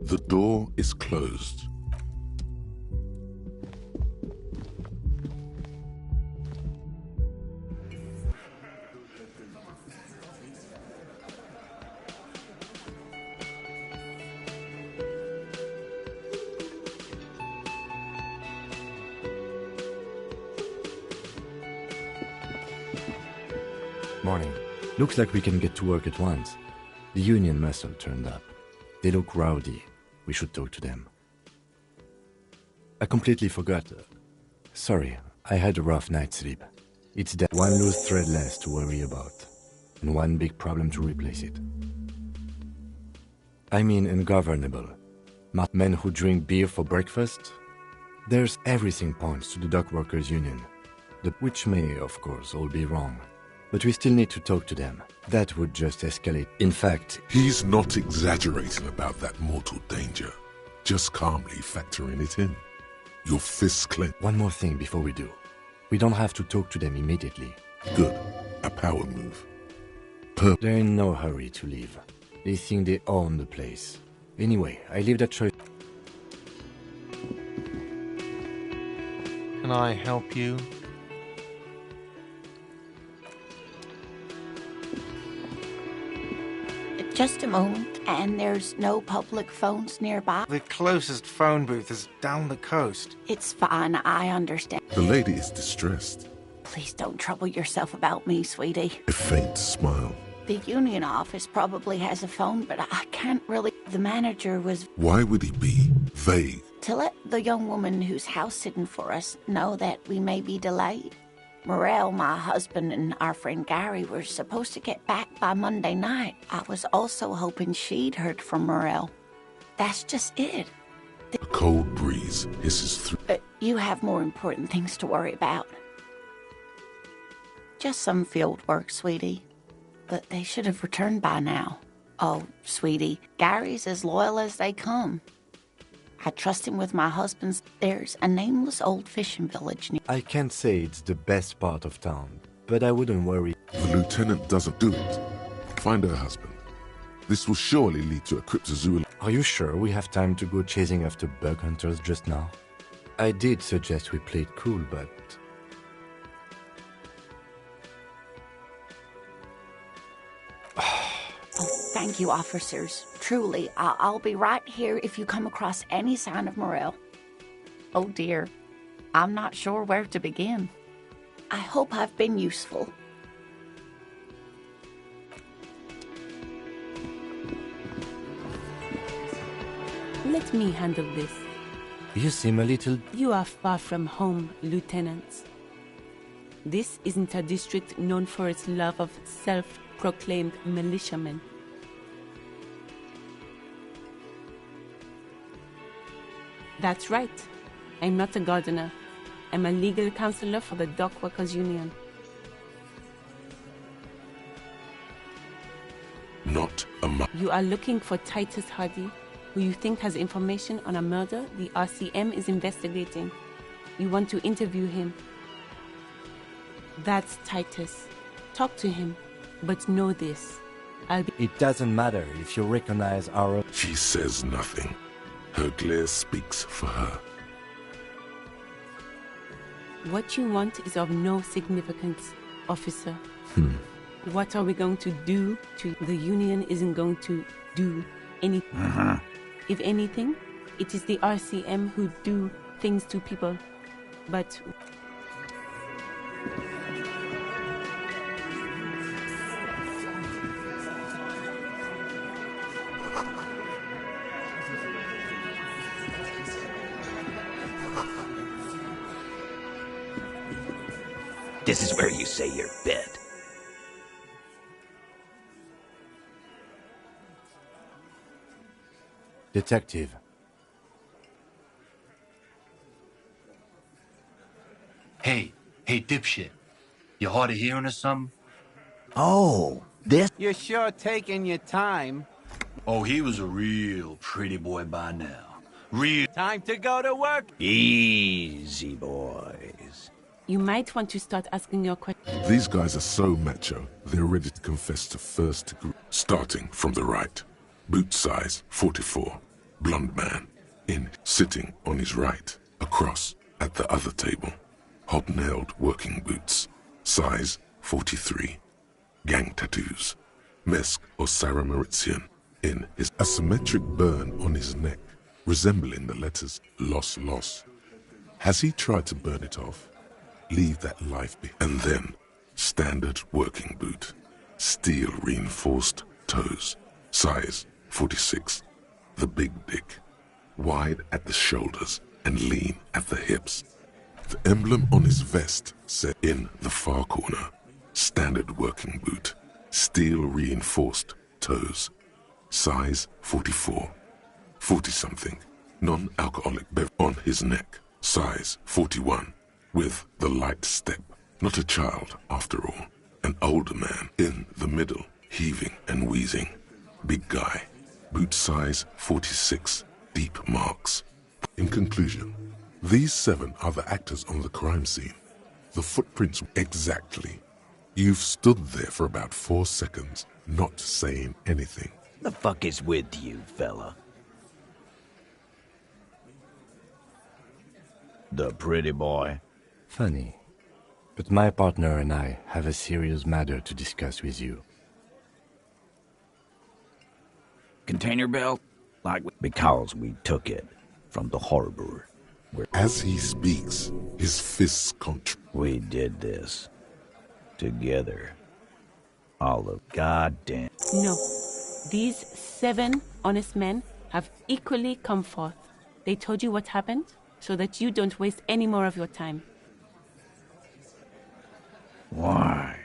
The door is closed. Morning. Looks like we can get to work at once. The union muscle turned up. They look rowdy. We should talk to them. I completely forgot. Sorry, I had a rough night's sleep. It's that one loose thread less to worry about, and one big problem to replace it. I mean ungovernable. Men who drink beer for breakfast? There's everything points to the dock workers union, which may, of course, all be wrong. But we still need to talk to them. That would just escalate. In fact, He's not exaggerating about that mortal danger. Just calmly factoring it in. Your fists clenched. one more thing before we do. We don't have to talk to them immediately. Good. A power move. They're in no hurry to leave. They think they own the place. Anyway, I leave that choice. Can I help you? Just a moment, and there's no public phones nearby. The closest phone booth is down the coast. It's fine, I understand. The lady is distressed. Please don't trouble yourself about me, sweetie. A faint smile. The union office probably has a phone, but I can't really. The manager was Why would he be vague? to let the young woman who's house sitting for us know that we may be delayed. Morel, my husband, and our friend Gary were supposed to get back by Monday night. I was also hoping she'd heard from Morel. That's just it. A cold breeze hisses through. You have more important things to worry about. Just some field work, sweetie. But they should have returned by now. Oh, sweetie, Gary's as loyal as they come. I trust him with my husband's. There's a nameless old fishing village near. I can't say it's the best part of town, but I wouldn't worry. The lieutenant doesn't do it. Find her husband. This will surely lead to a cryptozoology. Are you sure we have time to go chasing after bug hunters just now? I did suggest we play it cool, but... Oh, thank you, officers. Truly, I'll be right here if you come across any sign of Morel. Oh dear, I'm not sure where to begin. I hope I've been useful. Let me handle this. You seem a little... You are far from home, Lieutenant. This isn't a district known for its love of self-proclaimed militiamen. That's right. I'm not a gardener. I'm a legal counselor for the Dock Workers Union. Not a You are looking for Titus Hardy, who you think has information on a murder the RCM is investigating. You want to interview him. That's Titus. Talk to him, but know this. It doesn't matter if you recognize our... She says nothing. Her glare speaks for her. What you want is of no significance, officer. What are we going to do to... The Union isn't going to do anything. If anything, it is the RCM who do things to people. But... This is where you say your bid. Detective. Hey, dipshit. You hard of hearing or something? Oh, this? You're sure taking your time. Oh, he was a real pretty boy by now. Real. Time to go to work. Easy, boys. You might want to start asking your questions. These guys are so macho, they're ready to confess to first degree. Starting from the right. Boot size, 44. blond man, sitting on his right, across at the other table. Hobnailed working boots, size 43. Gang tattoos, Mesk or Sarah Maritzian, in his asymmetric burn on his neck, resembling the letters Loss Loss. Has he tried to burn it off? Leave that life be. And then, standard working boot, steel reinforced toes, size 46. The big dick, wide at the shoulders and lean at the hips. The emblem on his vest said in the far corner, standard working boot, steel reinforced toes, size 44. 40-something, non-alcoholic bev on his neck, size 41, with the light step. Not a child, after all. An older man in the middle, heaving and wheezing. Big guy, boot size 46, deep marks. In conclusion, these 7 are the actors on the crime scene. The footprints exactly. You've stood there for about 4 seconds, not saying anything. The fuck is with you, fella? The pretty boy? Funny. But my partner and I have a serious matter to discuss with you. Container belt? Because we took it from the harbor. As he speaks, his fists We did this. Together. All of goddamn... No. These 7 honest men have equally come forth. They told you what happened so that you don't waste any more of your time. Why?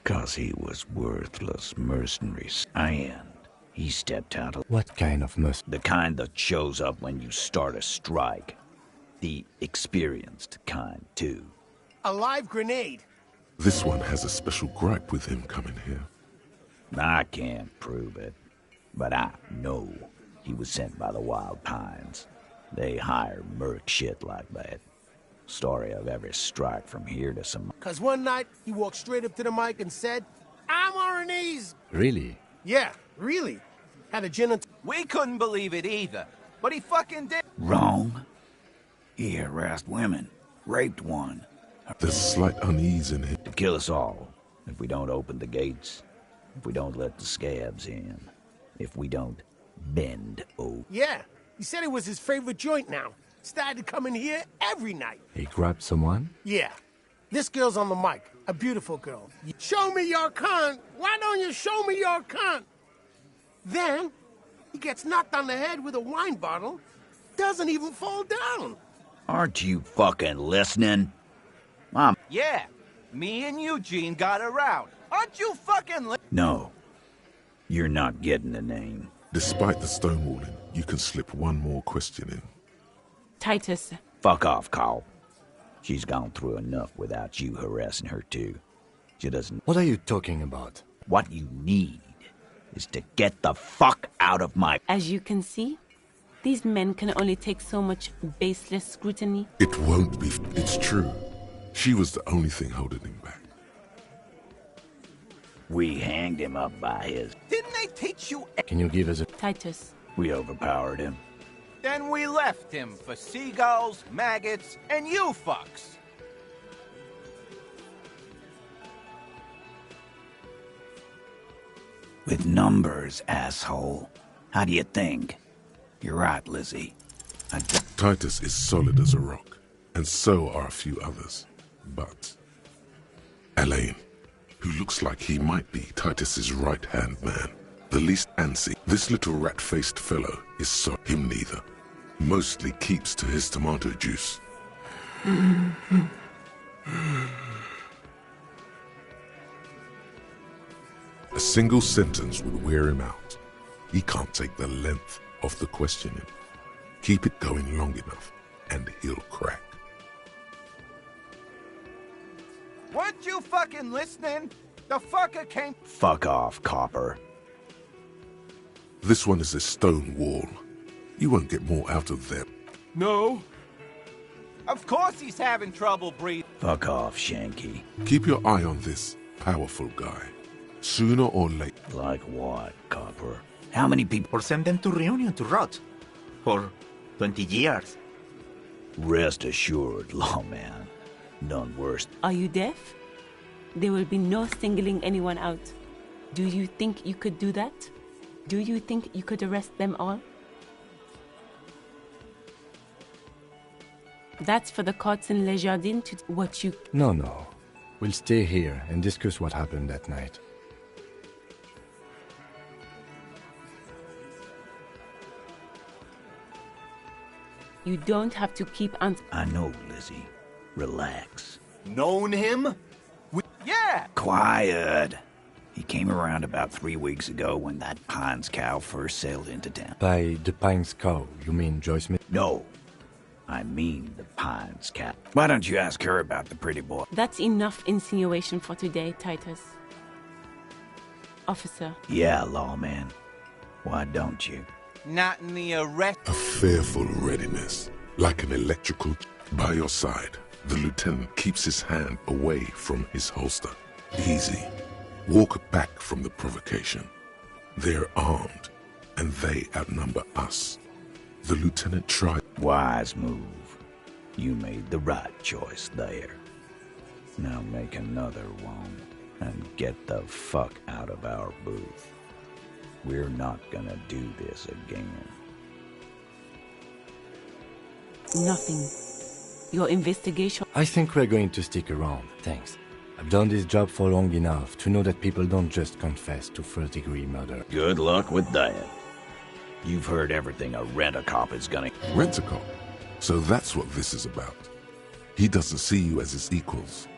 'Cause he was worthless mercenaries. And he stepped out of... What kind of The kind that shows up when you start a strike. The experienced kind, too. A live grenade. This one has a special gripe with him coming here. I can't prove it, but I know he was sent by the Wild Pines. They hire merc shit like that. Story of every strike from here to some... 'Cause one night, he walked straight up to the mic and said, I'm RNA's. Really? Yeah, really. Had a gin and... We couldn't believe it either, but he fucking did. Wrong. He harassed women, raped one. There's slight unease in him. To kill us all, if we don't open the gates, if we don't let the scabs in, if we don't bend over. Yeah, he said it was his favorite joint now. Started coming here every night. He grabbed someone? Yeah. This girl's on the mic, a beautiful girl. Show me your cunt. Why don't you show me your cunt? Then, he gets knocked on the head with a wine bottle, doesn't even fall down. Aren't you fucking listening? Yeah, me and Eugene got around. Aren't you fucking No. You're not getting the name. Despite the stonewalling, you can slip one more question in. Titus. Fuck off, Carl. She's gone through enough without you harassing her, too. She doesn't... What are you talking about? What you need is to get the fuck out of my... As you can see, these men can only take so much baseless scrutiny. It won't be. It's true. She was the only thing holding him back. We hanged him up by his... Didn't they teach you... Can you give us a... Titus. We overpowered him. Then we left him for seagulls, maggots, and you fucks. With numbers, asshole. How do you think? You're right, Lizzie. Titus is solid as a rock, and so are a few others. But Alain, who looks like he might be Titus's right-hand man, the least antsy, this little rat-faced fellow is so him neither. Mostly keeps to his tomato juice. A single sentence would wear him out. He can't take the length of the questioning. Keep it going long enough, and he'll crack. Weren't you fucking listening? The fucker came... Fuck off, copper. This one is a stone wall. You won't get more out of them. No. Of course he's having trouble breathing. Fuck off, Shanky. Keep your eye on this powerful guy. Sooner or later. Like what, copper? How many people... Or send them to Reunion to rot. For 20 years. Rest assured, lawman. None worse. Are you deaf? There will be no singling anyone out. Do you think you could do that? Do you think you could arrest them all? That's for the courts in Les Jardins to what you... No. We'll stay here and discuss what happened that night. You don't have to keep I know, Lizzie. Relax. Known him? Yeah! Quiet. He came around about 3 weeks ago when that Pines cow first sailed into town. By the Pines cow, you mean Joyce Smith? No. I mean the Pines cat. Why don't you ask her about the pretty boy? That's enough insinuation for today, Titus. Officer. Yeah, lawman. Why don't you? Not in the arrest. A fearful readiness, like an electrical... By your side, the lieutenant keeps his hand away from his holster. Easy. Walk back from the provocation. They're armed, and they outnumber us. The lieutenant tried... Wise move. You made the right choice there. Now make another one, and get the fuck out of our booth. We're not gonna do this again. Nothing. Your investigation... I think we're going to stick around, thanks. I've done this job for long enough to know that people don't just confess to first-degree murder. Good luck with that. You've heard everything a rent-a-cop is gonna... Rent-a-cop? So that's what this is about. He doesn't see you as his equals.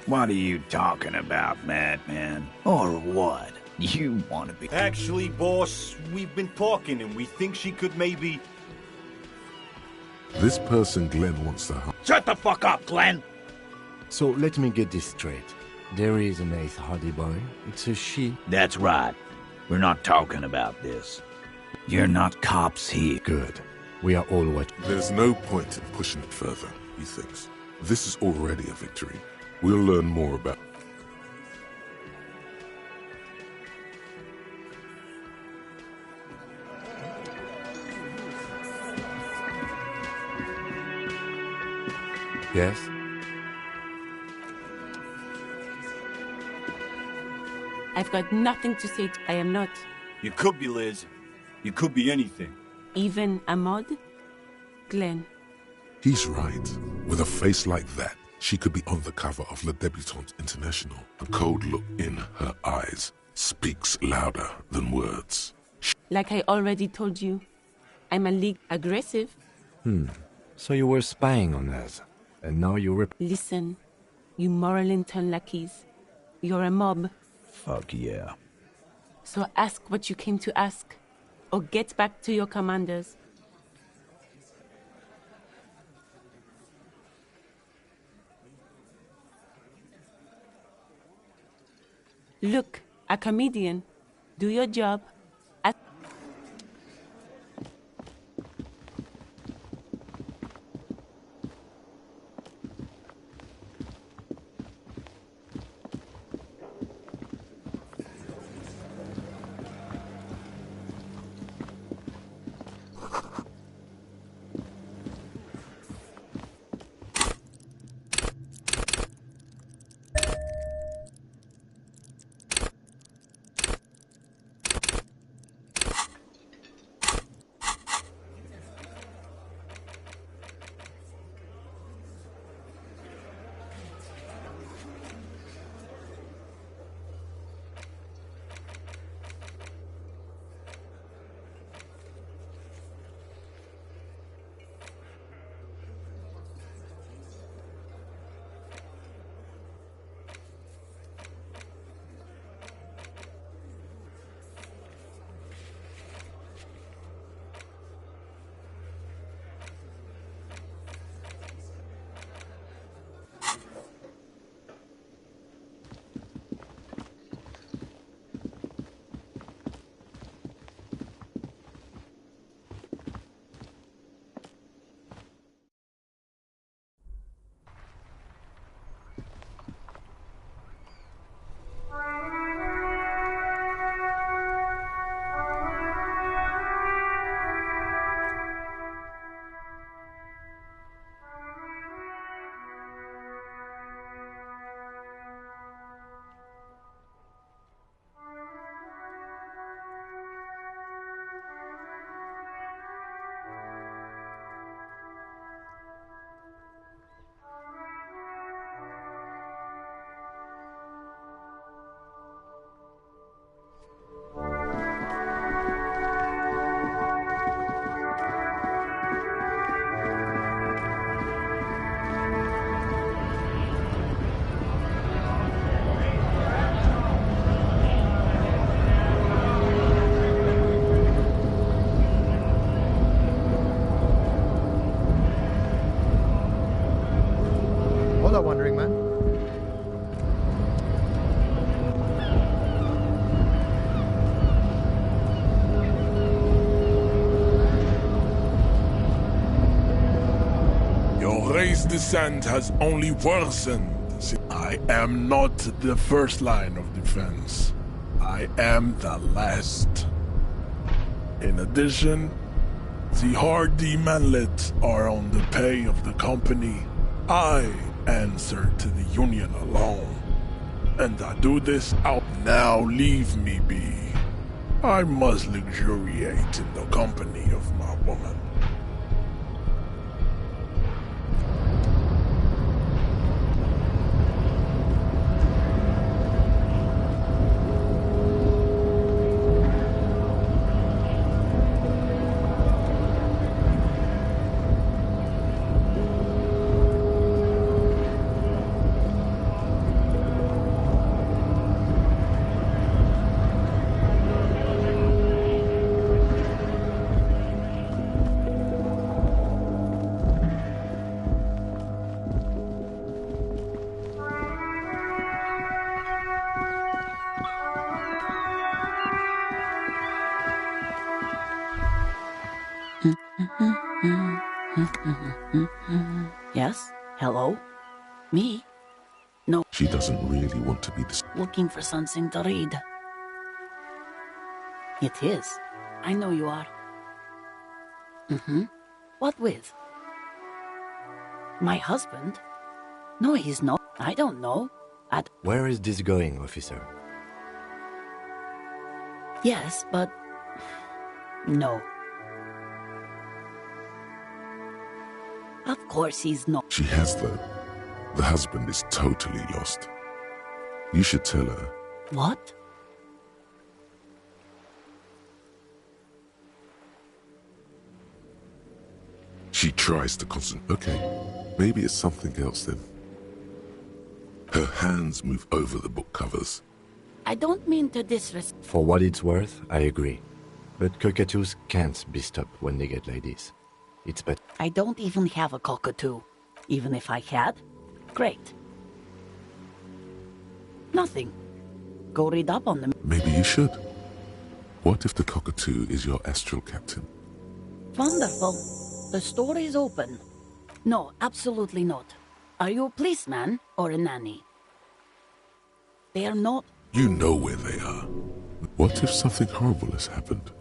What are you talking about, madman? Or what? You want to be... Actually, boss, we've been talking and we think she could maybe... This person Glenn wants to... Shut the fuck up, Glenn! So let me get this straight. There is an 8th Hardy boy. It's a she. That's right. We're not talking about this. You're not cops here. Good. We are all what... There's no point in pushing it further, he thinks. This is already a victory. We'll learn more about... Yes? I've got nothing to say. I am not. You could be, Liz. You could be anything. Even Ahmad? Glenn. He's right. With a face like that, she could be on the cover of Le Debutante International. The cold look in her eyes speaks louder than words. Like I already told you, I'm a league aggressive. So you were spying on us, and now you Listen, you Moralington lackeys. You're a mob. Fuck yeah. So ask what you came to ask, or get back to your commanders. Look, a comedian. Do your job. race descent has only worsened. I am not the first line of defense. I am the last. In addition, the Hardy manlets are on the pay of the company. I answer to the Union alone. And I do this out. Now leave me be. I must luxuriate in the company of my woman. Yes? Hello? Me? No. She doesn't really want to be this. Looking for something to read. It is. I know you are. What with? My husband? No, he's not. I don't know. Where is this going, officer? Yes, but... No. Of course he's not. She has, though. The husband is totally lost. You should tell her. What? She tries to concentrate. Okay, maybe it's something else then. Her hands move over the book covers. I don't mean to disrespect. For what it's worth, I agree. But cockatoos can't be stopped when they get like this. It's better. I don't even have a cockatoo. Even if I had, great. Nothing. Go read up on them. Maybe you should. What if the cockatoo is your astral captain? Wonderful. The store is open. No, absolutely not. Are you a policeman or a nanny? They are not. You know where they are. What if something horrible has happened?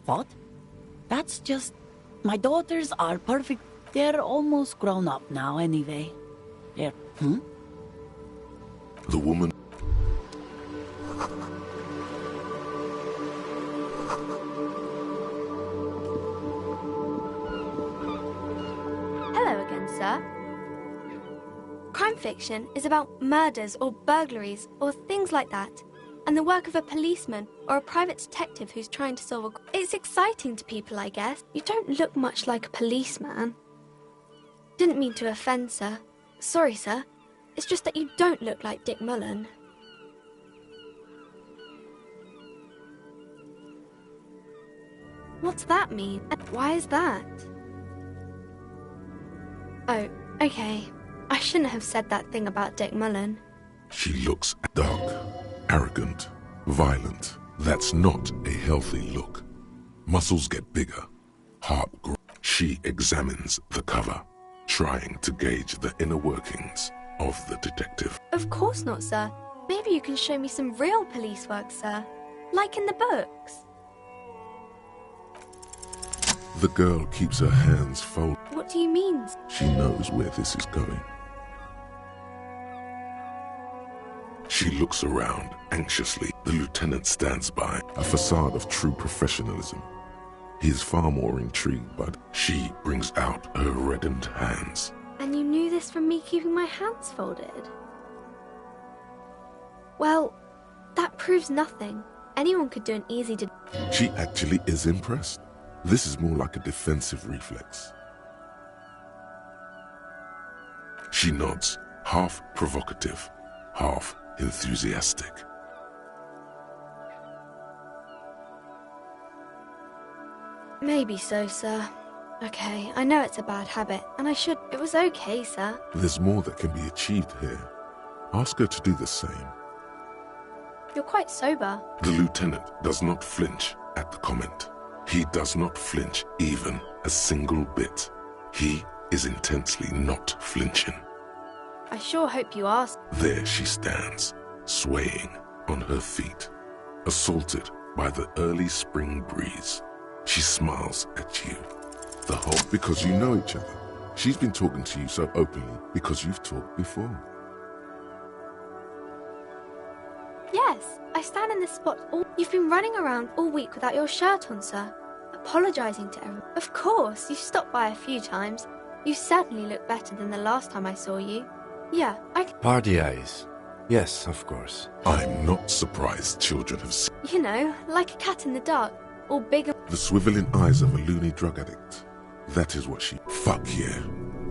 What? That's just... My daughters are perfect. They're almost grown up now anyway. They're... The woman... Hello again, sir. Crime fiction is about murders or burglaries or things like that, and the work of a policeman or a private detective who's trying to solve a... It's exciting to people, I guess. You don't look much like a policeman. Didn't mean to offend, sir. Sorry, sir. It's just that you don't look like Dick Mullen. What's that mean? Why is that? Oh, okay. I shouldn't have said that thing about Dick Mullen. She looks dark, arrogant, violent. That's not a healthy look. Muscles get bigger, heart grows. She examines the cover, trying to gauge the inner workings of the detective. Of course not, sir. Maybe you can show me some real police work, sir. Like in the books. The girl keeps her hands folded. What do you mean? She knows where this is going. She looks around anxiously. The lieutenant stands by, a facade of true professionalism. He is far more intrigued, but she brings out her reddened hands. And you knew this from me keeping my hands folded? Well, that proves nothing. Anyone could do an easy... She actually is impressed. This is more like a defensive reflex. She nods, half provocative, half enthusiastic. Maybe so, sir. Okay, I know it's a bad habit, and I should... It was okay, sir. There's more that can be achieved here. Ask her to do the same. You're quite sober. The lieutenant does not flinch at the comment. He does not flinch even a single bit. He is intensely not flinching. I sure hope you are. There she stands, swaying on her feet, assaulted by the early spring breeze. She smiles at you. The whole because you know each other. She's been talking to you so openly because you've talked before. Yes, I stand in this spot all... You've been running around all week without your shirt on, sir. Apologising to everyone. Of course, you stopped by a few times. You certainly look better than the last time I saw you. Yeah, I... Party eyes. Yes, of course. I'm not surprised children have seen... You know, like a cat in the dark. All big and... The swiveling eyes of a loony drug addict. That is what she... Fuck yeah.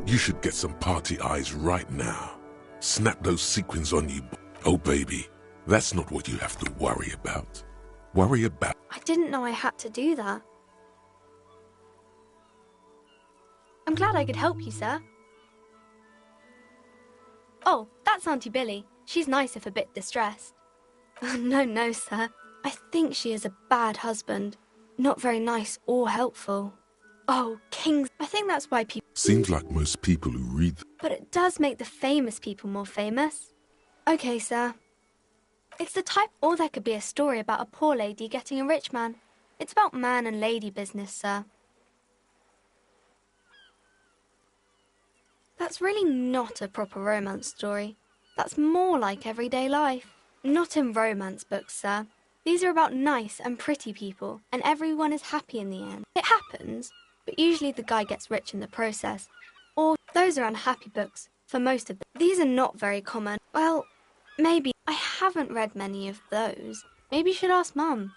You should get some party eyes right now. Snap those sequins on you. Oh, baby. That's not what you have to worry about. Worry about... I didn't know I had to do that. I'm glad I could help you, sir. Oh, that's Auntie Billy. She's nice if a bit distressed. No, sir. I think she is a bad husband. Not very nice or helpful. Oh, kings. I think that's why people... Seems like most people who read... But it does make the famous people more famous. Okay, sir. It's the type... Or there could be a story about a poor lady getting a rich man. It's about man and lady business, sir. That's really not a proper romance story. That's more like everyday life. Not in romance books, sir. These are about nice and pretty people, and everyone is happy in the end. It happens, but usually the guy gets rich in the process. Or those are unhappy books, for most of them. These are not very common. Well, maybe. I haven't read many of those. Maybe you should ask Mum.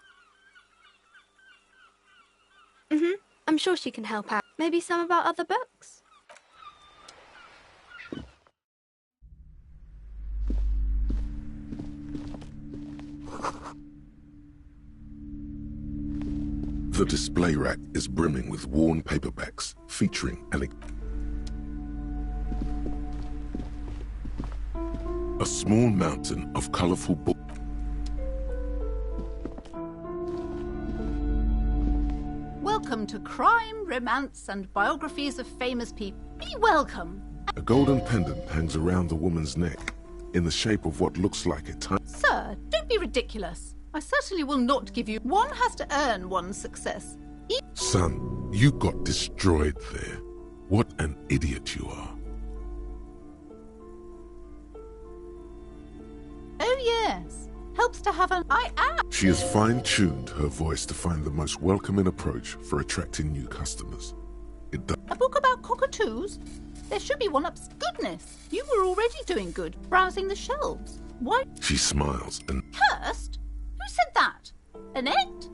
I'm sure she can help out. Maybe some about other books. The display rack is brimming with worn paperbacks featuring a small mountain of colorful books. Welcome to Crime, Romance, and Biographies of Famous People. Be welcome. A golden pendant hangs around the woman's neck in the shape of what looks like a tiny... Sir, don't be ridiculous. I certainly will not give you... One has to earn one's success. Son, you got destroyed there. What an idiot you are. Oh, yes. Helps to have an... I am... She has fine-tuned her voice to find the most welcoming approach for attracting new customers. It does... A book about cockatoos? There should be one up... Goodness, you were already doing good, browsing the shelves. Why... She smiles and... Cursed? Who said that? Annette?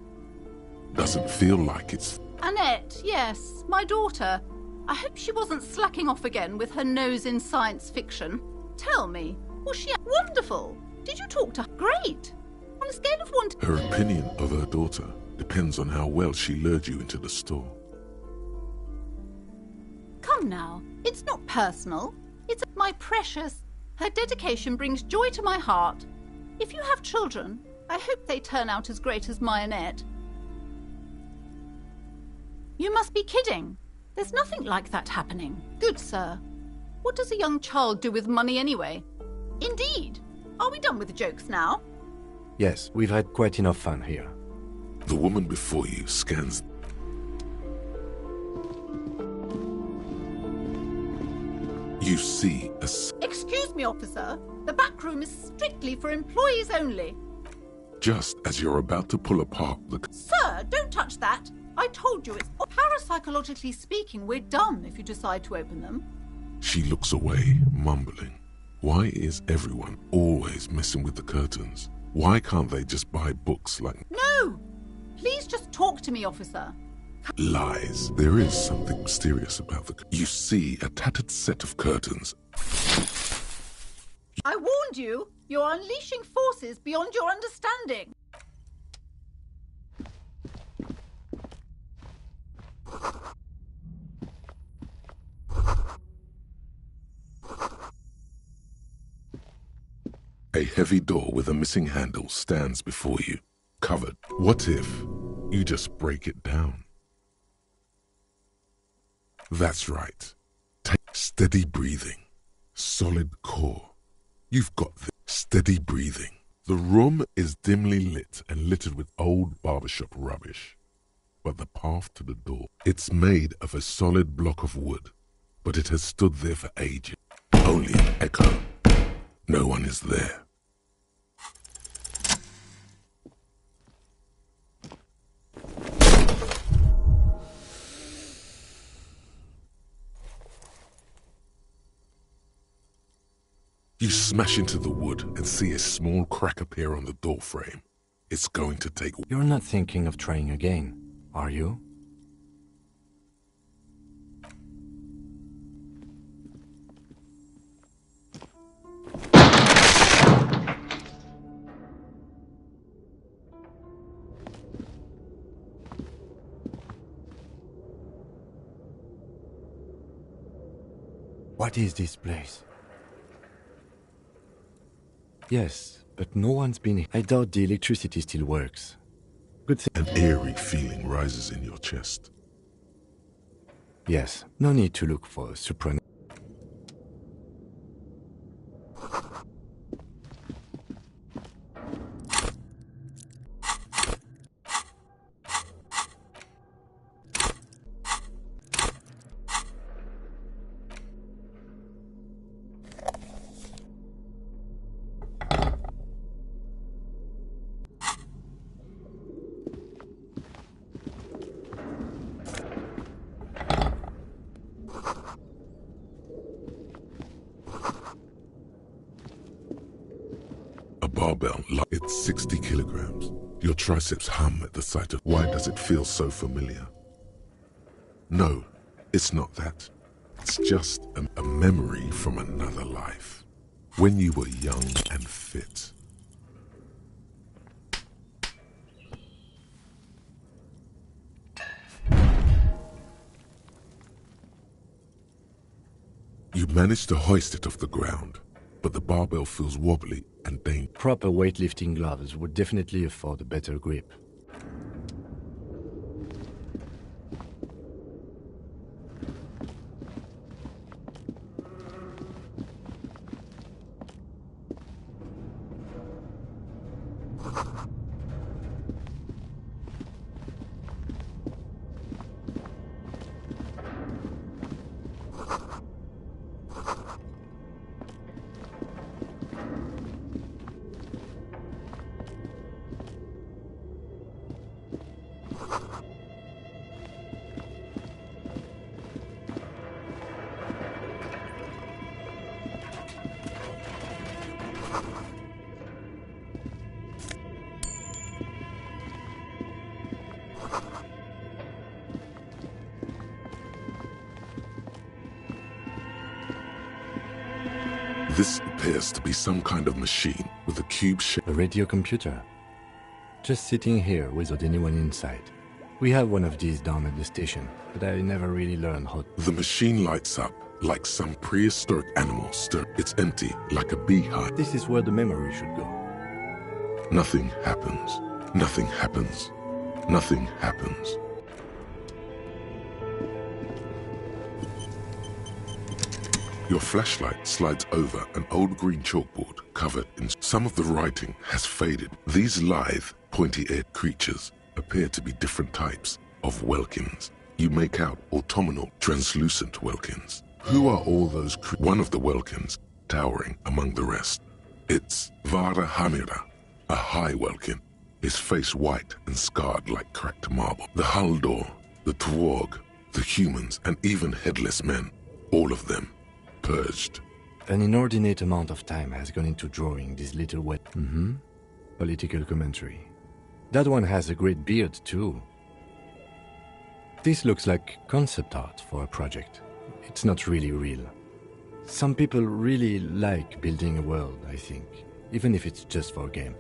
Doesn't feel like it's... Annette, yes, my daughter. I hope she wasn't slacking off again with her nose in science fiction. Tell me, was she wonderful? Did you talk to her? Great. On a scale of 1 to... Her opinion of her daughter depends on how well she lured you into the store. Come now, it's not personal. It's my precious. Her dedication brings joy to my heart. If you have children, I hope they turn out as great as my Annette. You must be kidding. There's nothing like that happening. Good sir. What does a young child do with money anyway? Indeed. Are we done with the jokes now? Yes, we've had quite enough fun here. The woman before you scans... You see a... Excuse me, officer. The back room is strictly for employees only. Just as you're about to pull apart the... Sir, don't touch that. I told you it's... Parapsychologically speaking, we're done if you decide to open them. She looks away, mumbling. Why is everyone always messing with the curtains? Why can't they just buy books like... No! Please just talk to me, officer. Lies. There is something mysterious about the... You see a tattered set of curtains. I warned you. You're unleashing forces beyond your understanding. A heavy door with a missing handle stands before you, covered. What if you just break it down? That's right. Steady breathing. Solid core. You've got this. Steady breathing. The room is dimly lit and littered with old barbershop rubbish. But the path to the door, it's made of a solid block of wood, but it has stood there for ages. Only an echo. No one is there. You smash into the wood and see a small crack appear on the doorframe. It's going to take... You're not thinking of trying again, are you? What is this place? Yes, but no one's been here. I doubt the electricity still works. Good thing. An eerie feeling rises in your chest. Yes, no need to look for a supernatural. Barbell, it's 60 kilograms. Your triceps hum at the sight of... Why does it feel so familiar? No, it's not that. It's just a memory from another life. When you were young and fit. You managed to hoist it off the ground, but the barbell feels wobbly and dangerous. Proper weightlifting gloves would definitely afford a better grip. This appears to be some kind of machine with a cube shape. A radio computer. Just sitting here without anyone inside. We have one of these down at the station, but I never really learned how... The machine lights up like some prehistoric animal stir. It's empty, like a beehive. This is where the memory should go. Nothing happens. Nothing happens. Nothing happens. Your flashlight slides over an old green chalkboard covered in... Some of the writing has faded. These lithe, pointy-eared creatures appear to be different types of Welkins. You make out autumnal, translucent Welkins. Who are all those One of the Welkins, towering among the rest. It's Vara Hamira, a high Welkin, his face white and scarred like cracked marble. The Haldor, the Twarg, the humans, and even headless men, all of them purged. An inordinate amount of time has gone into drawing this little wet... Political commentary. That one has a great beard, too. This looks like concept art for a project. It's not really real. Some people really like building a world, I think, even if it's just for a game.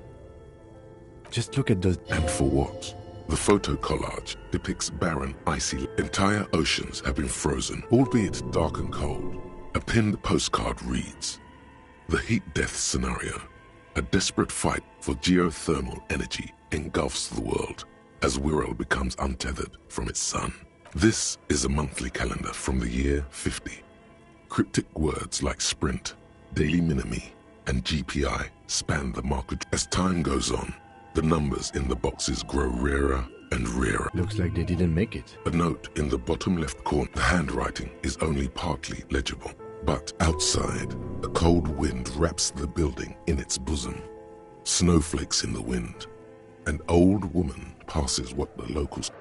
Just look at those... And for what? The photo collage depicts barren, icy... Entire oceans have been frozen, albeit dark and cold. A pinned postcard reads, "The heat death scenario. A desperate fight for geothermal energy engulfs the world as Wirral becomes untethered from its sun." This is a monthly calendar from the year 50. Cryptic words like sprint, daily minimi, and GPI span the market. As time goes on, the numbers in the boxes grow rarer and rarer. Looks like they didn't make it. A note in the bottom left corner. The handwriting is only partly legible. But outside, a cold wind wraps the building in its bosom. Snowflakes in the wind. An old woman passes what the locals...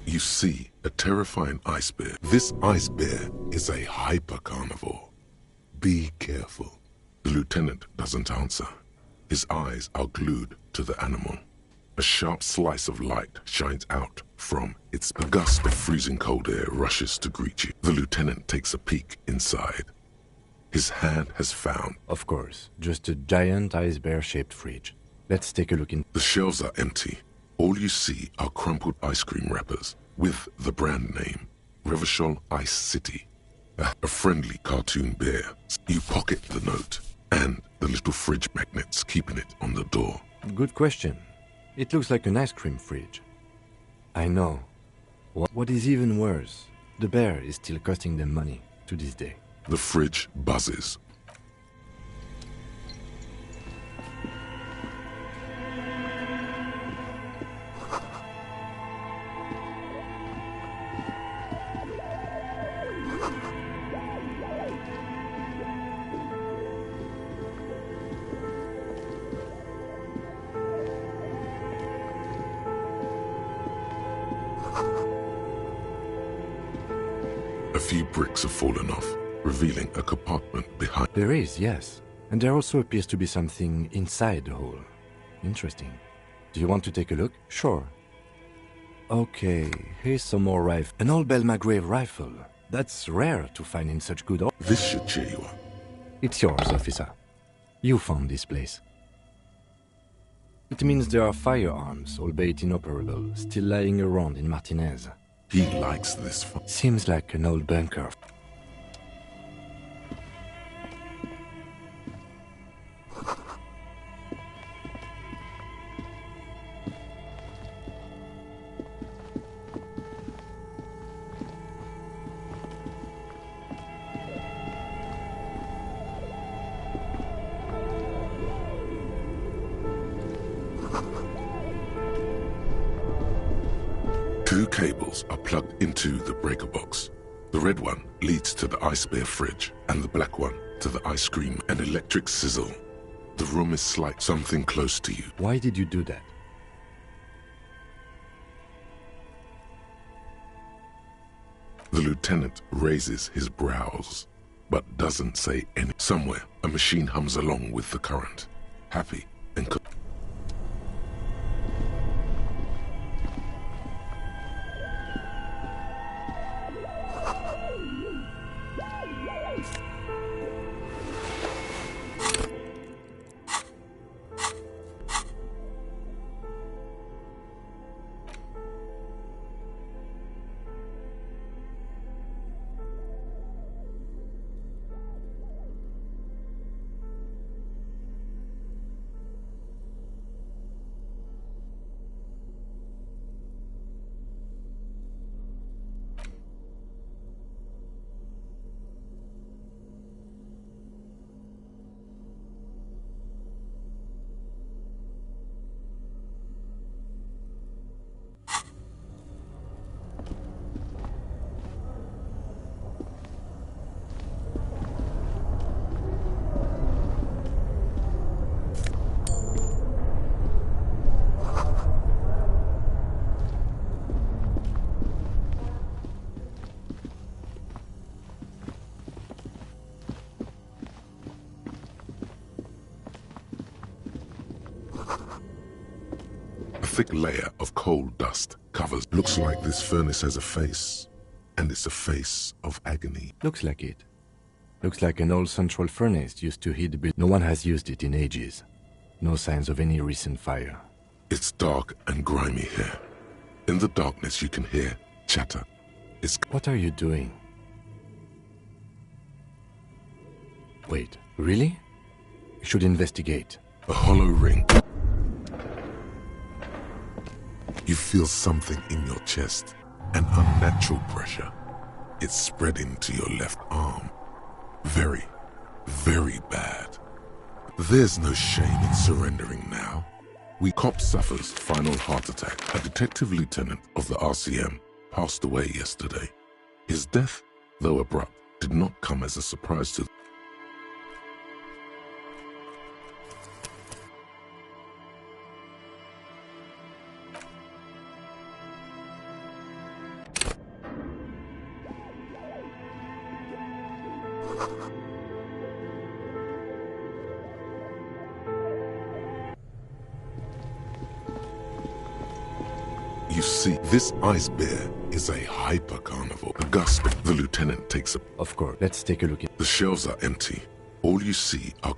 You see a terrifying ice bear. This ice bear is a hyper-carnivore. Be careful. The lieutenant doesn't answer. His eyes are glued to the animal. A sharp slice of light shines out from its... A gust of freezing cold air rushes to greet you. The lieutenant takes a peek inside. His hand has found... Of course, just a giant ice bear-shaped fridge. Let's take a look in... The shelves are empty. All you see are crumpled ice cream wrappers with the brand name, Revachol Ice City. A friendly cartoon bear. You pocket the note and the little fridge magnets keeping it on the door. Good question. It looks like an ice cream fridge. I know. What is even worse, the bear is still costing them money to this day. The fridge buzzes. A few bricks have fallen off, revealing a compartment behind. There is, yes. And there also appears to be something inside the hole. Interesting. Do you want to take a look? Sure. Okay, here's some more rifle. An old Belmagrave rifle. That's rare to find in such good order. This should cheer you up. It's yours, officer. You found this place. It means there are firearms, albeit inoperable, still lying around in Martinez. He likes this. Seems like an old bunker. Two cables are plugged into the breaker box. The red one leads to the ice bear fridge, and the black one to the ice cream. An electric sizzle. The room is like something close to you. Why did you do that? The lieutenant raises his brows, but doesn't say any. Somewhere, a machine hums along with the current, happy and... A thick layer of coal dust covers. Looks like this furnace has a face, and it's a face of agony. Looks like it. Looks like an old central furnace used to heat the building. No one has used it in ages. No signs of any recent fire. It's dark and grimy here. In the darkness you can hear chatter. What are you doing? Wait, really? You should investigate. A hollow ring. You feel something in your chest. An unnatural pressure. It's spreading to your left arm. Very, very bad. There's no shame in surrendering now. Cop suffers final heart attack. A detective lieutenant of the RCM passed away yesterday. His death, though abrupt, did not come as a surprise to You see, this ice bear is a hyper carnivore. Gasping, the lieutenant takes a... Of course, let's take a look at... The shelves are empty. All you see are...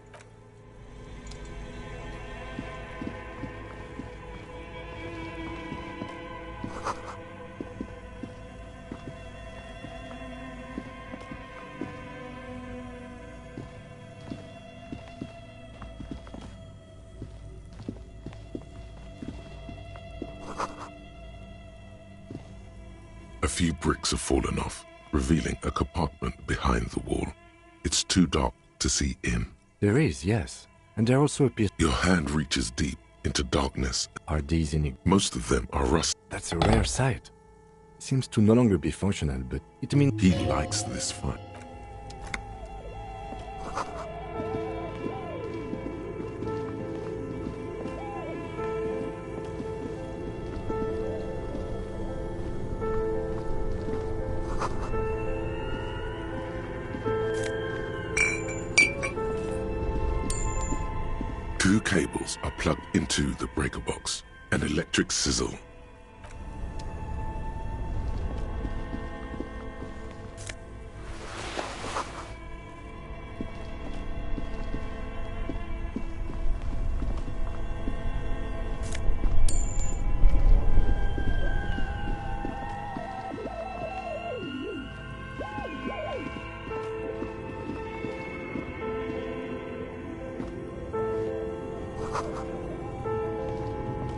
A few bricks have fallen off, revealing a compartment behind the wall. It's too dark to see in. There is, yes. And there also appears... Your hand reaches deep into darkness. Are these any... Most of them are rust. That's a rare sight. Seems to no longer be functional, but it means... He likes this fun. Two cables are plugged into the breaker box. An electric sizzle.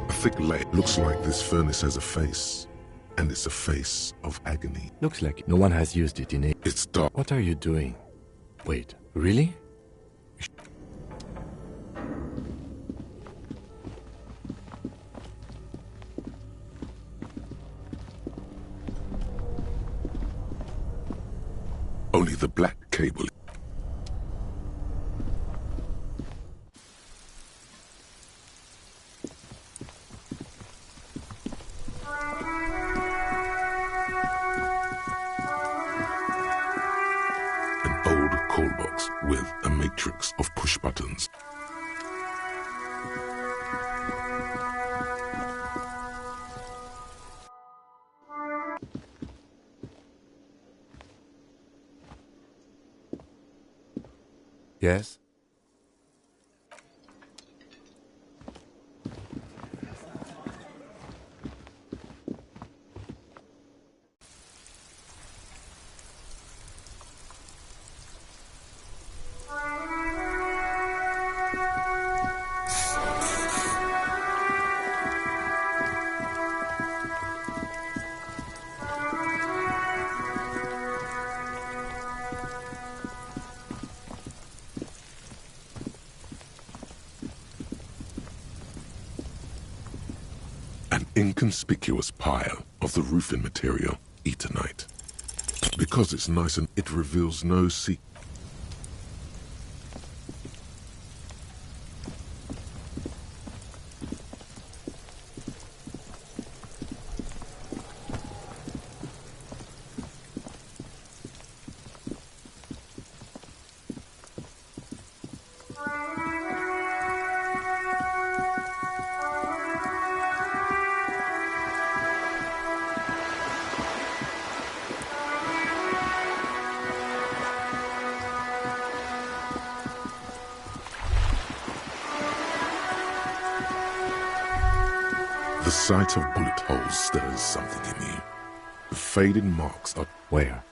Thick layer. Looks like this furnace has a face, and it's a face of agony. Looks like no one has used it in a... It's dark. What are you doing? Wait, really? Only the black cable. Call box with a matrix of push buttons. Yes? An inconspicuous pile of the roofing material, Eternite. Because it's nice and it reveals no secret. The sight of bullet holes stirs something in you. The faded marks are... Where?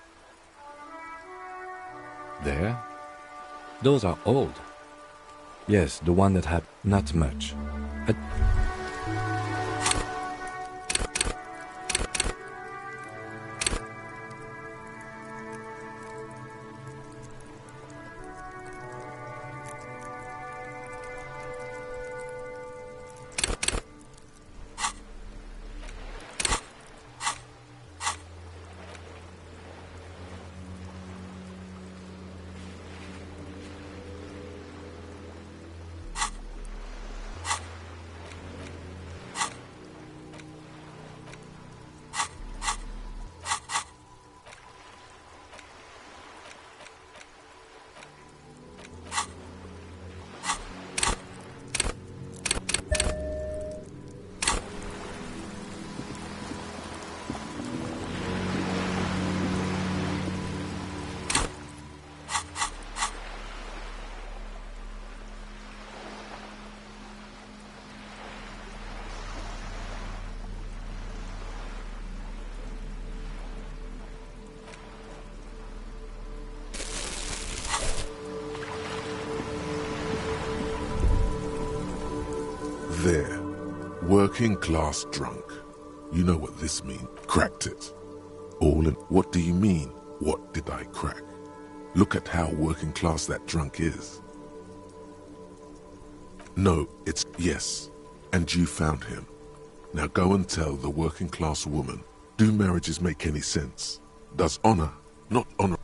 There? Those are old. Yes, the one that had not much. There. Working class drunk. You know what this means. Cracked it. All in... What do you mean, what did I crack? Look at how working class that drunk is. No, it's... Yes. And you found him. Now go and tell the working class woman, do marriages make any sense? Does honor, not honor...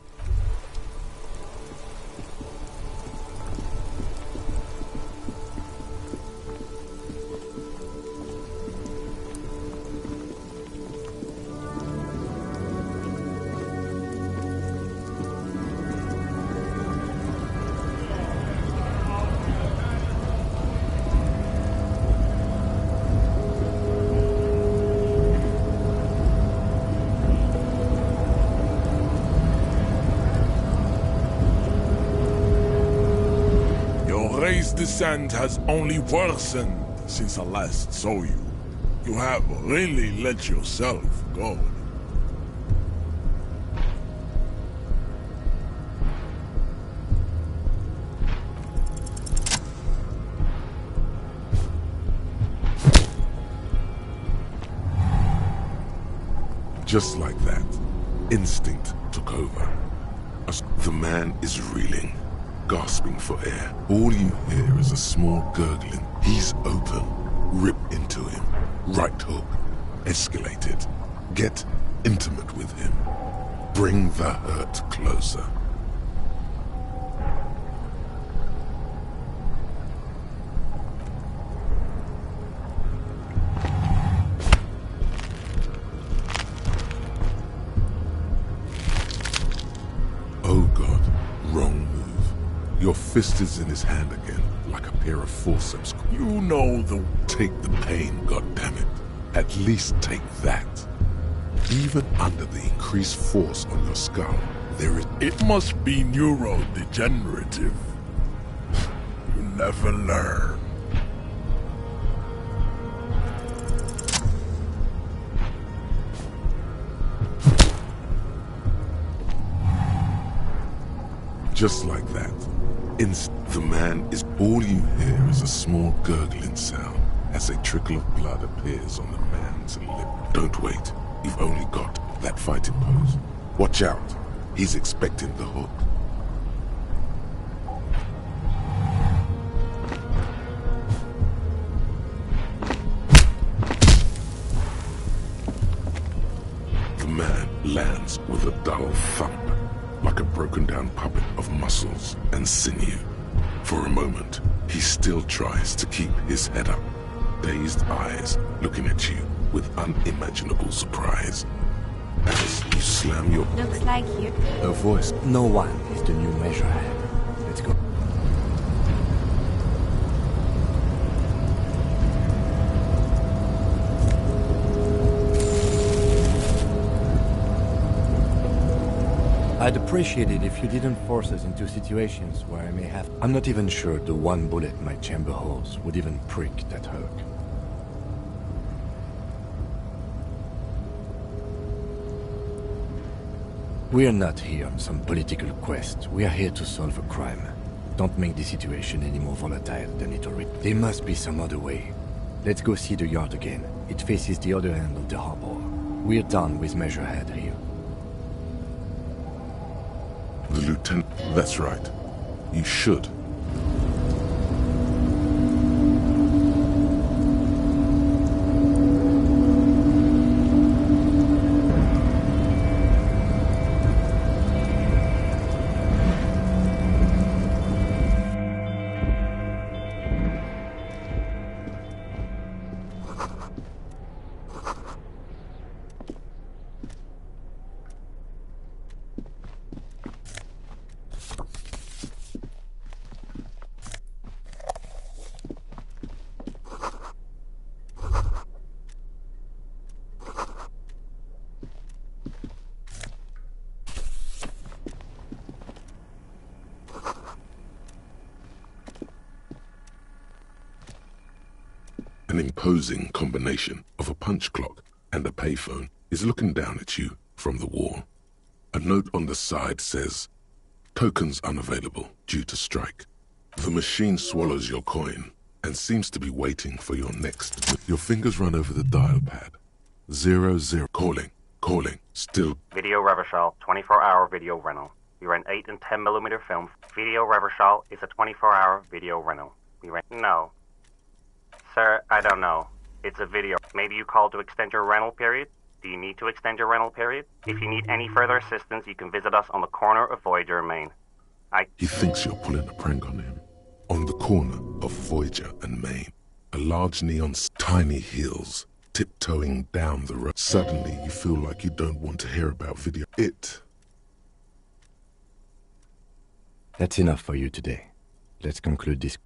Descent has only worsened since I last saw you. You have really let yourself go. Just like that, instinct took over. The man is reeling, gasping for air. All you hear is a small gurgling. He's open. Rip into him. Right hook. Escalate it. Get intimate with him. Bring the hurt closer. Oh God, wrong move. Your fist is in his hand again, like a pair of forceps. You know the... Take the pain, goddammit. At least take that. Even under the increased force on your skull, there is... It must be neurodegenerative. You never learn. Just like that. The man is... All you hear is a small gurgling sound as a trickle of blood appears on the man's lip. Don't wait. You've only got that fighting pose. Watch out. He's expecting the hook. The man lands with a dull thump, like a broken down puppet of muscles and sinew. For a moment, he still tries to keep his head up, dazed eyes looking at you with unimaginable surprise. As you slam your... Looks like you... A voice. No one is the new measurehead. Let's go. I'd appreciate it if you didn't force us into situations where I may have... I'm not even sure the one bullet my chamber holds would even prick that hook. We're not here on some political quest. We are here to solve a crime. Don't make the situation any more volatile than it already... There must be some other way. Let's go see the yard again. It faces the other end of the harbor. We're done with Measurehead here. The lieutenant... That's right. You should. An imposing combination of a punch clock and a payphone is looking down at you from the wall. A note on the side says, "Tokens unavailable due to strike." The machine swallows your coin and seems to be waiting for your next... Your fingers run over the dial pad. 00. Calling. Still... Video Revershal, 24-hour video rental. We rent 8 and 10mm film. Video Revershal is a 24-hour video rental. We rent... No. Sir, I don't know. It's a video. Maybe you called to extend your rental period? Do you need to extend your rental period? If you need any further assistance, you can visit us on the corner of Voyager and Main. He thinks you're pulling a prank on him. On the corner of Voyager and Main, a large neon tiny heels tiptoeing down the road. Suddenly, you feel like you don't want to hear about video. That's enough for you today. Let's conclude this.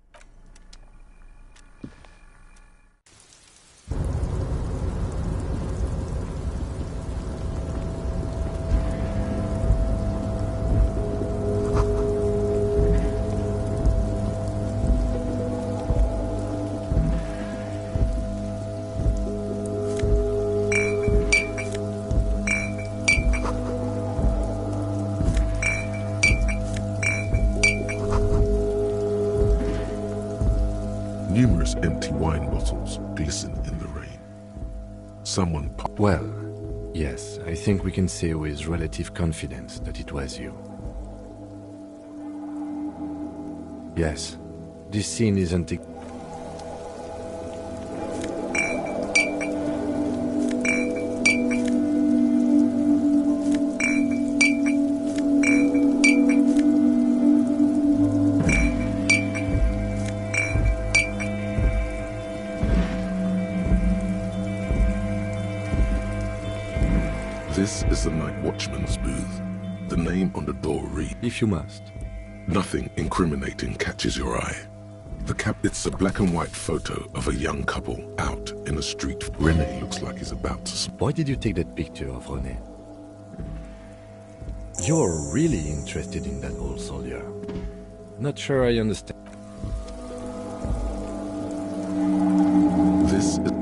Numerous empty wine bottles glisten in the rain. Someone... Well, yes, I think we can say with relative confidence that it was you. Yes, this scene isn't... This is the night watchman's booth. The name on the door reads... If you must. Nothing incriminating catches your eye. It's a black and white photo of a young couple out in a street. René looks like he's about to... Why did you take that picture of René? You're really interested in that old soldier. Not sure I understand. This is...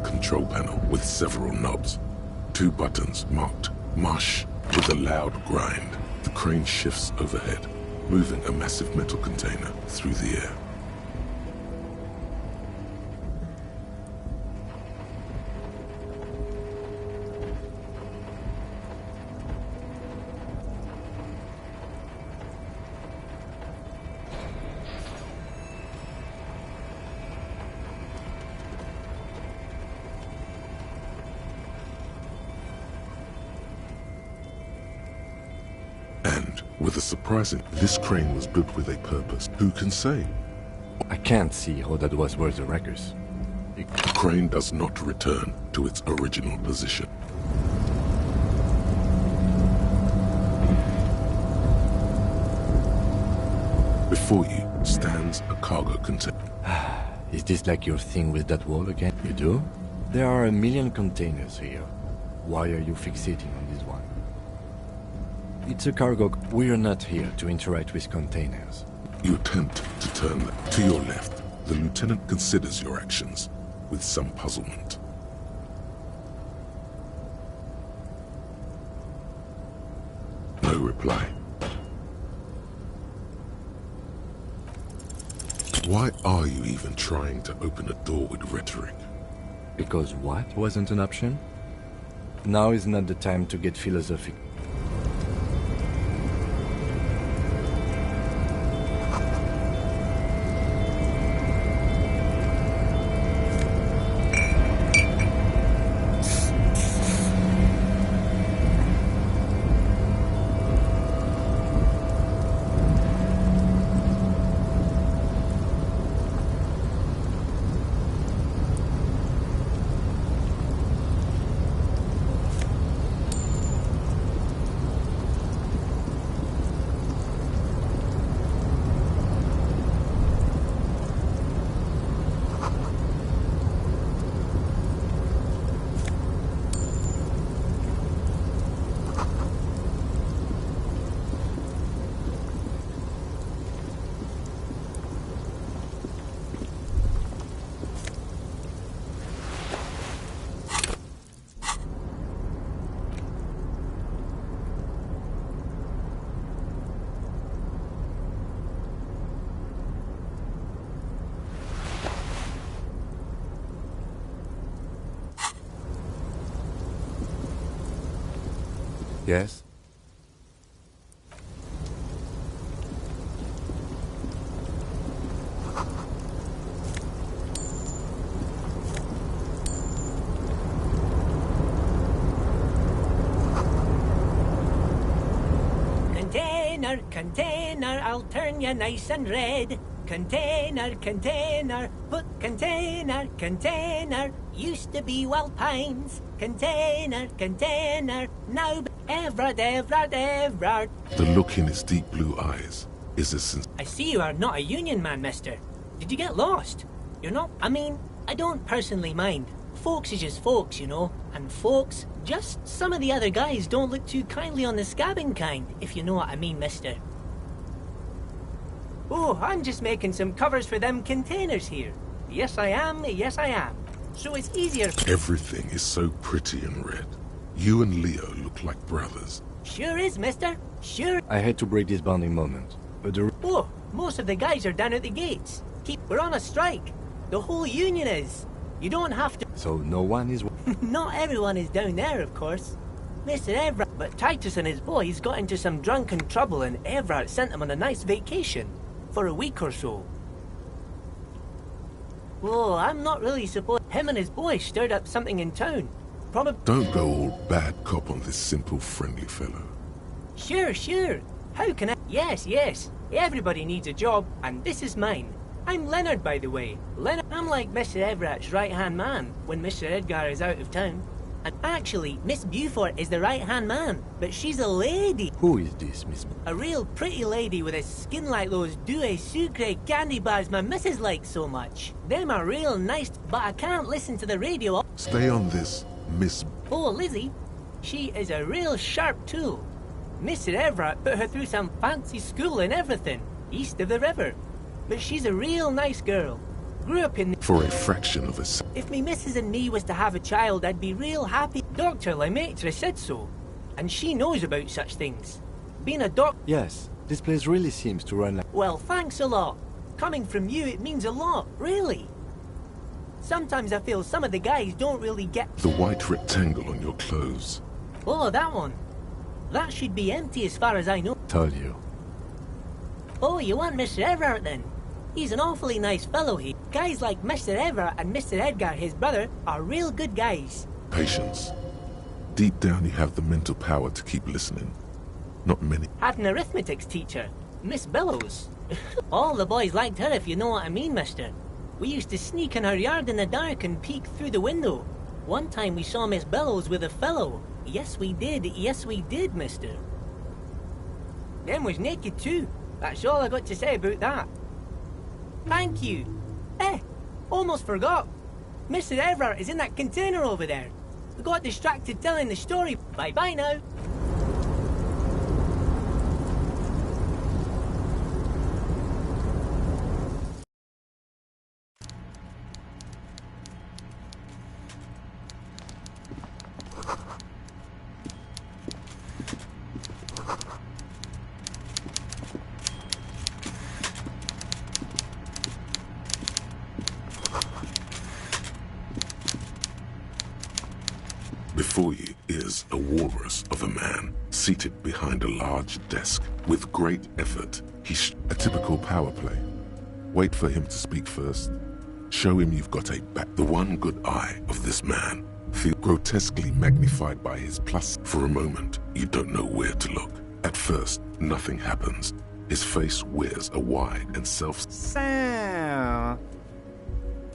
control panel with several knobs. 2 buttons marked MARSH with a loud grind. The crane shifts overhead, moving a massive metal container through the air. And With a surprising, this crane was built with a purpose. Who can say? I can't see how that was worth the wreckers. The crane does not return to its original position. Before you stands a cargo container. Is this like your thing with that wall again? You do? There are a million containers here. Why are you fixating on this one? It's a cargo. We're not here to interact with containers. You attempt to turn to your left. The lieutenant considers your actions with some puzzlement. No reply. Why are you even trying to open a door with rhetoric? Because what wasn't an option? Now is not the time to get philosophical. Yes? Container, container, I'll turn you nice and red. Container, container, put container, container. Used to be wild pines. Container, container, now Everard, Everard, Everard. The look in his deep blue eyes is a sense. I see you are not a union man, mister. Did you get lost? You're not... I mean, I don't personally mind. Folks is just folks, you know. And folks, just some of the other guys don't look too kindly on the scabbing kind, if you know what I mean, mister. Oh, I'm just making some covers for them containers here. Yes, I am. Yes, I am. So it's easier... Everything is so pretty and red. You and Leo look like brothers. Sure is, mister. Sure. I had to break this bonding moment, but the... Oh, most of the guys are down at the gates. We're on a strike. The whole union is. You don't have to... So no one is... Not everyone is down there, of course. Mr. Everard... But Titus and his boys got into some drunken trouble and Everard sent them on a nice vacation. For a week or so. Well, I'm not really supposed... Him and his boys stirred up something in town. Probably... Don't go all bad cop on this simple, friendly fellow. Sure, sure. How can I... Yes, yes. Everybody needs a job, and this is mine. I'm Leonard, by the way. Leonard... I'm like Mr. Everett's right-hand man when Mr. Edgar is out of town. And actually, Miss Beaufort is the right-hand man, but she's a lady. Who is this, Miss... A real pretty lady with a skin like those Douai Sucre candy bars my missus likes so much. Them are real nice, but I can't listen to the radio. Stay on this, Miss... Oh, Lizzie. She is a real sharp tool. Mr. Everett put her through some fancy school and everything, east of the river. But she's a real nice girl. Grew up in... For a fraction of a second. If me missus and me was to have a child, I'd be real happy. Dr. Lemaitre said so. And she knows about such things. Being a doc... Yes, this place really seems to run like... Well, thanks a lot. Coming from you, it means a lot, really. Sometimes I feel some of the guys don't really get... The white rectangle on your clothes. Oh, that one. That should be empty as far as I know. Told you. Oh, you want Mr. Everett then? He's an awfully nice fellow, he. Guys like Mr. Everett and Mr. Edgar, his brother, are real good guys. Patience. Deep down you have the mental power to keep listening. Not many. Had an arithmetics teacher, Miss Billows. All the boys liked her, if you know what I mean, mister. We used to sneak in her yard in the dark and peek through the window. One time we saw Miss Billows with a fellow. Yes, we did, mister. Them was naked too. That's all I got to say about that. Thank you. Almost forgot. Mr. Everett is in that container over there. We got distracted telling the story. Bye-bye now. Before you is a walrus of a man seated behind a large desk. With great effort, a typical power play. Wait for him to speak first. Show him you've got a back. The one good eye of this man feels grotesquely magnified by his plus. For a moment, you don't know where to look. At first, nothing happens. His face wears a wide and So,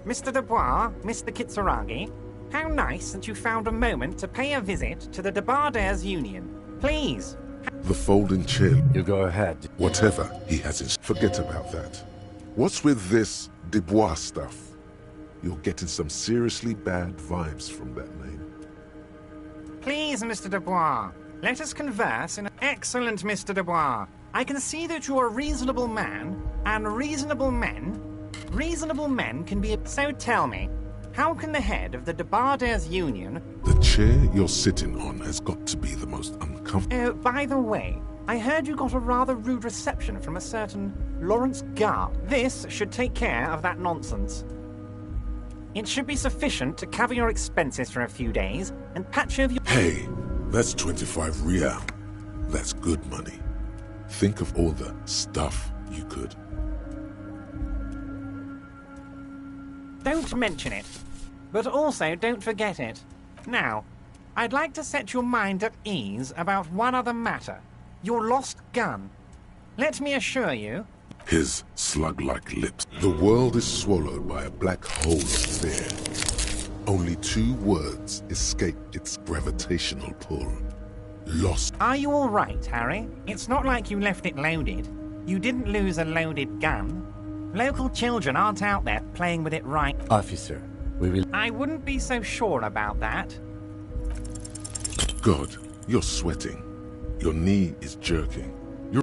Mr. Dubois, Mr. Kitsuragi, how nice that you found a moment to pay a visit to the Debardairs Union. Please. The folding chair. You go ahead. Whatever he has in... Forget about that. What's with this Dubois stuff? You're getting some seriously bad vibes from that name. Please, Mr. Dubois, let us converse in... Excellent, Mr. Dubois. I can see that you're a reasonable man, and reasonable men can be... So tell me, how can the head of the Debardairs Union... The chair you're sitting on has got to be the most uncomfortable... Oh, by the way, I heard you got a rather rude reception from a certain Lawrence Garp. This should take care of that nonsense. It should be sufficient to cover your expenses for a few days and patch over your... Hey, that's 25 real. That's good money. Think of all the stuff you could... Don't mention it, but also don't forget it. Now, I'd like to set your mind at ease about one other matter. Your lost gun. Let me assure you... His slug-like lips. The world is swallowed by a black hole of fear. Only 2 words escape its gravitational pull. Lost. Are you all right, Harry? It's not like you left it loaded. You didn't lose a loaded gun. Local children aren't out there playing with it right. Officer, we will... I wouldn't be so sure about that. God, you're sweating. Your knee is jerking.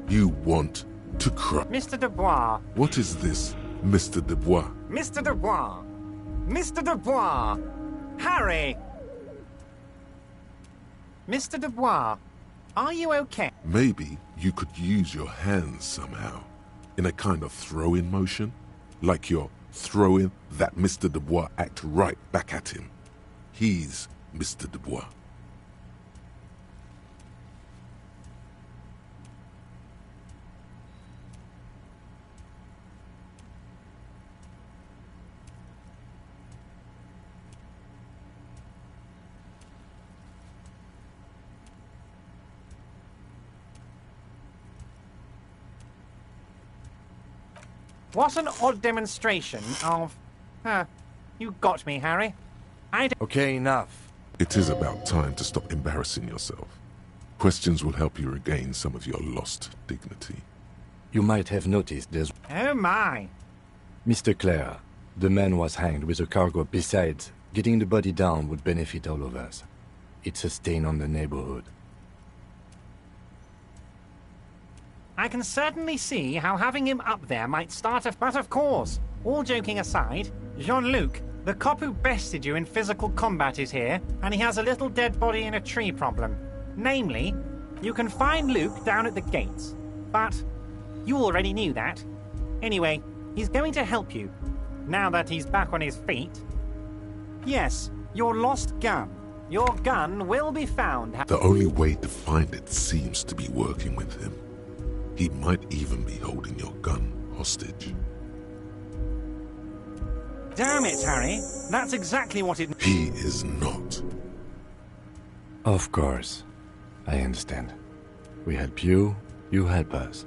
You want to cry. Mr. Dubois. What is this, Mr. Dubois? Mr. Dubois. Mr. Dubois. Harry. Mr. Dubois, are you okay? Maybe you could use your hands somehow. In a kind of throw-in motion. Like you're throwing that Mr. Dubois act right back at him. He's Mr. Dubois. What an odd demonstration of... you got me, Harry. Okay, enough. It is about time to stop embarrassing yourself. Questions will help you regain some of your lost dignity. You might have noticed there's... Oh my! Mr. Clare, the man was hanged with a cargo. Besides, getting the body down would benefit all of us. It's a stain on the neighborhood. I can certainly see how having him up there might start a... But of course, all joking aside, Jean-Luc, the cop who bested you in physical combat is here, and he has a little dead body in a tree problem. Namely, you can find Luke down at the gates. But you already knew that. Anyway, he's going to help you, now that he's back on his feet. Yes, your lost gun. Your gun will be found. The only way to find it seems to be working with him. He might even be holding your gun hostage. Damn it, Harry. That's exactly what it... He is not. Of course. I understand. We help you, you help us.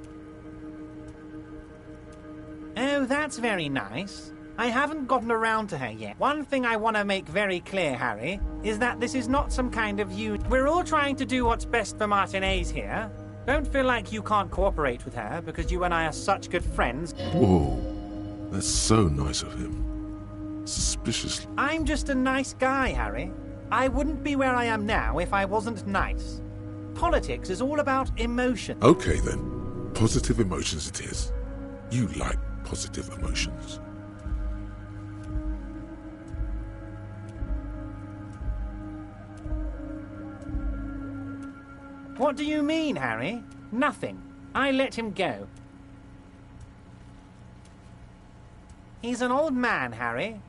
Oh, that's very nice. I haven't gotten around to her yet. One thing I want to make very clear, Harry, is that this is not some kind of We're all trying to do what's best for Martinez here. Don't feel like you can't cooperate with her because you and I are such good friends. Whoa, that's so nice of him. Suspiciously. I'm just a nice guy, Harry. I wouldn't be where I am now if I wasn't nice. Politics is all about emotion. Okay then, positive emotions it is. You like positive emotions. What do you mean, Harry? Nothing. I let him go. He's an old man, Harry.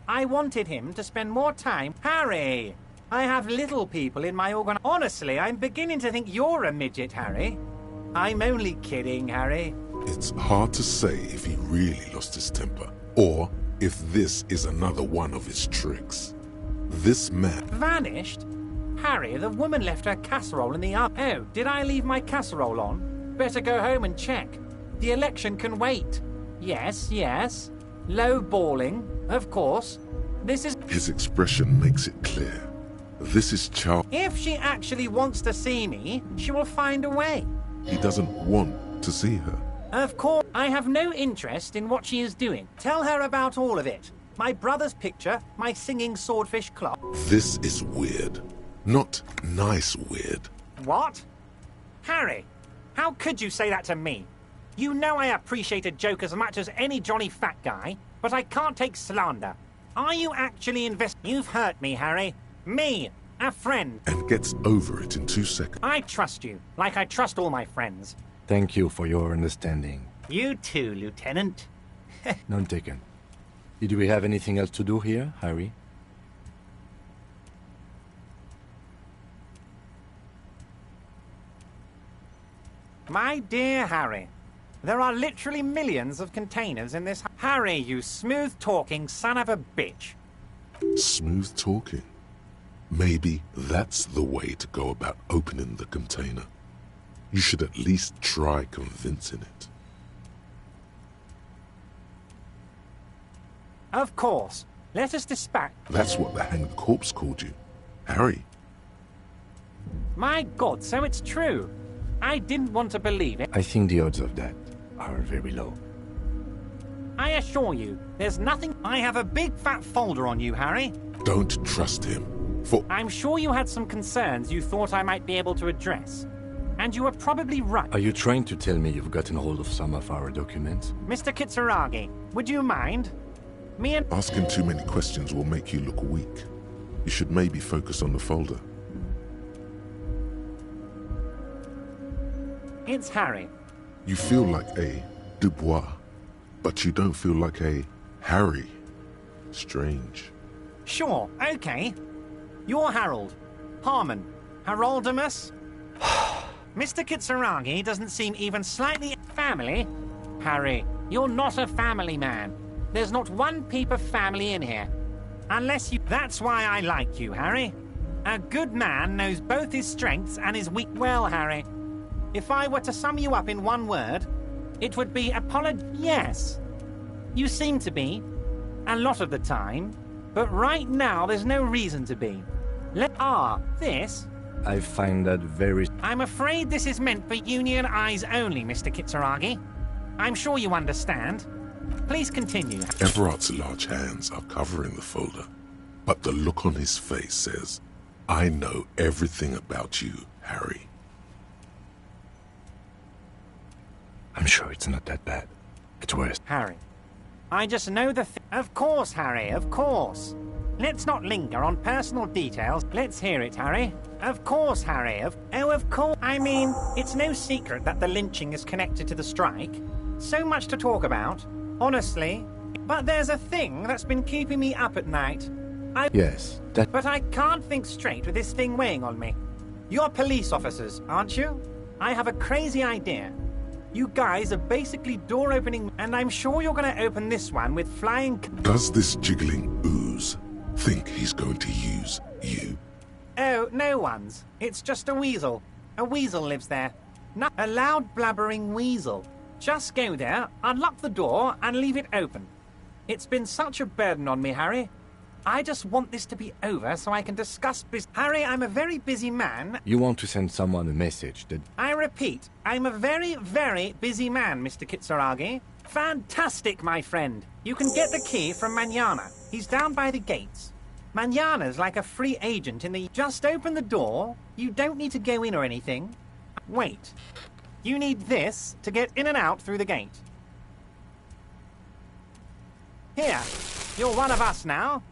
I wanted him to spend more time. Harry! I have little people in my organ. Honestly, I'm beginning to think you're a midget, Harry. I'm only kidding, Harry. It's hard to say if he really lost his temper, or if this is another one of his tricks. This man... Vanished? Harry, the woman left her casserole in the oven. Oh, did I leave my casserole on? Better go home and check. The election can wait. Yes, yes. Low balling, of course. This is... His expression makes it clear. This is Charles. If she actually wants to see me, she will find a way. He doesn't want to see her. Of course, I have no interest in what she is doing. Tell her about all of it. My brother's picture, my singing swordfish clock. This is weird. Not nice weird. What? Harry, how could you say that to me? You know I appreciate a joke as much as any jolly fat guy, but I can't take slander. Are you actually You've hurt me, Harry. Me, a friend. And gets over it in 2 seconds. I trust you, like I trust all my friends. Thank you for your understanding. You too, Lieutenant. None taken. Did we have anything else to do here, Harry? My dear Harry, there are literally millions of containers in this... Harry, you smooth-talking son of a bitch. Smooth talking? Maybe that's the way to go about opening the container. You should at least try convincing it. Of course. Let us dispatch... That's what the hanged corpse called you. Harry. My God, so it's true. I didn't want to believe it. I think the odds of that are very low. I assure you, there's nothing... I have a big fat folder on you, Harry. Don't trust him. I'm sure you had some concerns you thought I might be able to address. And you were probably right. Are you trying to tell me you've gotten hold of some of our documents? Mr. Kitsuragi, would you mind? Me and... Asking too many questions will make you look weak. You should maybe focus on the folder. It's Harry. You feel like a Dubois, but you don't feel like a Harry. Strange. Sure, okay. You're Harold. Harmon. Haroldamus? Mr. Kitsuragi doesn't seem even slightly... Family? Harry, you're not a family man. There's not one peep of family in here. Unless you... That's why I like you, Harry. A good man knows both his strengths and his weak... Well, Harry, if I were to sum you up in one word, it would be Yes. You seem to be. A lot of the time. But right now, there's no reason to be. This... I find that very... I'm afraid this is meant for Union eyes only, Mr. Kitsuragi. I'm sure you understand. Please continue. Everard's large hands are covering the folder, but the look on his face says, I know everything about you, Harry. I'm sure it's not that bad. It's worse. Harry, I just know Of course, Harry, of course. Let's not linger on personal details. Let's hear it, Harry. Of course, Harry. Of course. I mean, it's no secret that the lynching is connected to the strike. So much to talk about, honestly. But there's a thing that's been keeping me up at night. Yes, that... But I can't think straight with this thing weighing on me. You're police officers, aren't you? I have a crazy idea. You guys are basically door-opening, and I'm sure you're going to open this one with flying... Does this jiggling ooze think he's going to use you? Oh, no one's. It's just a weasel. A weasel lives there. Not a loud blabbering weasel. Just go there, unlock the door, and leave it open. It's been such a burden on me, Harry. I just want this to be over so I can discuss business. Harry, I'm a very busy man. You want to send someone a message that... I repeat, I'm a very, very busy man, Mr. Kitsuragi. Fantastic, my friend. You can get the key from Manana. He's down by the gates. Manana's like a free agent in the... Just open the door. You don't need to go in or anything. Wait. You need this to get in and out through the gate. Here. You're one of us now.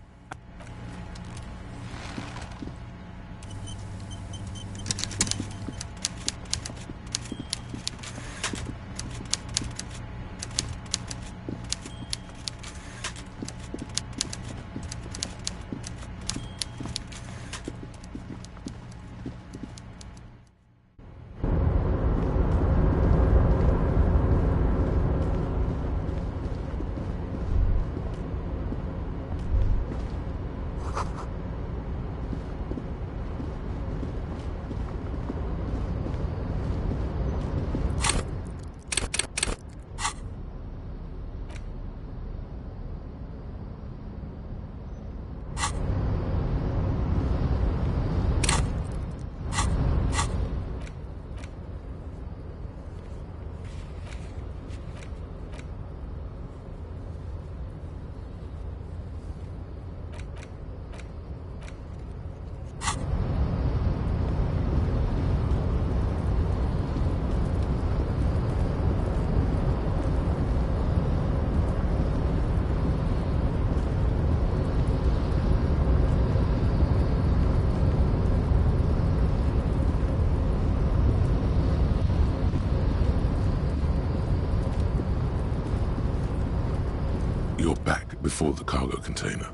You're back before the cargo container.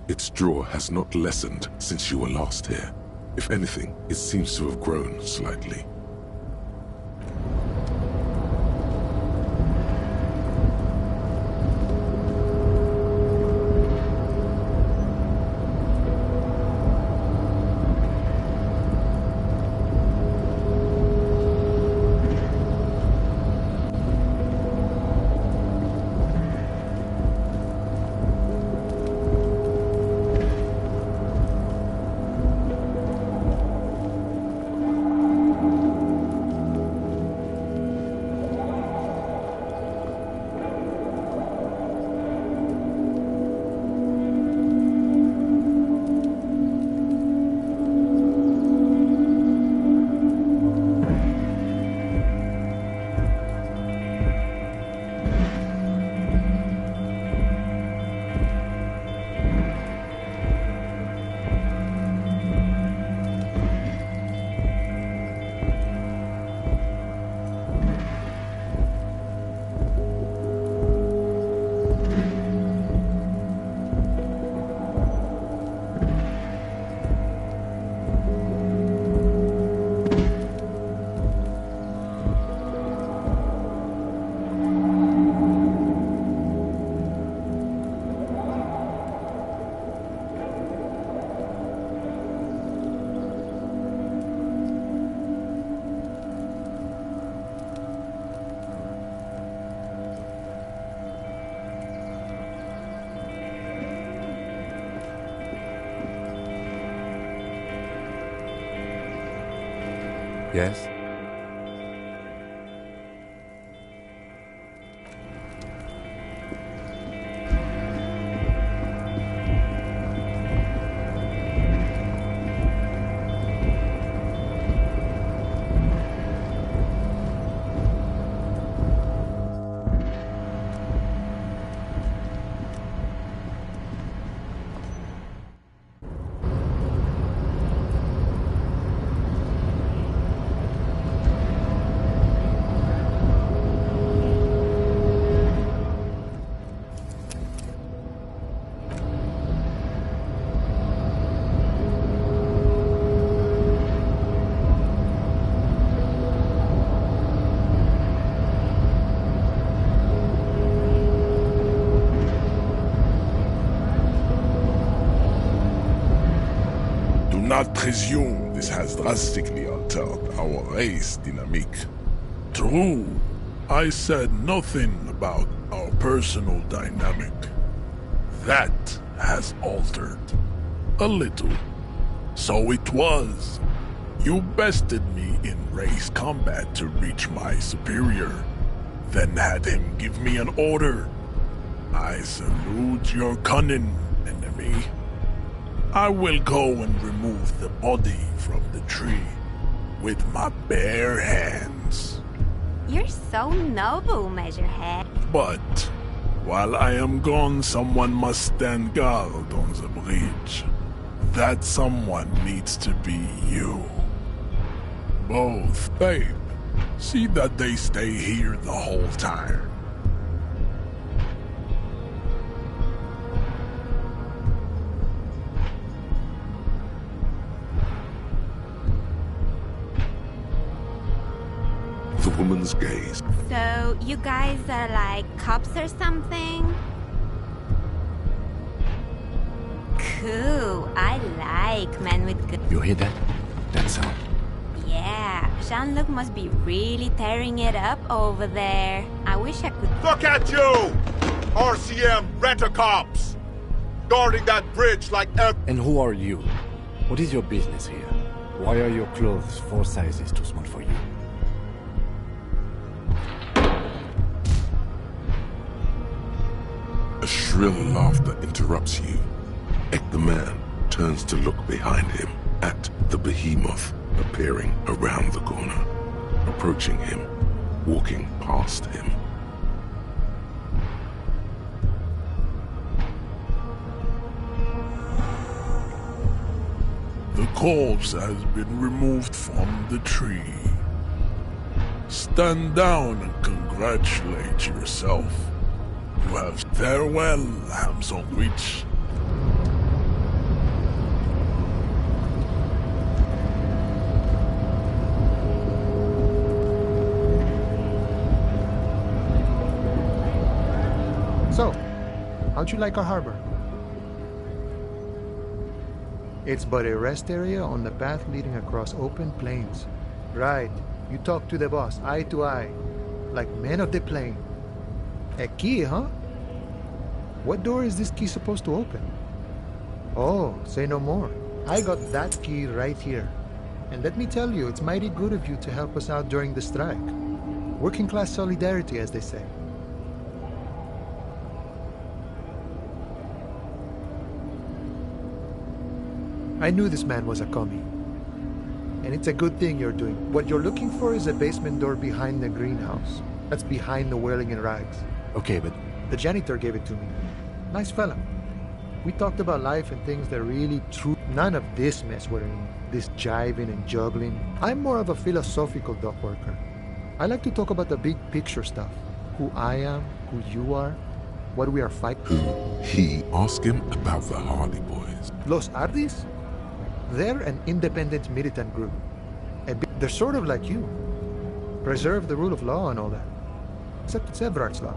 Its drawer has not lessened since you were last here. If anything, it seems to have grown slightly. Yes? Do not presume this has drastically altered our race dynamic. True. I said nothing about our personal dynamic. That has altered. A little. So it was. You bested me in race combat to reach my superior, then had him give me an order. I salute your cunning, enemy. I will go and remove the body from the tree with my bare hands. You're so noble, Measurehead. But while I am gone, someone must stand guard on the bridge. That someone needs to be you. Both, babe. See that they stay here the whole time. The woman's gaze. So, you guys are like cops or something? Cool. I like men with good... You hear that? That sound. Yeah, Jean-Luc must be really tearing it up over there. I wish I could... Look at you! RCM rent-a-cops! Guarding that bridge like And who are you? What is your business here? Why are your clothes 4 sizes too small for you? A shrill laughter interrupts you. The man turns to look behind him at the behemoth appearing around the corner, approaching him, walking past him. The corpse has been removed from the tree. Stand down and congratulate yourself. You have farewell, ham sandwich. So, how'd you like our harbor? It's but a rest area on the path leading across open plains. Right, you talk to the boss, eye to eye, like men of the plain. A key, huh? What door is this key supposed to open? Oh, say no more. I got that key right here. And let me tell you, it's mighty good of you to help us out during the strike. Working class solidarity, as they say. I knew this man was a commie. And it's a good thing you're doing. What you're looking for is a basement door behind the greenhouse. That's behind the whirling in rags. Okay, but... The janitor gave it to me. Nice fella. We talked about life and things that really true. None of this mess we're in. This jiving and juggling. I'm more of a philosophical dock worker. I like to talk about the big picture stuff. Who I am, who you are, what we are fighting. He asked him about the Hardy Boys. Los Ardis? They're an independent militant group. They're sort of like you. Preserve the rule of law and all that. Except it's Everard's law.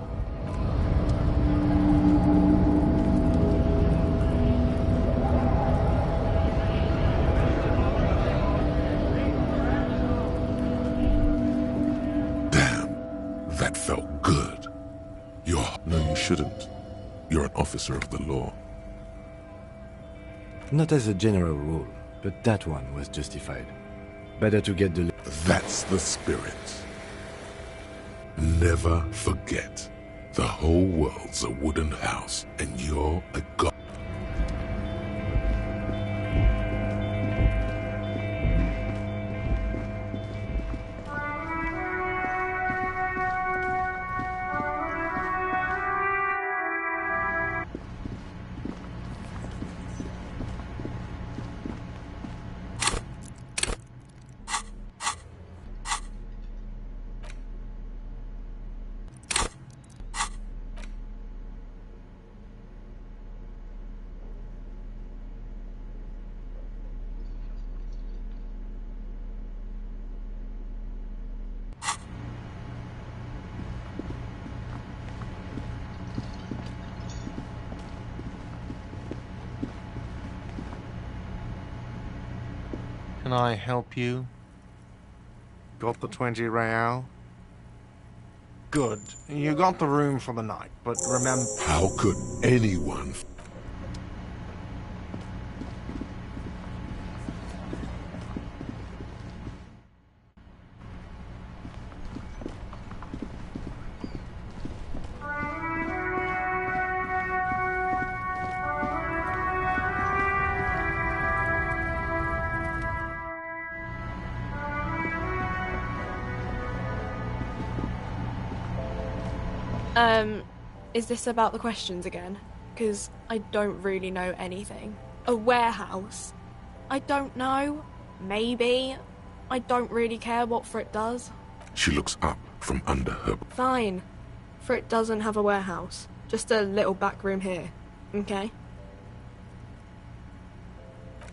Damn, that felt good. No, you shouldn't. You're an officer of the law. Not as a general rule, but that one was justified. Better to get the... That's the spirit. Never forget, the whole world's a wooden house, and you're a god. Can I help you? Got the 20 real? Good. You got the room for the night, but remember... How could anyone... Is this about the questions again? Because I don't really know anything. A warehouse? I don't know. Maybe. I don't really care what Frit does. She looks up from under her... Fine. Frit doesn't have a warehouse. Just a little back room here. Okay?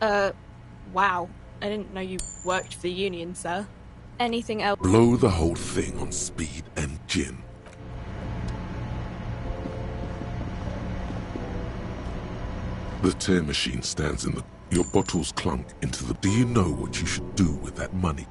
Wow. I didn't know you worked for the Union, sir. Anything else? Blow the whole thing on speed and gin. The tear machine stands in the... Your bottles clunk into the... Do you know what you should do with that money?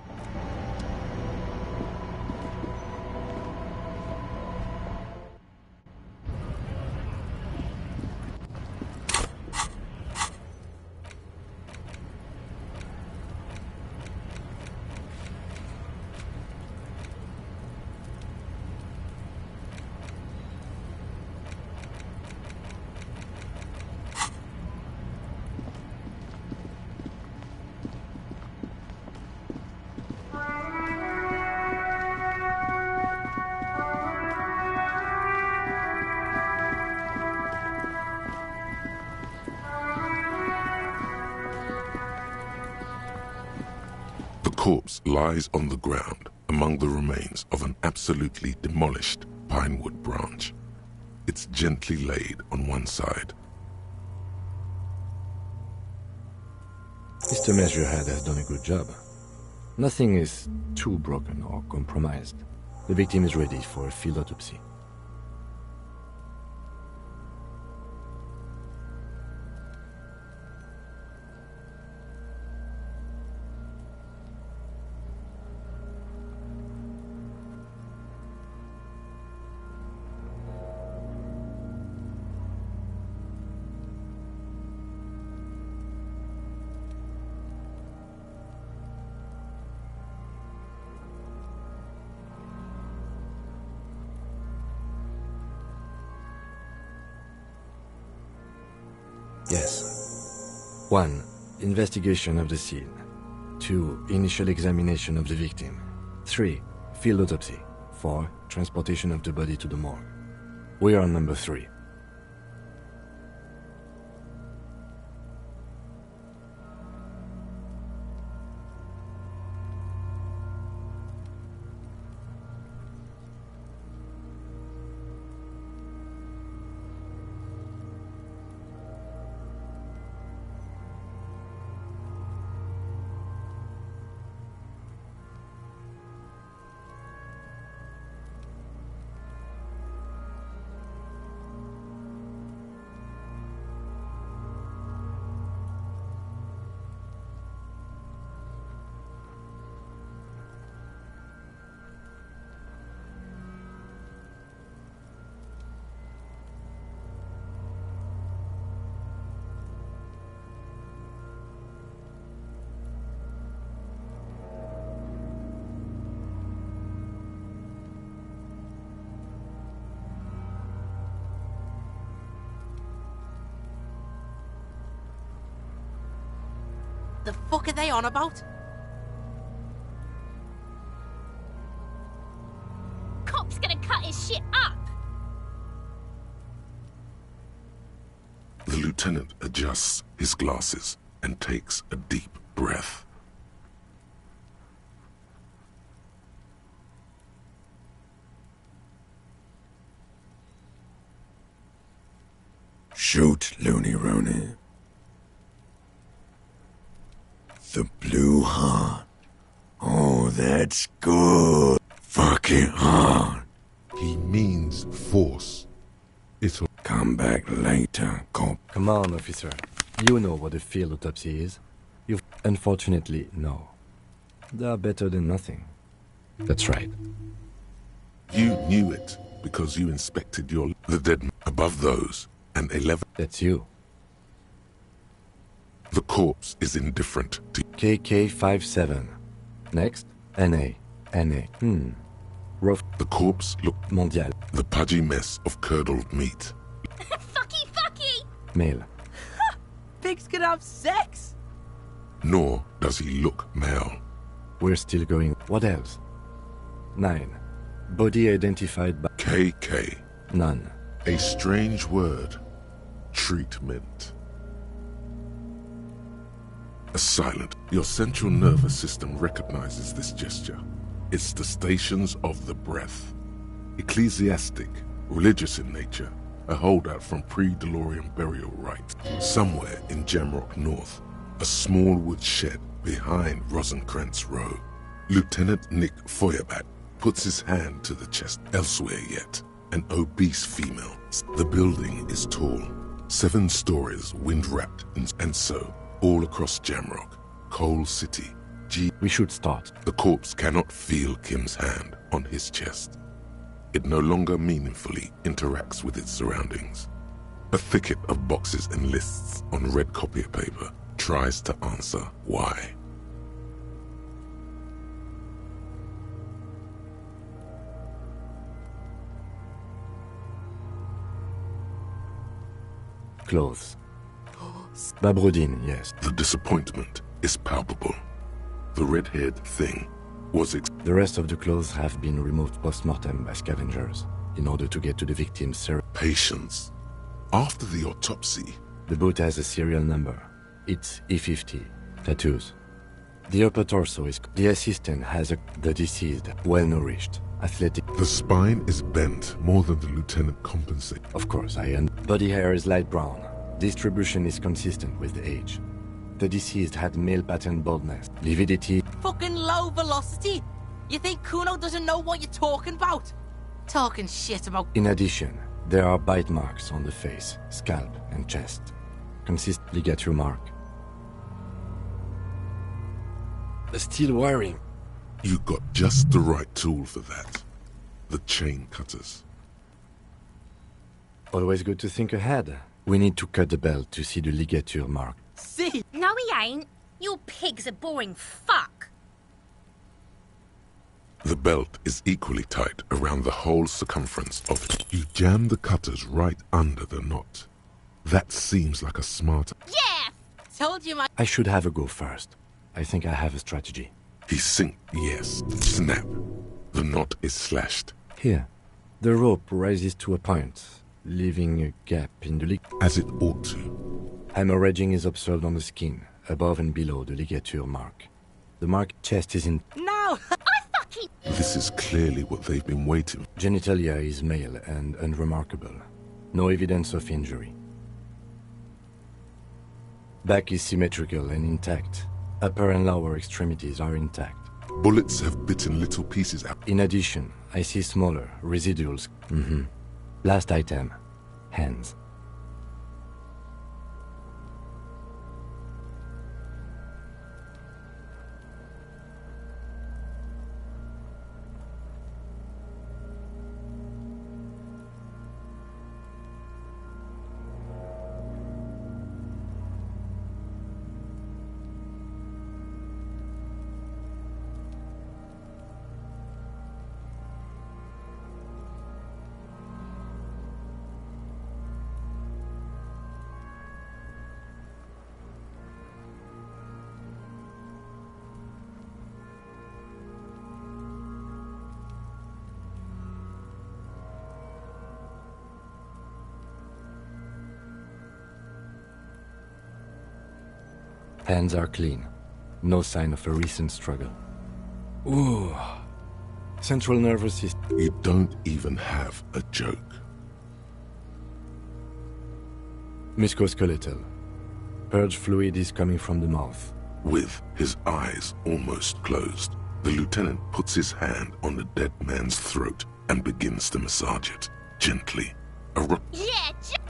The corpse lies on the ground among the remains of an absolutely demolished pinewood branch. It's gently laid on one side. Mr. Measurehead has done a good job. Nothing is too broken or compromised. The victim is ready for a field autopsy. Yes. 1. Investigation of the scene. 2. Initial examination of the victim. 3. Field autopsy. 4. Transportation of the body to the morgue. We are on number 3. The fuck are they on about? Cop's gonna cut his shit up! The lieutenant adjusts his glasses and takes a deep breath. Shoot, Looney Rooney. The blue heart. Oh, that's good. Fucking hard. He means force. It'll come back later, cop. Come on, officer. You know what a field autopsy is. You unfortunately no. They are better than nothing. That's right. You knew it because you inspected the dead above those, and 11. That's you. The corpse is indifferent to KK57. Next, NA. Rough. The corpse looked Mondial. The pudgy mess of curdled meat. Fucky! Male. Pigs can have sex! Nor does he look male. We're still going. What else? 9. Body identified by KK. None. A strange word. Treatment. A silent. Your central nervous system recognizes this gesture. It's the stations of the breath. Ecclesiastic, religious in nature, a holdout from pre-DeLorean burial rites. Somewhere in Jamrock North, a small wood shed behind Rosencrantz Row, Lieutenant Nick Feuerbach puts his hand to the chest. Elsewhere yet, an obese female. The building is tall, 7 stories, wind-wrapped, and so, all across Jamrock, Coal City, We should start. The corpse cannot feel Kim's hand on his chest. It no longer meaningfully interacts with its surroundings. A thicket of boxes and lists on red copier paper tries to answer why. Clothes. Babrodin, yes. The disappointment is palpable. The red-haired thing was The rest of the clothes have been removed post-mortem by scavengers in order to get to the victim's Patience. After the autopsy, the boot has a serial number. It's E50. Tattoos. The upper torso is... The assistant has the deceased, well-nourished, athletic... The spine is bent more than the lieutenant compensates. Of course, Body hair is light brown. Distribution is consistent with the age. The deceased had male pattern baldness. Lividity... Fucking low velocity! You think Kuno doesn't know what you're talking about? Talking shit about... In addition, there are bite marks on the face, scalp, and chest. Consist ligature mark. The steel wiring. You got just the right tool for that. The chain cutters. Always good to think ahead. We need to cut the belt to see the ligature mark. See? No, he ain't. Your pig's a boring fuck. The belt is equally tight around the whole circumference of it. You jam the cutters right under the knot. That seems like a smart... Yeah! Told you, I should have a go first. I think I have a strategy. He yes. Snap. The knot is slashed. Here. The rope rises to a point, leaving a gap in the as it ought to. Hemorrhaging is observed on the skin, above and below the ligature mark. The marked chest is in... No! I fucking... This is clearly what they've been waiting for. Genitalia is male and unremarkable. No evidence of injury. Back is symmetrical and intact. Upper and lower extremities are intact. Bullets have bitten little pieces out. In addition, I see smaller residuals. Last item. Hands. Hands are clean. No sign of a recent struggle. Ooh. Central nervous system. You don't even have a joke. Musculoskeletal. Purge fluid is coming from the mouth. With his eyes almost closed, the lieutenant puts his hand on the dead man's throat and begins to massage it, gently. The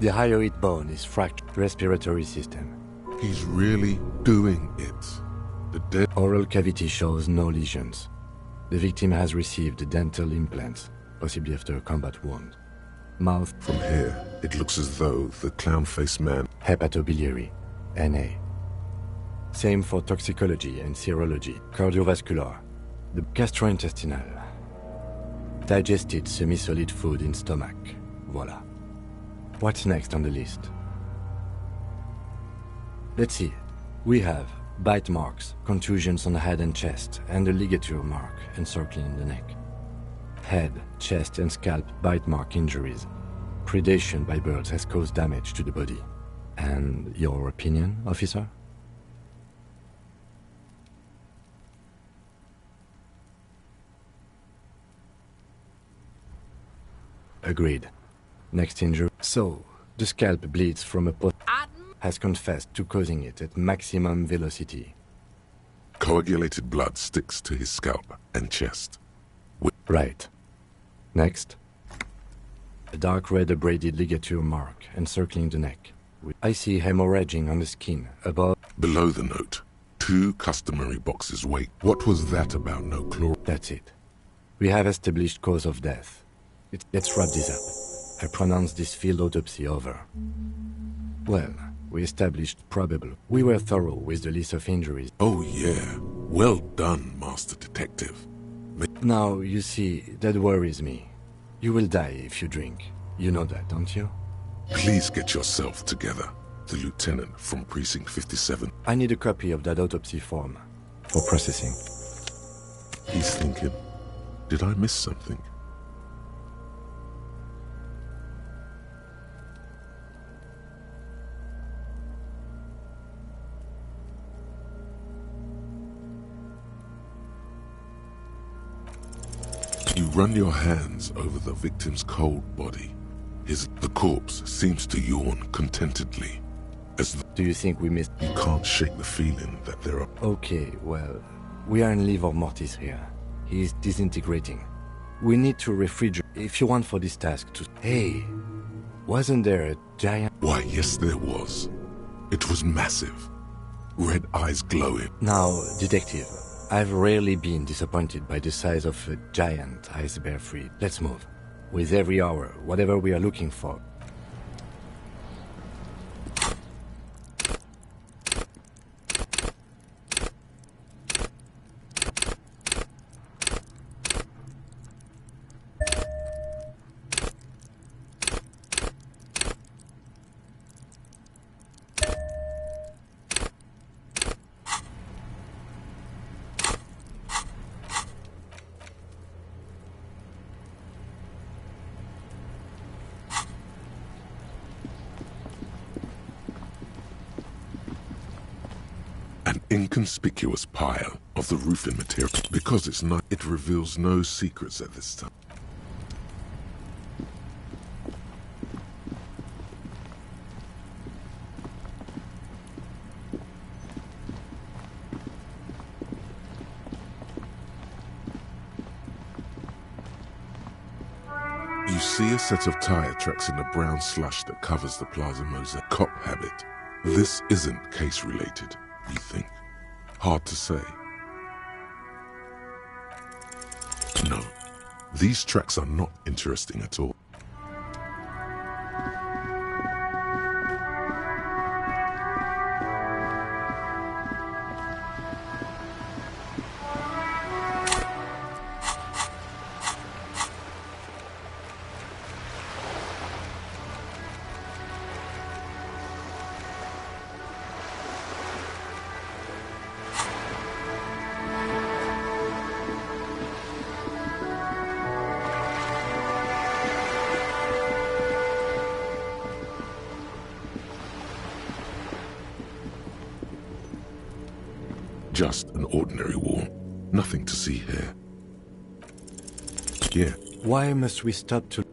hyoid bone is fractured. Respiratory system. He's really doing it. The dead oral cavity shows no lesions. The victim has received dental implants. possibly after a combat wound. Mouth. From here, it looks as though the clown-faced man... Hepatobiliary, NA. Same for toxicology and serology. Cardiovascular, the gastrointestinal. Digested semi-solid food in stomach. Voila. What's next on the list? Let's see. We have bite marks, contusions on the head and chest, and a ligature mark encircling the neck. Head, chest, and scalp bite mark injuries. Predation by birds has caused damage to the body. And your opinion, officer? Agreed. Next injury. So, the scalp bleeds from a pot. Has confessed to causing it at maximum velocity. Coagulated blood sticks to his scalp and chest. Right. Next. A dark red abraded ligature mark encircling the neck. I see hemorrhaging on the skin above. Below the note, 2 customary boxes wait. What was that about no chlor? That's it. We have established cause of death. Let's wrap this up. I pronounce this field autopsy over. Well, we established probable. We were thorough with the list of injuries. Oh yeah. Well done, Master Detective. Now, you see, that worries me. You will die if you drink. You know that, don't you? Please get yourself together. The lieutenant from Precinct 57. I need a copy of that autopsy form for processing. He's thinking, did I miss something? You run your hands over the victim's cold body. The corpse seems to yawn contentedly. Do you think we missed? You can't shake the feeling that there are... Okay, well, we are in livor mortis here. He is disintegrating. We need to refrigerate if you want for this task to... Hey, wasn't there a giant... Why, yes there was. It was massive. Red eyes glowing. Now, detective, I've rarely been disappointed by the size of a giant iceberg free. Let's move. With every hour, whatever we are looking for. Inconspicuous pile of the roofing material. Because it's not, it reveals no secrets at this time. You see a set of tire tracks in the brown slush that covers the plaza mosaic. Cop habit. This isn't case related, we think. Hard to say. No, these tracks are not interesting at all. Just an ordinary wall. Nothing to see here. Yeah. Why must we stop to...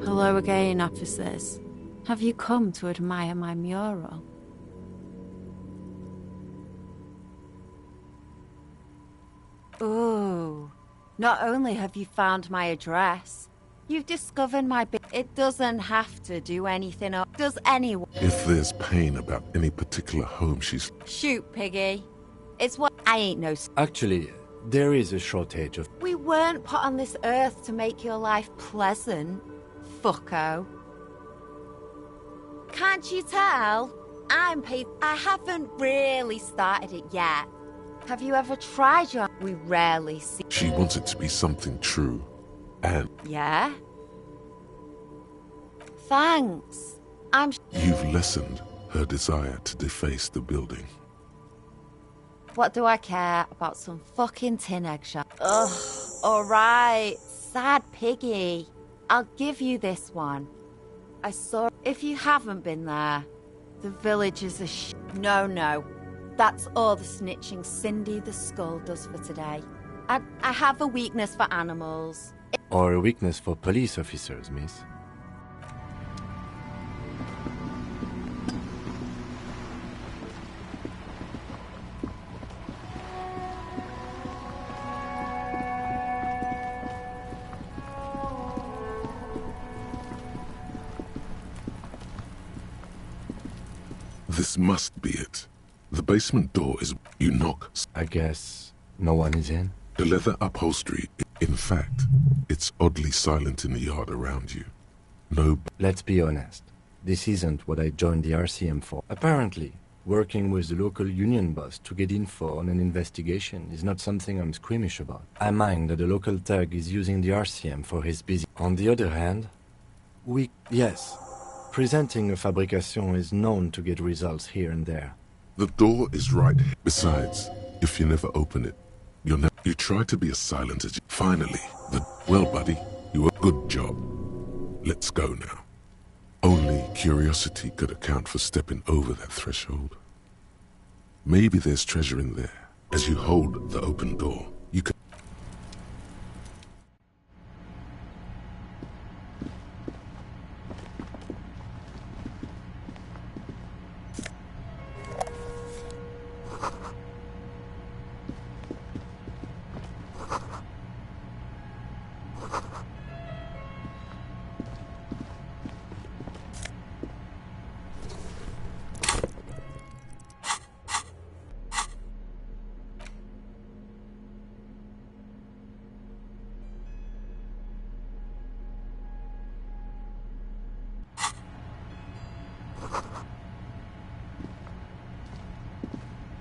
Hello again, officers. Have you come to admire my mural? Oh, Not only have you found my address, you've discovered my It doesn't have to do anything or does anyone. If there's pain about any particular home she's... Shoot, Piggy. It's what I ain't no... Actually, there is a shortage of... We weren't put on this earth to make your life pleasant, fucko. Can't you tell? I'm paid. I haven't really started it yet. Have you ever tried your... We rarely see... She wants it to be something true. And... Yeah? Thanks. I'm... You've lessened her desire to deface the building. What do I care about some fucking tin egg shop? Ugh, alright. Sad Piggy. I'll give you this one. I saw... If you haven't been there, the village is a No. That's all the snitching Cindy the Skull does for today. I have a weakness for animals. Or a weakness for police officers, miss. This must be it. The basement door is... You knock... I guess no one is in? The leather upholstery... In fact, it's oddly silent in the yard around you. No... Let's be honest. This isn't what I joined the RCM for. Apparently, working with the local union boss to get info on an investigation is not something I'm squeamish about. I mind that the local thug is using the RCM for his busy... On the other hand, Yes. Presenting a fabrication is known to get results here and there. The door is right. Besides, if you never open it, you try to be as silent as you... Finally, Well, buddy, you a good job. Let's go now. Only curiosity could account for stepping over that threshold. Maybe there's treasure in there. As you hold the open door, you can...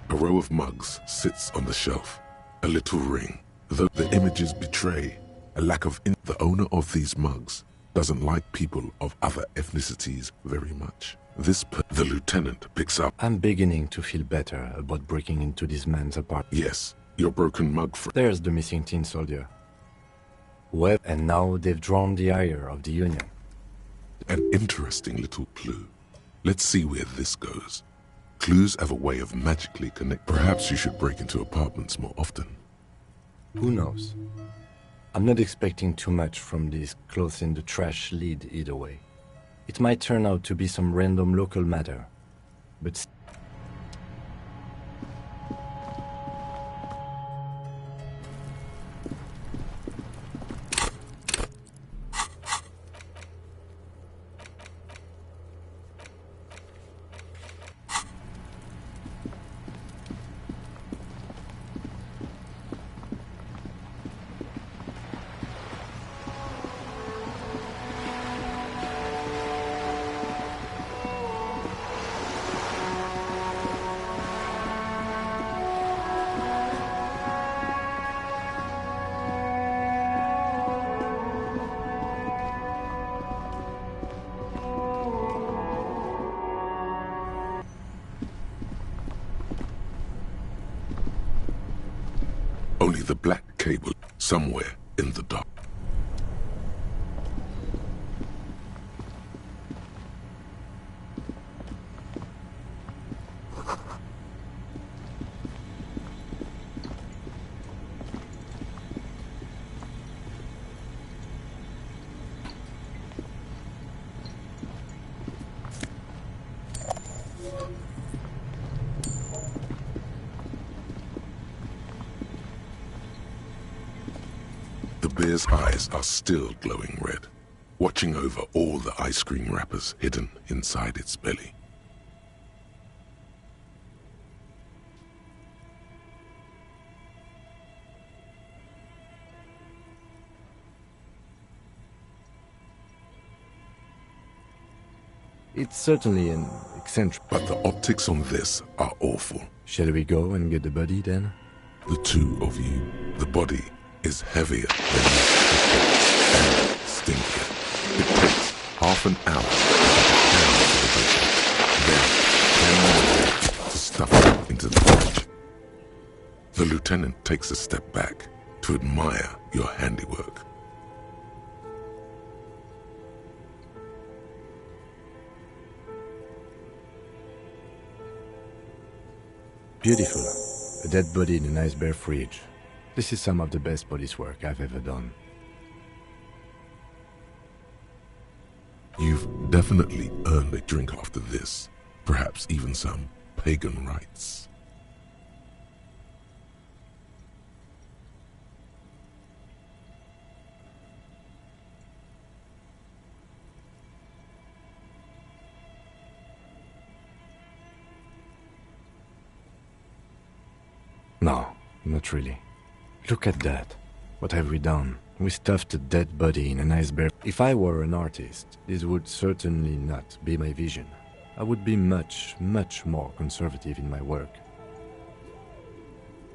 A row of mugs sits on the shelf. A little ring. Though the images betray a lack of... The owner of these mugs doesn't like people of other ethnicities very much. The lieutenant picks up... I'm beginning to feel better about breaking into this man's apartment. Yes, your broken mug friend. There's the missing tin soldier. Well, and now they've drawn the ire of the Union. An interesting little clue. Let's see where this goes. Clues have a way of magically connect. Perhaps you should break into apartments more often. Who knows? I'm not expecting too much from this clothes in the trash lead either way. It might turn out to be some random local matter, but... Only the black cable somewhere in the dark. bear's eyes are still glowing red, watching over all the ice cream wrappers hidden inside its belly. It's certainly an eccentric. But the optics on this are awful. Shall we go and get the body then? The two of you. The body is heavier than you and stinkier. It takes half an hour to get it down to the body. Then 10 more to stuff it into the fridge. The lieutenant takes a step back to admire your handiwork. Beautiful. A dead body in a nice bare fridge. This is some of the best police work I've ever done. You've definitely earned a drink after this. Perhaps even some pagan rites. No, not really. Look at that. What have we done? We stuffed a dead body in a nice bear. If I were an artist, this would certainly not be my vision. I would be much, much more conservative in my work.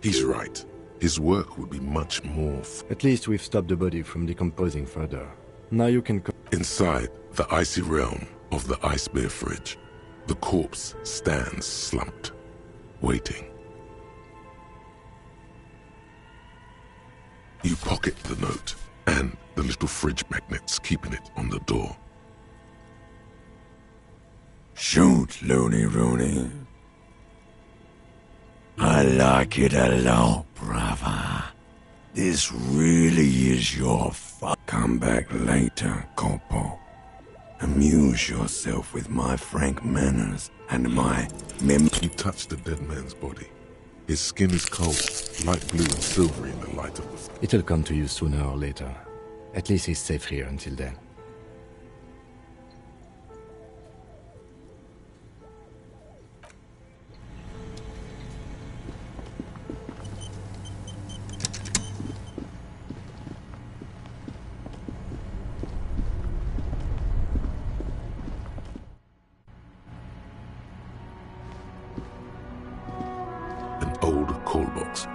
He's right. His work would be much more... At least we've stopped the body from decomposing further. Now you can... Inside the icy realm of the ice bear fridge, the corpse stands slumped, waiting. You pocket the note and the little fridge magnets keeping it on the door. Shoot, Looney Rooney. I like it a lot, brother. This really is your fuck. Come back later, Corpo. Amuse yourself with my frank manners and my You touch the dead man's body. His skin is cold, light blue and silvery in the light of the... It'll come to you sooner or later. At least he's safe here until then.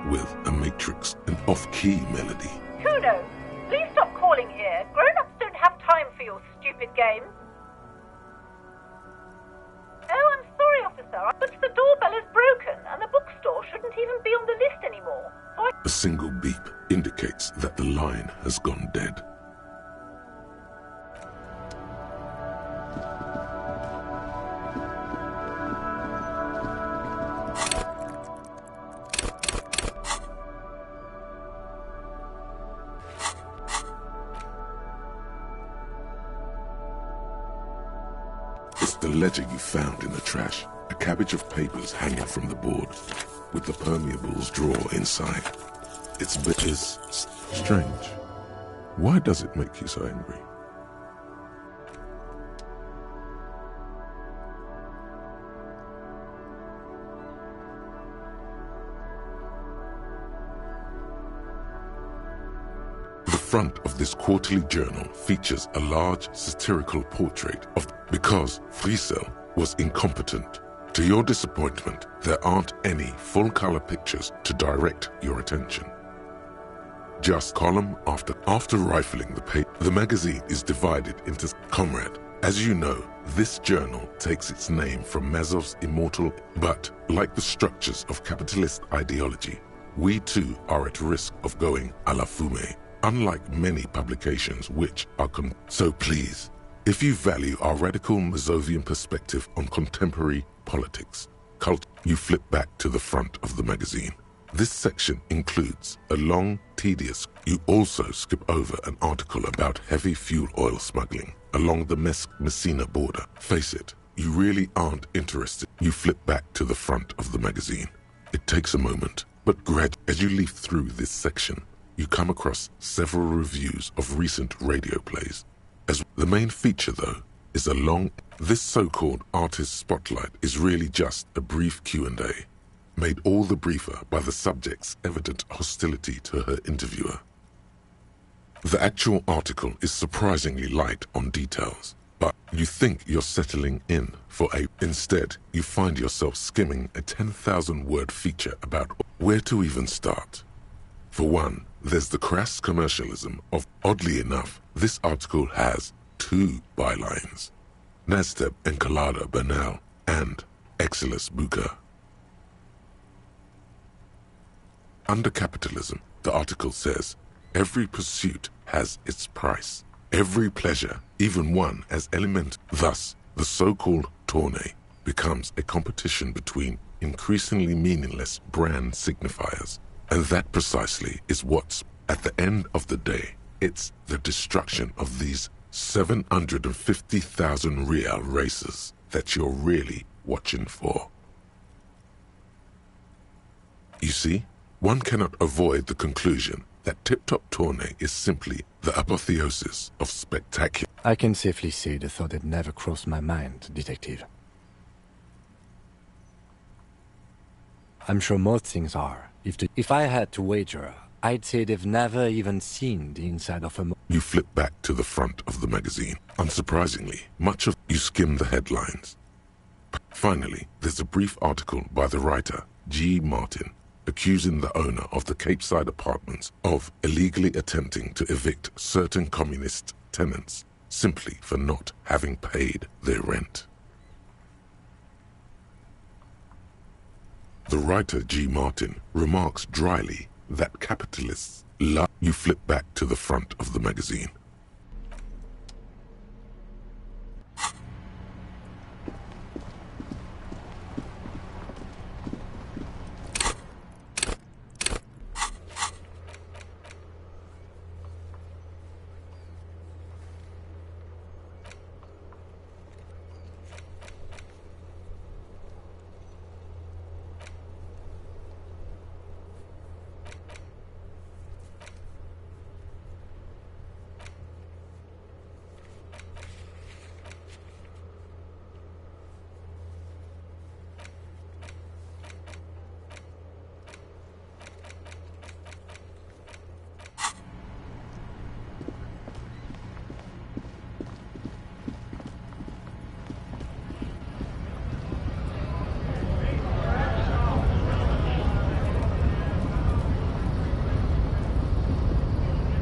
With a matrix, an off-key melody. Kuno, please stop calling here. Grown-ups don't have time for your stupid games. Oh, I'm sorry, officer, but the doorbell is broken, and the bookstore shouldn't even be on the list anymore. A single beep indicates that the line has gone dead. The ledger you found in the trash, a cabbage of papers hanging from the board, with the permeables drawer inside. It's a bit strange. Why does it make you so angry? The front of this quarterly journal features a large satirical portrait of... Because Friesel was incompetent. To your disappointment, there aren't any full-color pictures to direct your attention. Just column after rifling the paper, the magazine is divided into... Comrade, as you know, this journal takes its name from Mazov's immortal... But, like the structures of capitalist ideology, we too are at risk of going à la fumée, unlike many publications which are... So please... If you value our radical Mazovian perspective on contemporary politics, you flip back to the front of the magazine. This section includes a long, tedious... You also skip over an article about heavy fuel oil smuggling along the Messina border. Face it, you really aren't interested. You flip back to the front of the magazine. It takes a moment, but as you leaf through this section, you come across several reviews of recent radio plays. As the main feature, though, is a long... This so-called artist spotlight is really just a brief Q&A, made all the briefer by the subject's evident hostility to her interviewer. The actual article is surprisingly light on details, but you think you're settling in for a... Instead, you find yourself skimming a 10,000-word feature about where to even start. For one, there's the crass commercialism of... Oddly enough, this article has 2 bylines: Nasteb Encolada Bernal and Exilus Buka. Under capitalism, the article says, every pursuit has its price. Every pleasure, even one as elemental. Thus, the so-called tournée becomes a competition between increasingly meaningless brand signifiers. And that precisely is what's, at the end of the day, it's the destruction of these 750,000 real races that you're really watching for. You see, one cannot avoid the conclusion that Tip Top Tournée is simply the apotheosis of spectacular. I can safely say the thought had never crossed my mind, Detective. I'm sure most things are. If I had to wager, I'd say they've never even seen the inside of a... You flip back to the front of the magazine. Unsurprisingly, much of you skim the headlines. Finally, there's a brief article by the writer, G. Martin, accusing the owner of the Capeside Apartments of illegally attempting to evict certain communist tenants simply for not having paid their rent. The writer G. Martin remarks dryly that capitalists love... You flip back to the front of the magazine.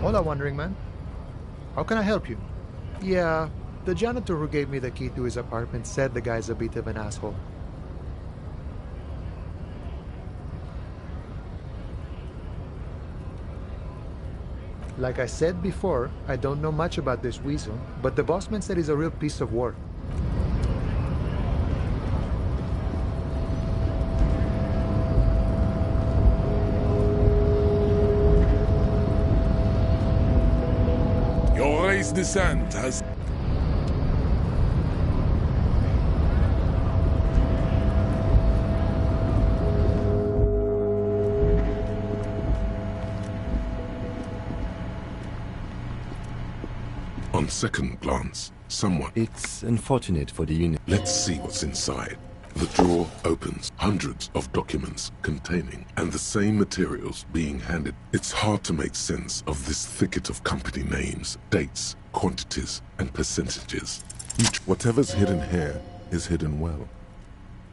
Hola, Wandering Man. How can I help you? Yeah, the janitor who gave me the key to his apartment said the guy's a bit of an asshole. Like I said before, I don't know much about this weasel, but the bossman said he's a real piece of work. Your race descent has... On second glance, someone... It's unfortunate for the unit. Let's see what's inside. The drawer opens, hundreds of documents containing, and the same materials being handed. It's hard to make sense of this thicket of company names, dates, quantities, and percentages. Whatever's hidden here is hidden well.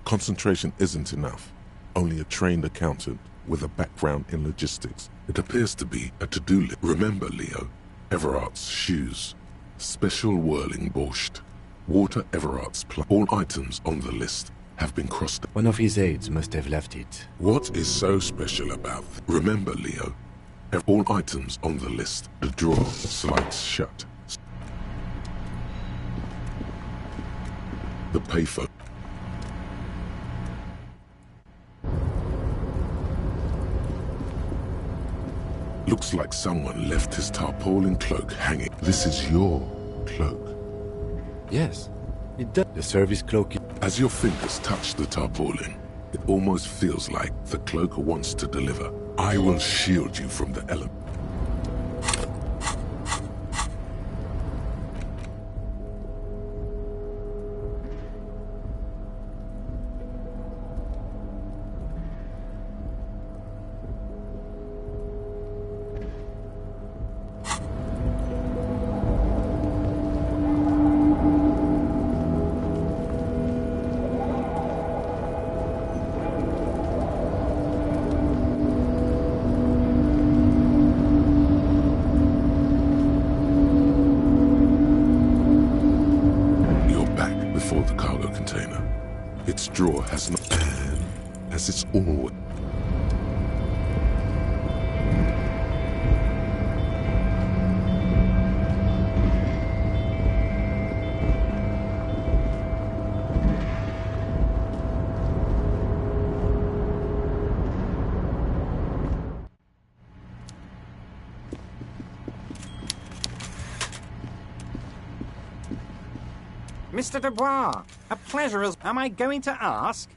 Concentration isn't enough. Only a trained accountant with a background in logistics. It appears to be a to-do list. Remember, Leo, Everard's shoes. Special whirling borscht. Water Everard's plum. All items on the list have been crossed. One of his aides must have left it. What is so special about this? Remember, Leo, all items on the list. The drawer slides shut. The payphone. Looks like someone left his tarpaulin cloak hanging. This is your cloak. Yes, it does. The service cloak. As your fingers touch the tarpaulin, it almost feels like the cloak wants to deliver. I will shield you from the element. Its drawer has no... And as it's always... Mr. Dubois, a pleasure as... Am I going to ask?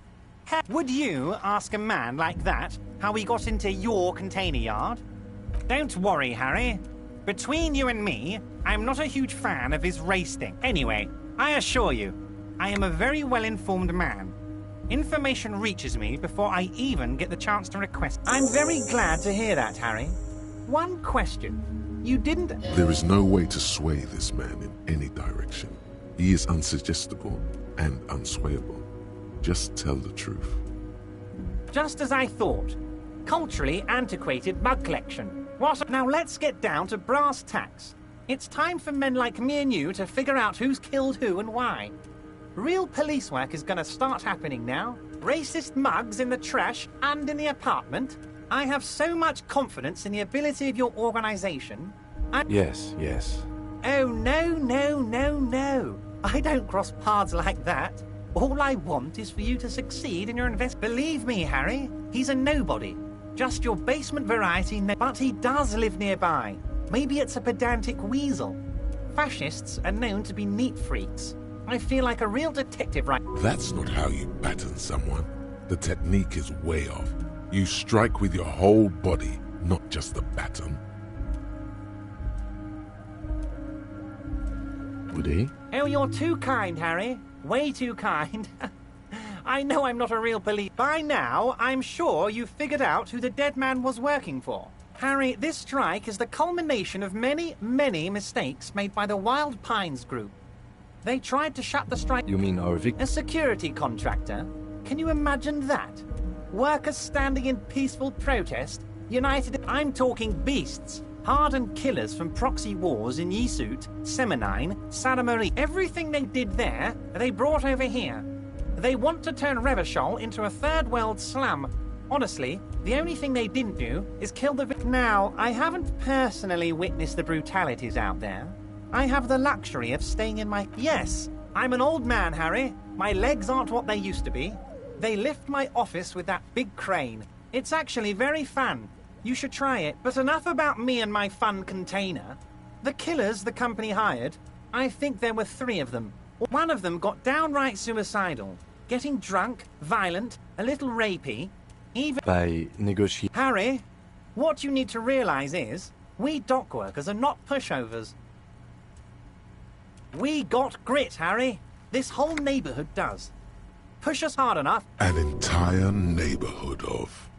Would you ask a man like that how he got into your container yard? Don't worry, Harry. Between you and me, I'm not a huge fan of his race thing. Anyway, I assure you, I am a very well-informed man. Information reaches me before I even get the chance to request. I'm very glad to hear that, Harry. One question. You didn't... There is no way to sway this man in any direction. He is unsuggestible and unswayable. Just tell the truth. Just as I thought. Culturally antiquated mug collection. What? Now let's get down to brass tacks. It's time for men like me and you to figure out who's killed who and why. Real police work is gonna start happening now. Racist mugs in the trash and in the apartment. I have so much confidence in the ability of your organization. Yes. Oh, no. I don't cross paths like that. All I want is for you to succeed in your invest. Believe me, Harry, he's a nobody. Just your basement variety, but he does live nearby. Maybe it's a pedantic weasel. Fascists are known to be neat freaks. I feel like a real detective right... That's not how you baton someone. The technique is way off. You strike with your whole body, not just the baton. Would he? Oh, you're too kind, Harry. Way too kind. I know I'm not a real police. By now, I'm sure you've figured out who the dead man was working for. Harry, this strike is the culmination of many, many mistakes made by the Wild Pines Group. They tried to shut the strike... You mean our A security contractor? Can you imagine that? Workers standing in peaceful protest, united... I'm talking beasts. Hardened killers from proxy wars in Yesut, Seminine, Santa Maria. Everything they did there, they brought over here. They want to turn Revachol into a third world slum. Honestly, the only thing they didn't do is kill the... Now, I haven't personally witnessed the brutalities out there. I have the luxury of staying in my... Yes, I'm an old man, Harry. My legs aren't what they used to be. They lift my office with that big crane. It's actually very fun. You should try it. But enough about me and my fun container. The killers the company hired, I think there were 3 of them. One of them got downright suicidal. Getting drunk, violent, a little rapey, even... By negotiating... Harry, what you need to realize is, we dock workers are not pushovers. We got grit, Harry. This whole neighborhood does. Push us hard enough... An entire neighborhood of...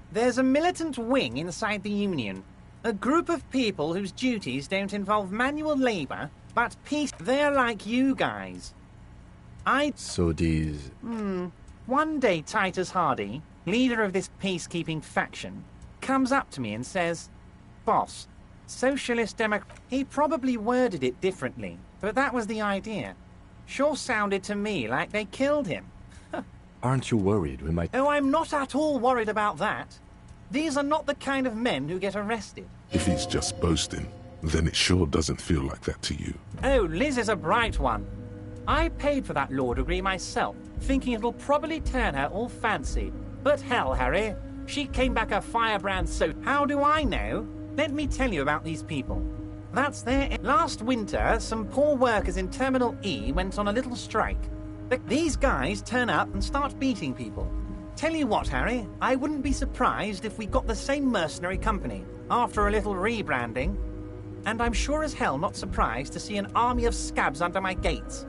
There's a militant wing inside the Union. A group of people whose duties don't involve manual labor, but peace. They're like you guys. So these... One day Titus Hardy, leader of this peacekeeping faction, comes up to me and says, "Boss, Socialist Democrat..." He probably worded it differently, but that was the idea. Sure sounded to me like they killed him. Aren't you worried we might... Oh, I'm not at all worried about that. These are not the kind of men who get arrested. If he's just boasting, then it sure doesn't feel like that to you. Oh, Liz is a bright one. I paid for that law degree myself, thinking it'll probably turn her all fancy. But hell, Harry, she came back a firebrand so... How do I know? Let me tell you about these people. That's their... Last winter, some poor workers in Terminal E went on a little strike. These guys turn up and start beating people. Tell you what, Harry, I wouldn't be surprised if we got the same mercenary company after a little rebranding. And I'm sure as hell not surprised to see an army of scabs under my gates.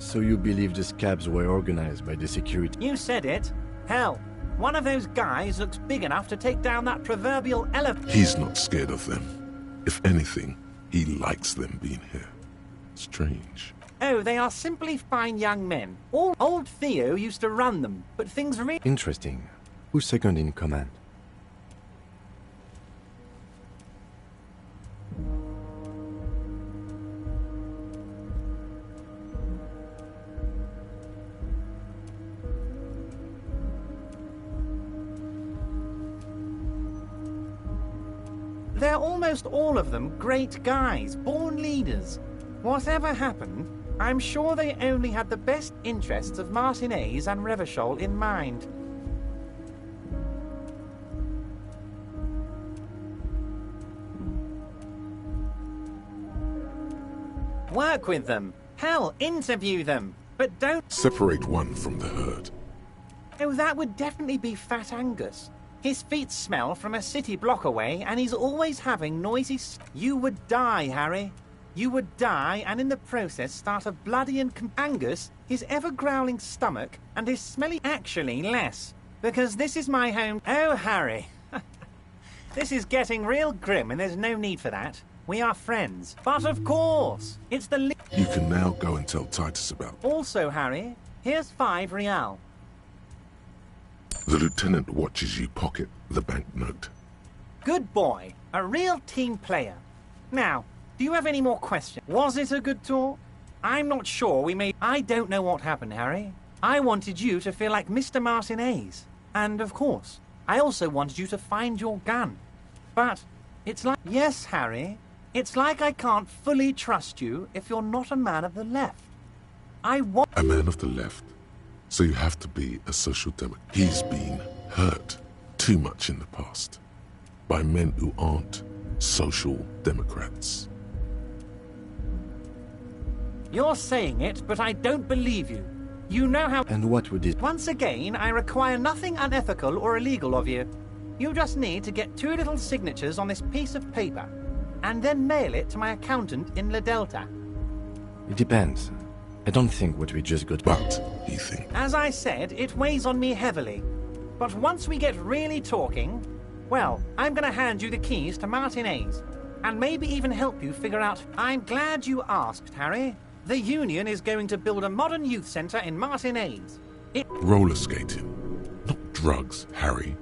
So you believe the scabs were organized by the security? You said it. Hell, one of those guys looks big enough to take down that proverbial elephant. He's not scared of them. If anything, he likes them being here. Strange. Oh, they are simply fine young men. Old Theo used to run them, but things really... Interesting. Who's second in command? They're almost all of them great guys, born leaders. Whatever happened, I'm sure they only had the best interests of Martinez and Revachol in mind. Work with them. Hell, interview them. But don't... Separate one from the herd. Oh, that would definitely be Fat Angus. His feet smell from a city block away, and he's always having noisy... You would die, Harry. You would die, and in the process start a bloody and... Angus, his ever-growling stomach, and his smelly... Actually, less. Because this is my home... Oh, Harry. This is getting real grim, and there's no need for that. We are friends. But of course, it's the... You can now go and tell Titus about... Also, Harry, here's 5 real. The lieutenant watches you pocket the banknote. Good boy. A real team player. Now, do you have any more questions? Was it a good tour? I'm not sure we may... I don't know what happened, Harry. I wanted you to feel like Mr. Martinez. And, of course, I also wanted you to find your gun. But it's like... Yes, Harry. It's like I can't fully trust you if you're not a man of the left. I want... A man of the left? So you have to be a social democrat. He's been hurt too much in the past by men who aren't social democrats. You're saying it, but I don't believe you. You know how... And what would it... Once again, I require nothing unethical or illegal of you. You just need to get 2 little signatures on this piece of paper, and then mail it to my accountant in La Delta. It depends. I don't think what we just got... But, he thinks... As I said, it weighs on me heavily. But once we get really talking, well, I'm going to hand you the keys to Martinez, and maybe even help you figure out... I'm glad you asked, Harry. The Union is going to build a modern youth centre in Martinez. Roller skating. Not drugs, Harry.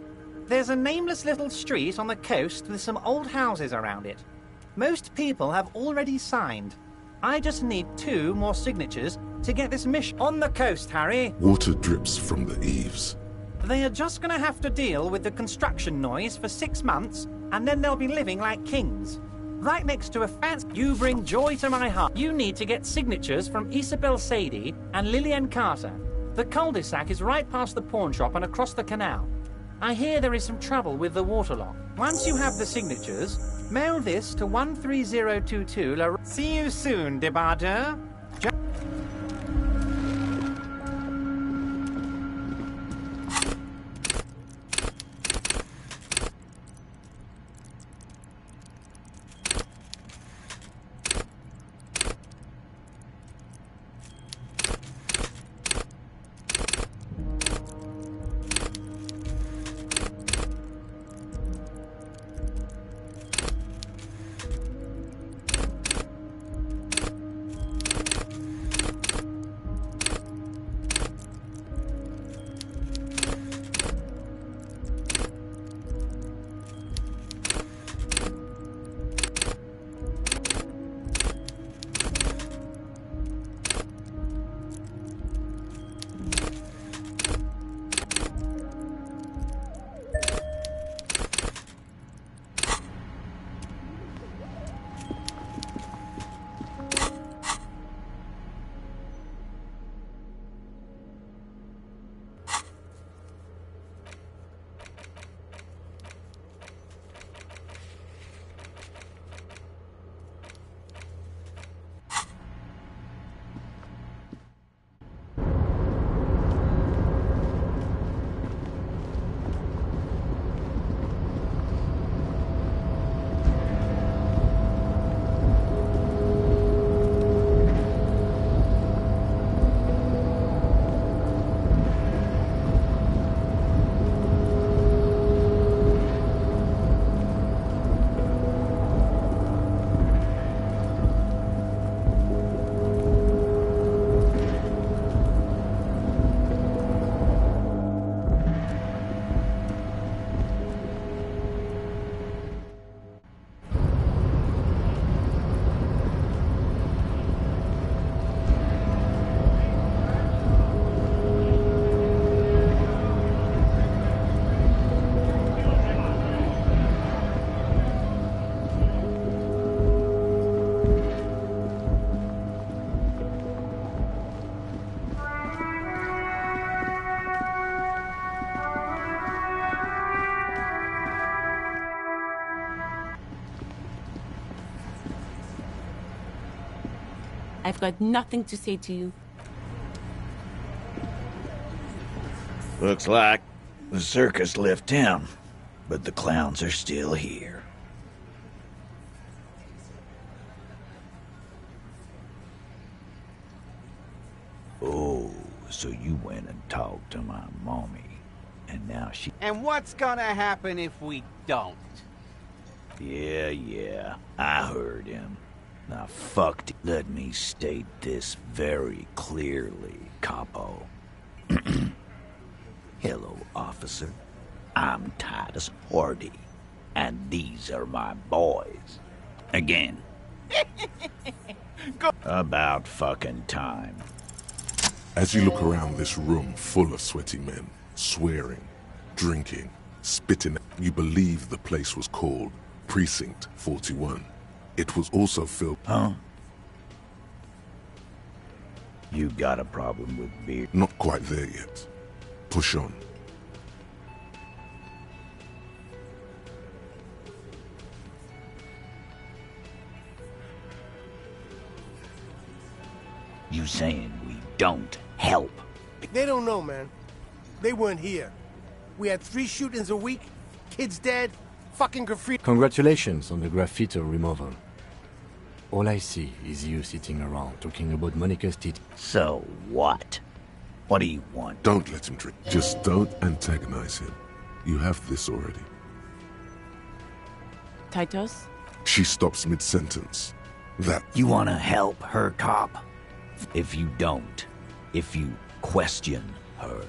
There's a nameless little street on the coast with some old houses around it. Most people have already signed. I just need 2 more signatures to get this mission on the coast, Harry. Water drips from the eaves. They are just going to have to deal with the construction noise for 6 months, and then they'll be living like kings. Right next to a fancy... You bring joy to my heart. You need to get signatures from Isabel Sadie and Lillian Carter. The cul-de-sac is right past the pawn shop and across the canal. I hear there is some trouble with the waterlock. Once you have the signatures, mail this to 13022 La... See you soon, Debardeur. I've got nothing to say to you. Looks like the circus left town, but the clowns are still here. Oh, so you went and talked to my mommy, and now she... And what's gonna happen if we don't? Yeah, I heard him. Now fucked. Let me state this very clearly, Capo. Hello, officer. I'm Titus Hardy, and these are my boys. Again. About fucking time. As you look around this room full of sweaty men, swearing, drinking, spitting, you believe the place was called Precinct 41. It was also filled... Huh? You got a problem with beer? Not quite there yet. Push on. You saying we don't help? They don't know, man. They weren't here. We had 3 shootings a week, kids dead, fucking graffiti. Congratulations on the graffiti removal. All I see is you sitting around talking about Monica's teeth. So what? What do you want? Don't let him drink. Just don't antagonize him. You have this already. Titus? She stops mid-sentence. That... You wanna help her, cop? If you don't, if you question her,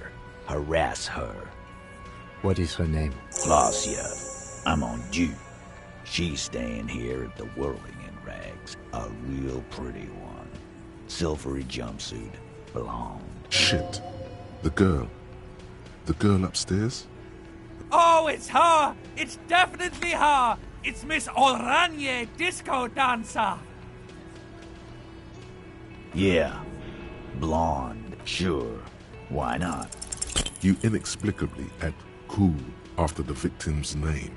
harass her. What is her name? Flavia. I'm on due. She's staying here at the Whirling in Rags. A real pretty one. Silvery jumpsuit. Blonde. Shit. The girl. The girl upstairs? Oh, it's her! It's definitely her! It's Miss Oranje, disco dancer! Yeah. Blonde. Sure. Why not? You inexplicably add cool after the victim's name.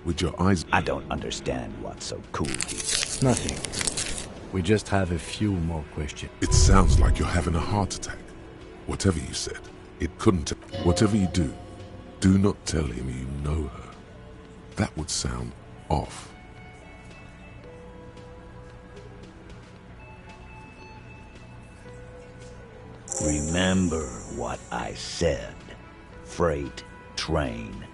With your eyes... I don't understand what's so cool here. Nothing. We just have a few more questions. It sounds like you're having a heart attack. Whatever you said, it couldn't... Whatever you do not tell him you know her. That would sound off. Remember what I said. Freight train.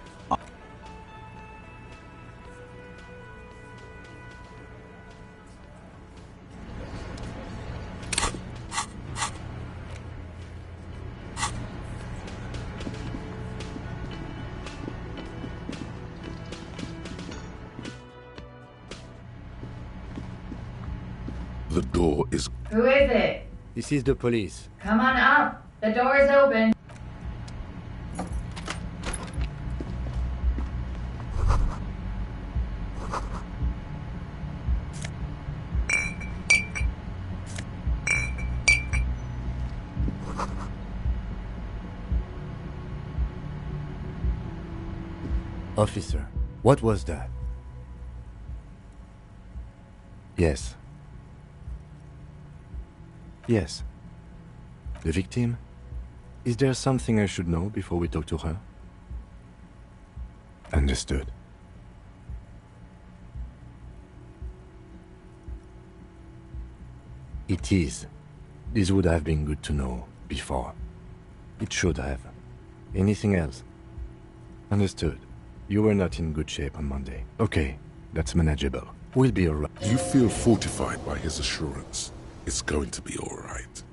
The door is... Who is it? This is the police. Come on up. The door is open. Officer, what was that? Yes. Yes. The victim? Is there something I should know before we talk to her? Understood. It is. This would have been good to know before. It should have. Anything else? Understood. You were not in good shape on Monday. Okay, that's manageable. We'll be alright. You feel fortified by his assurance. It's going to be alright.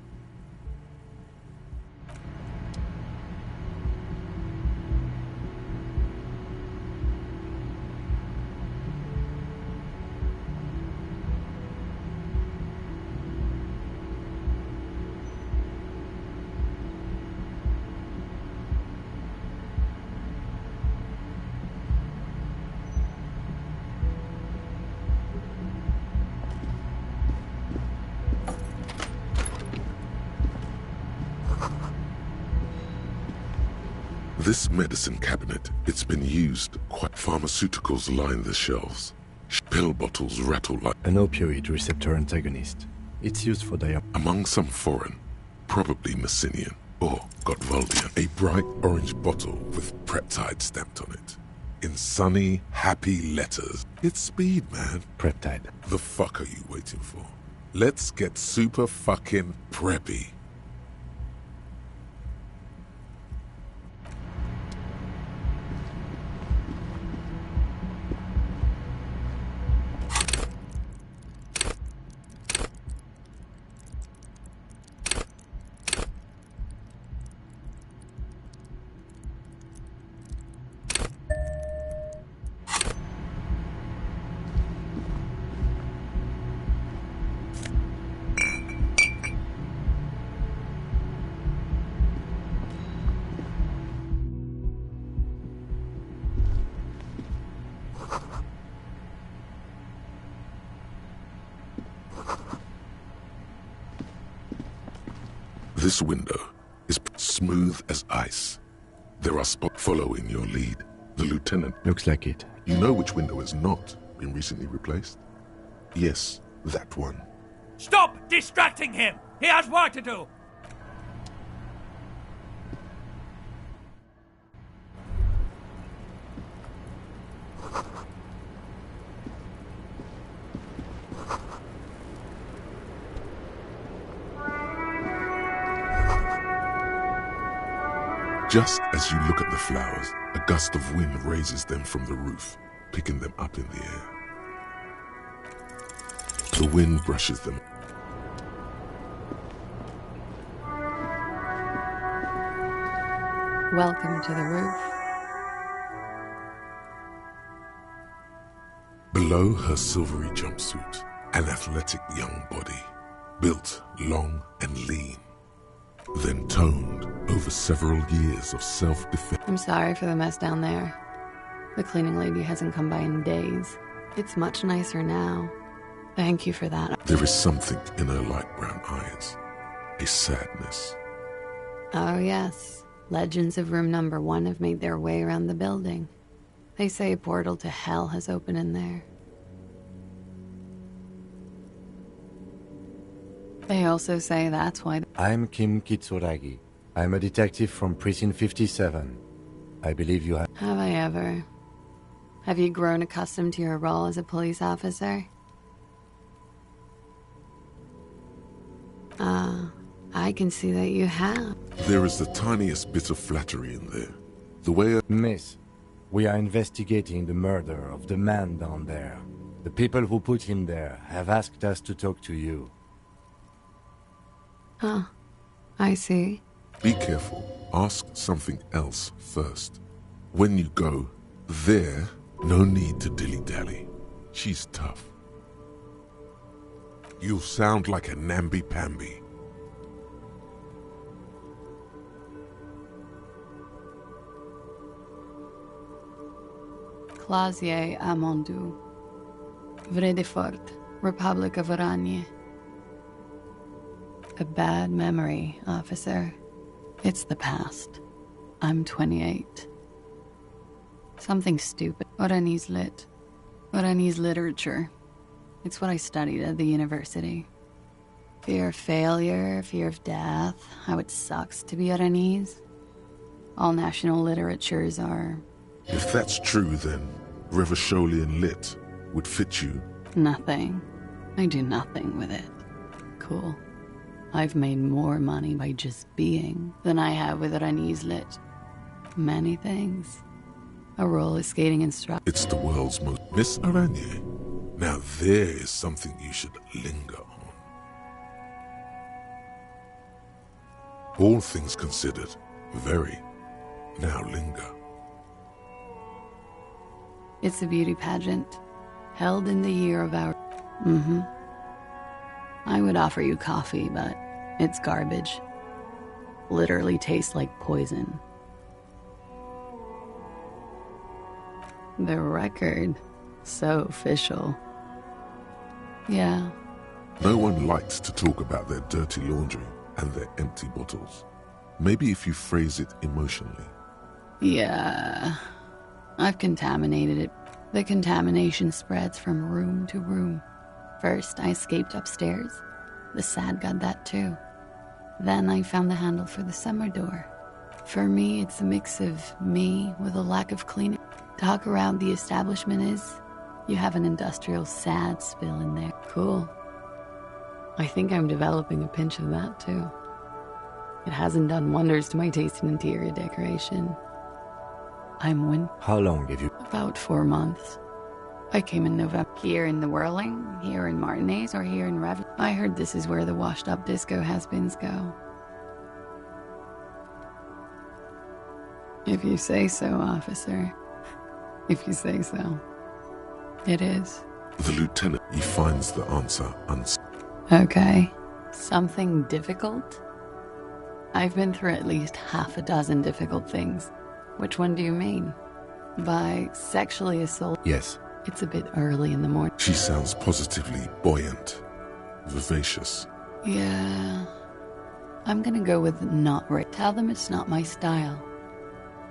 This medicine cabinet, it's been used. Pharmaceuticals line the shelves. Pill bottles rattle like... An opioid receptor antagonist. It's used for Among some foreign, probably Messinian or Gotwaldian, a bright orange bottle with Preptide stamped on it. In sunny, happy letters. It's speed, man. Preptide. The fuck are you waiting for? Let's get super fucking preppy. This window is smooth as ice. There are spots following your lead. The lieutenant... Looks like it. You know which window has not been recently replaced? Yes, that one. Stop distracting him! He has work to do! Just as you look at the flowers, a gust of wind raises them from the roof, picking them up in the air. The wind brushes them. Welcome to the roof. Below her silvery jumpsuit, an athletic young body, built long and lean, then toned over several years of self-defense. I'm sorry for the mess down there. The cleaning lady hasn't come by in days. It's much nicer now. Thank you for that. There is something in her light brown eyes, a sadness. Oh yes, legends of room number 1 have made their way around the building. They say a portal to hell has opened in there. They also say that's why... I'm Kim Kitsuragi. I'm a detective from Precinct 57. I believe you have... Have I ever? Have you grown accustomed to your role as a police officer? I can see that you have. There is the tiniest bit of flattery in there. The way... Miss, we are investigating the murder of the man down there. The people who put him there have asked us to talk to you. Huh. I see. Be careful. Ask something else first. When you go there, no need to dilly-dally. She's tough. You sound like a namby-pamby. Clausier Amondou. Vredefort, Republic of Oranje. A bad memory, officer. It's the past. I'm 28. Something stupid. Oranese lit. Oranese literature. It's what I studied at the university. Fear of failure, fear of death, how it sucks to be Oranese. All national literatures are... If that's true, then Revacholian lit would fit you. Nothing. I do nothing with it. Cool. I've made more money by just being than I have with Oranese lit. Many things. A roller skating instructor. It's the world's most... Miss Oranje. Now there is something you should linger on. All things considered, very. Now linger. It's a beauty pageant, held in the year of our... Mm-hmm. I would offer you coffee, but it's garbage. Literally tastes like poison. The record. So official. Yeah. No one likes to talk about their dirty laundry and their empty bottles. Maybe if you phrase it emotionally. Yeah. I've contaminated it. The contamination spreads from room to room. First, I escaped upstairs. The SAD got that too. Then I found the handle for the summer door. For me, it's a mix of me with a lack of cleaning. Talk around the establishment is, you have an industrial SAD spill in there. Cool. I think I'm developing a pinch of that too. It hasn't done wonders to my taste in interior decoration. How long have you... About 4 months. I came in November. Here in the Whirling, here in Martinez, or here in Rev. I heard this is where the washed-up disco has-beens go. If you say so, officer. If you say so. It is. The lieutenant, he finds the answer Okay. Something difficult? I've been through at least half a dozen difficult things. Which one do you mean? By sexually assault? Yes. It's a bit early in the morning. She sounds positively buoyant, vivacious. Yeah. I'm gonna go with not right. Tell them it's not my style.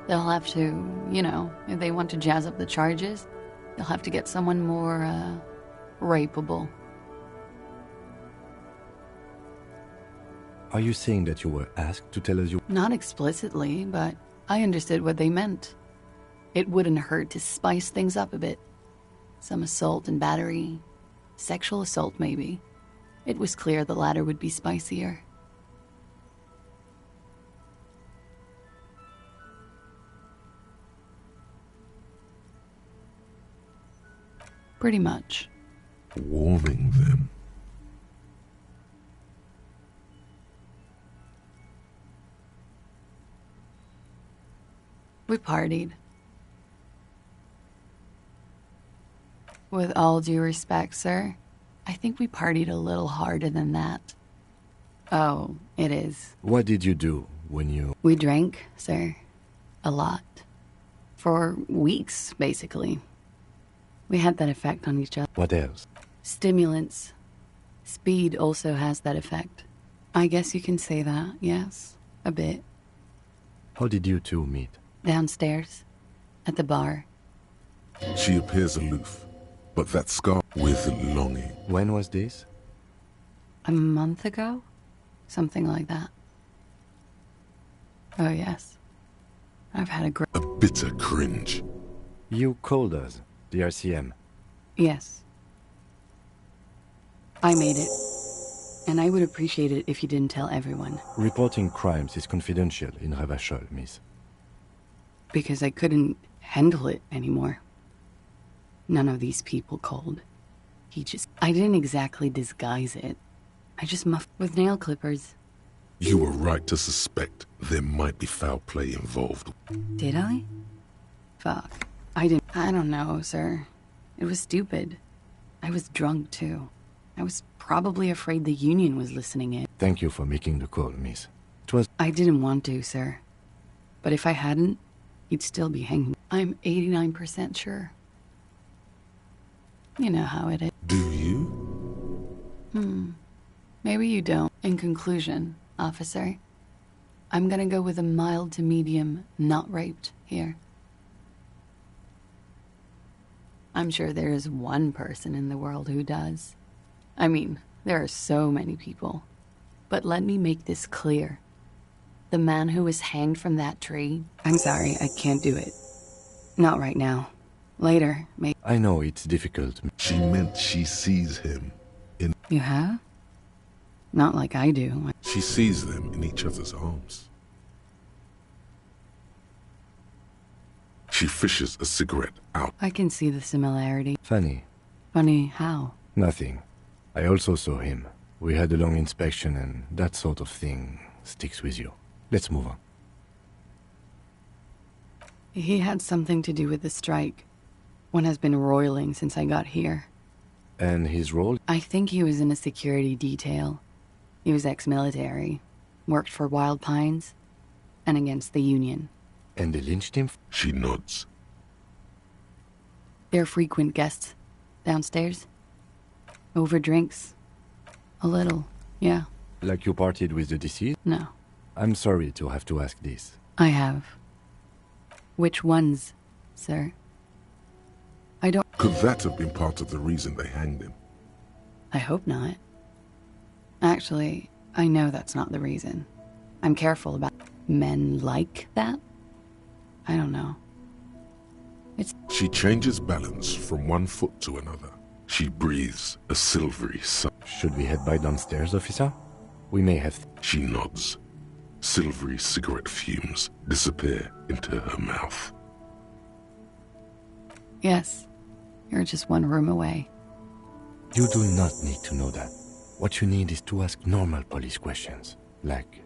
They'll have to, if they want to jazz up the charges, they'll have to get someone more, rapeable. Are you saying that you were asked to tell us you... Not explicitly, but I understood what they meant. It wouldn't hurt to spice things up a bit. Some assault and battery. Sexual assault, maybe. It was clear the latter would be spicier. Pretty much. Warming them. We partied. With all due respect, sir, I think we partied a little harder than that. Oh, it is. What did you do when you... We drank, sir. A lot. For weeks, basically. We had that effect on each other. What else? Stimulants. Speed also has that effect. I guess you can say that, yes. A bit. How did you two meet? Downstairs. At the bar. She appears aloof, but that scar with longing. When was this? A month ago? Something like that. Oh, yes. I've had a great... A bitter cringe. You called us, the RCM. Yes. I made it. And I would appreciate it if you didn't tell everyone. Reporting crimes is confidential in Revachol, miss. Because I couldn't handle it anymore. None of these people called. I didn't exactly disguise it. I just muffed with nail clippers. You were right to suspect there might be foul play involved. Did I? Fuck. I don't know, sir. It was stupid. I was drunk, too. I was probably afraid the Union was listening in. Thank you for making the call, miss. It was... I didn't want to, sir. But if I hadn't, he'd still be hanging. I'm 89% sure. You know how it is. Do you? Maybe you don't. In conclusion, officer, I'm gonna go with a mild to medium not raped here. I'm sure there is one person in the world who does. I mean, there are so many people. But let me make this clear. The man who was hanged from that tree... I'm sorry, I can't do it. Not right now. Later, maybe. I know it's difficult. She meant she sees him in... You have? Not like I do. She sees them in each other's arms. She fishes a cigarette out. I can see the similarity. Funny. Funny how? Nothing. I also saw him. We had a long inspection and that sort of thing sticks with you. Let's move on. He had something to do with the strike. One has been roiling since I got here. And his role? I think he was in a security detail. He was ex-military. Worked for Wild Pines. And against the Union. And they lynched him? She nods. They're frequent guests. Downstairs. Over drinks. A little, yeah. Like you partied with the deceased? No. I'm sorry to have to ask this. I have. Which ones, sir? I don't... Could that have been part of the reason they hanged him? I hope not. Actually, I know that's not the reason. I'm careful about men like that. I don't know. She changes balance from one foot to another. She breathes a silvery sigh. Should we head by downstairs, officer? We may have... She nods. Silvery cigarette fumes disappear into her mouth. Yes. You're just one room away. You do not need to know that. What you need is to ask normal police questions, like...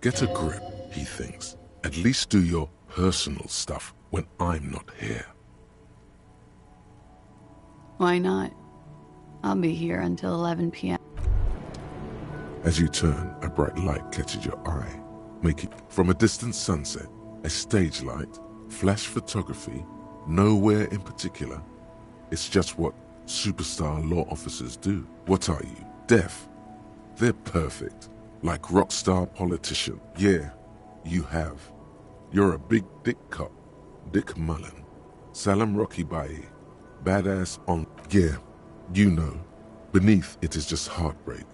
Get a grip, he thinks. At least do your personal stuff when I'm not here. Why not? I'll be here until 11 p.m. As you turn, a bright light catches your eye. Making from a distant sunset, a stage light, flash photography, nowhere in particular. It's just what superstar law officers do. What are you, deaf? They're perfect. Like rock star politician. Yeah, you have. You're a big dick cop. Dick Mullen. Salam Rocky Baye. Badass on... Yeah, you know. Beneath it is just heartbreak.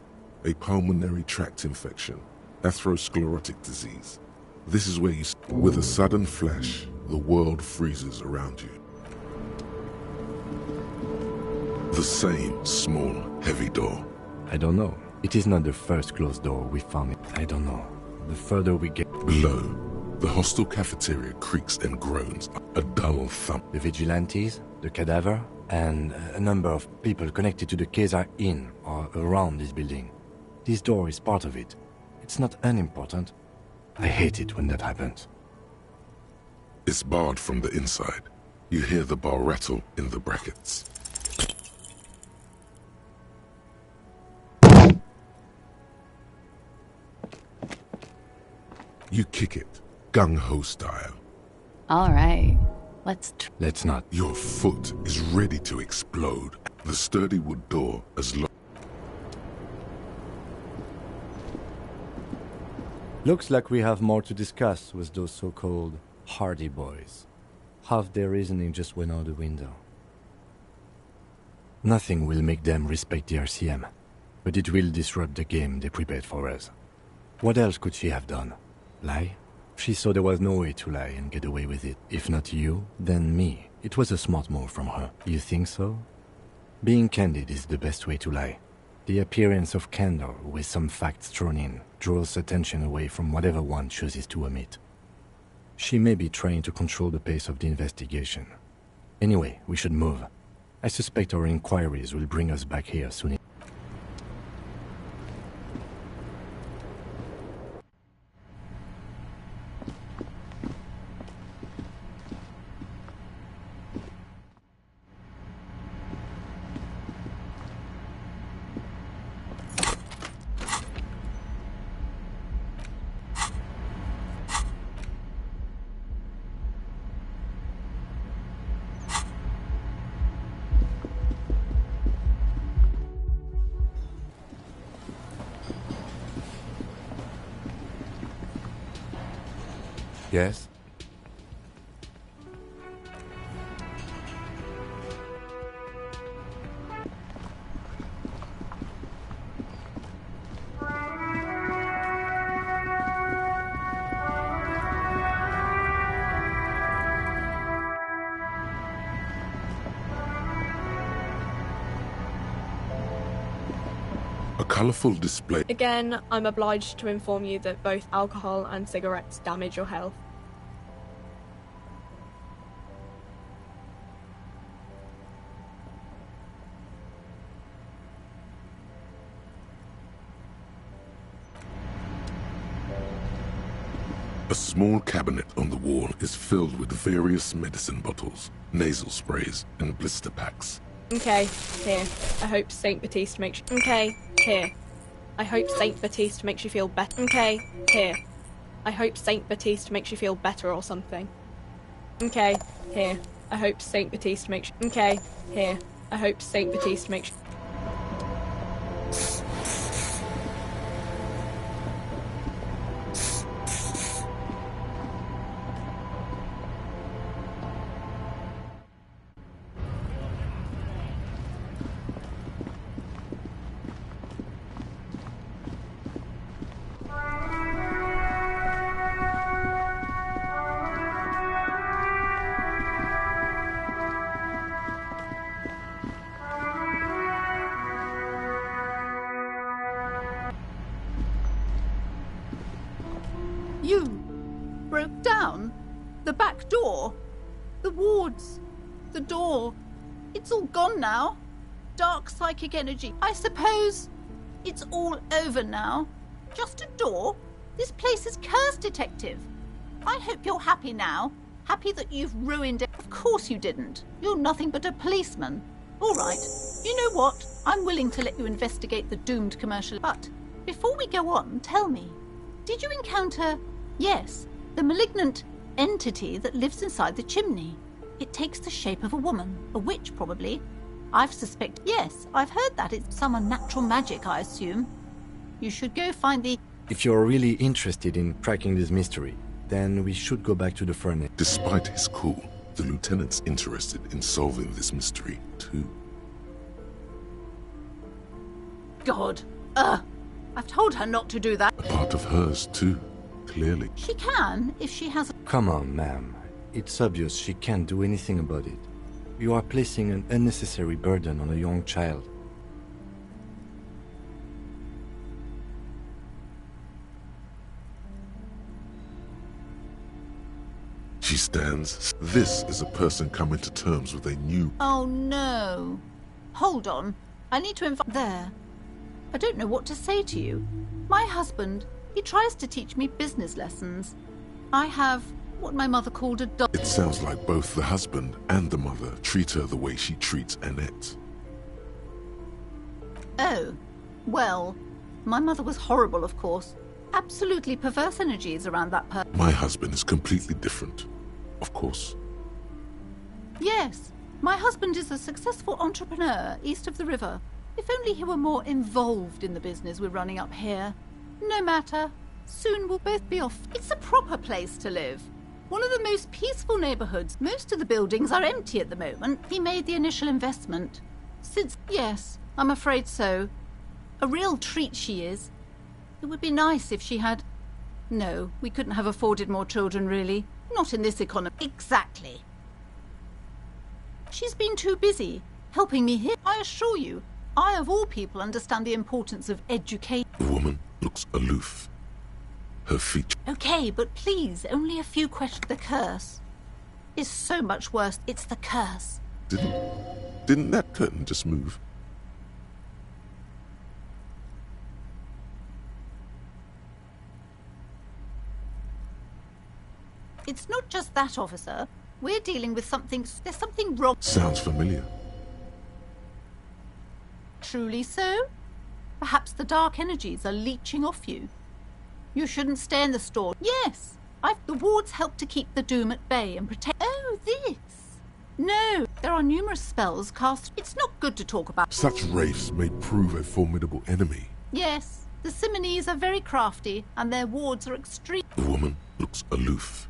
A pulmonary tract infection. Atherosclerotic disease. This is where you... With a sudden flash, the world freezes around you. The same small, heavy door. I don't know. It is not the first closed door we found. I don't know. The further we get... Below, the hostel cafeteria creaks and groans. A dull thump. The vigilantes, the cadaver, and a number of people connected to the case are in or around this building. This door is part of it. It's not unimportant. I hate it when that happens. It's barred from the inside. You hear the bar rattle in the brackets. You kick it, gung-ho style. All right, let's not. Your foot is ready to explode. The sturdy wood door as long. Looks like we have more to discuss with those so-called Hardy Boys. Half their reasoning just went out the window. Nothing will make them respect the RCM, but it will disrupt the game they prepared for us. What else could she have done? Lie? She saw there was no way to lie and get away with it. If not you, then me. It was a smart move from her. You think so? Being candid is the best way to lie. The appearance of candor with some facts thrown in draws attention away from whatever one chooses to omit. She may be trying to control the pace of the investigation. Anyway, we should move. I suspect our inquiries will bring us back here soon. Yes? A colorful display. Again, I'm obliged to inform you that both alcohol and cigarettes damage your health. A small cabinet on the wall is filled with various medicine bottles, nasal sprays, and blister packs. Okay, here. I hope Saint Baptiste makes you... Okay, here. I hope Saint Baptiste makes you feel better. Okay, here. I hope Saint Baptiste makes you feel better or something. Okay, here. I hope Saint Baptiste makes... Okay, here. I hope Saint Baptiste makes... You broke down? The back door? The wards? The door? It's all gone now. Dark psychic energy. I suppose it's all over now. Just a door? This place is cursed, Detective. I hope you're happy now. Happy that you've ruined it. Of course you didn't. You're nothing but a policeman. All right. You know what? I'm willing to let you investigate the doomed commercial. But before we go on, tell me, did you encounter, yes, the malignant entity that lives inside the chimney? It takes the shape of a woman, a witch probably. Yes, I've heard that. It's some unnatural magic, I assume. You should go find the... If you're really interested in cracking this mystery, then we should go back to the furnace. Despite his cool, the lieutenant's interested in solving this mystery, too. God. I've told her not to do that. A part of hers, too, clearly. She can, if she has... Come on, ma'am. It's obvious she can't do anything about it. You are placing an unnecessary burden on a young child. She stands. This is a person coming to terms with a new... Oh, no. Hold on. I need to invite... There. I don't know what to say to you. My husband, he tries to teach me business lessons. I have what my mother called a dog. It sounds like both the husband and the mother treat her the way she treats Annette. Oh, well, my mother was horrible, of course. Absolutely perverse energies around that person. My husband is completely different, of course. Yes, my husband is a successful entrepreneur east of the river. If only he were more involved in the business we're running up here. No matter. Soon we'll both be off. It's a proper place to live. One of the most peaceful neighborhoods. Most of the buildings are empty at the moment. He made the initial investment. Yes, I'm afraid so. A real treat she is. It would be nice if she had... No, we couldn't have afforded more children, really. Not in this economy. Exactly. She's been too busy helping me here. I assure you, I, of all people, understand the importance of education. The woman looks aloof. Her feet... Okay, but please, only a few questions. The curse is so much worse. It's the curse. Didn't that curtain just move? It's not just that, officer. We're dealing with something... There's something wrong. Sounds familiar. Truly so? Perhaps the dark energies are leeching off you. You shouldn't stay in the store. Yes, the wards help to keep the doom at bay and protect... Oh, this! No, there are numerous spells cast... It's not good to talk about... Such wraiths may prove a formidable enemy. Yes, the Simonese are very crafty, and their wards are extreme... The woman looks aloof.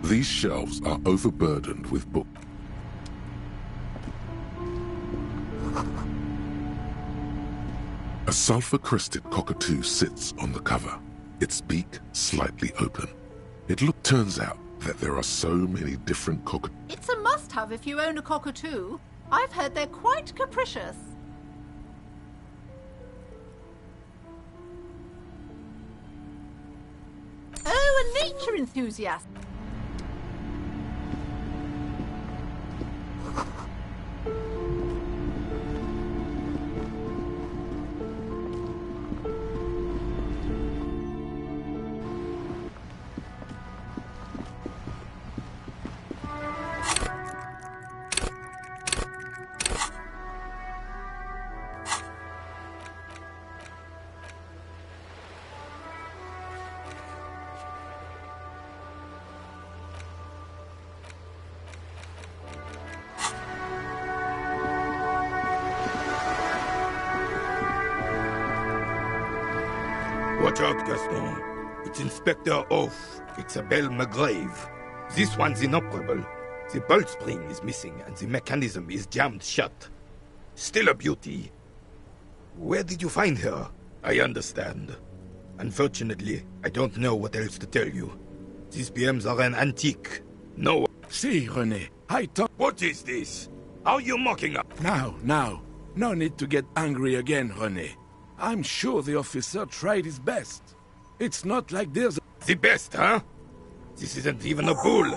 These shelves are overburdened with books. A sulfur-crested cockatoo sits on the cover, its beak slightly open. Turns out that there are so many different cockatoos. It's a must-have if you own a cockatoo. I've heard they're quite capricious. Oh, a nature enthusiast. Watch out, Gaston. It's Inspector Oath. It's Abel McGrave. This one's inoperable. The bolt spring is missing and the mechanism is jammed shut. Still a beauty. Where did you find her? I understand. Unfortunately, I don't know what else to tell you. These BMs are an antique. No... See, René, I thought... What is this? Are you mocking us? Now, No need to get angry again, René. I'm sure the officer tried his best. It's not like there's The best, huh? This isn't even a bull.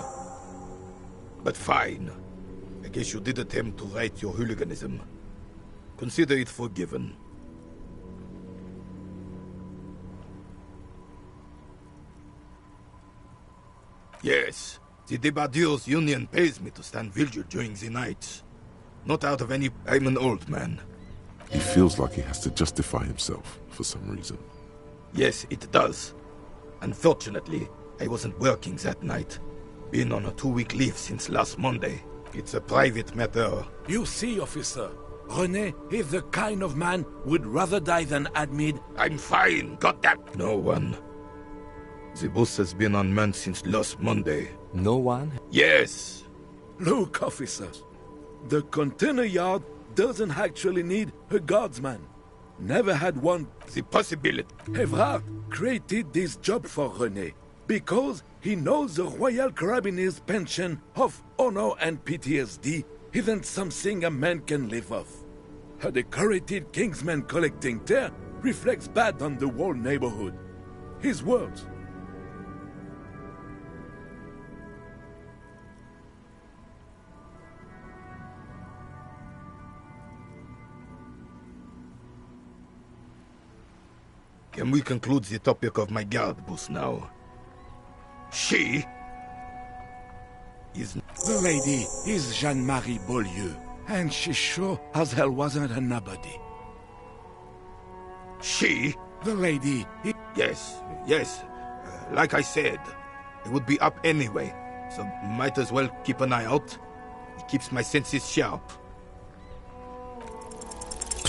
But fine. I guess you did attempt to right your hooliganism. Consider it forgiven. Yes, the Debardeurs Union pays me to stand vigil during the night. Not out of any... I'm an old man. He feels like he has to justify himself for some reason. Yes, it does. Unfortunately, I wasn't working that night. Been on a 2-week leave since last Monday. It's a private matter. You see, officer, René is the kind of man would rather die than admit... I'm fine, goddamn... No one. The bus has been unmanned since last Monday. No one? Yes. Look, officers, the container yard doesn't actually need a guardsman. Never had one. The possibility. Evrard created this job for René because he knows the Royal Carabiniers' pension of honor and PTSD isn't something a man can live off. A decorated Kingsman collecting tear reflects bad on the whole neighborhood. His words. Can we conclude the topic of my guard bus now? She is... The lady is Jeanne-Marie Beaulieu, and she sure as hell wasn't a nobody. She? The lady... Yes. Like I said, it would be up anyway, so might as well keep an eye out. It keeps my senses sharp.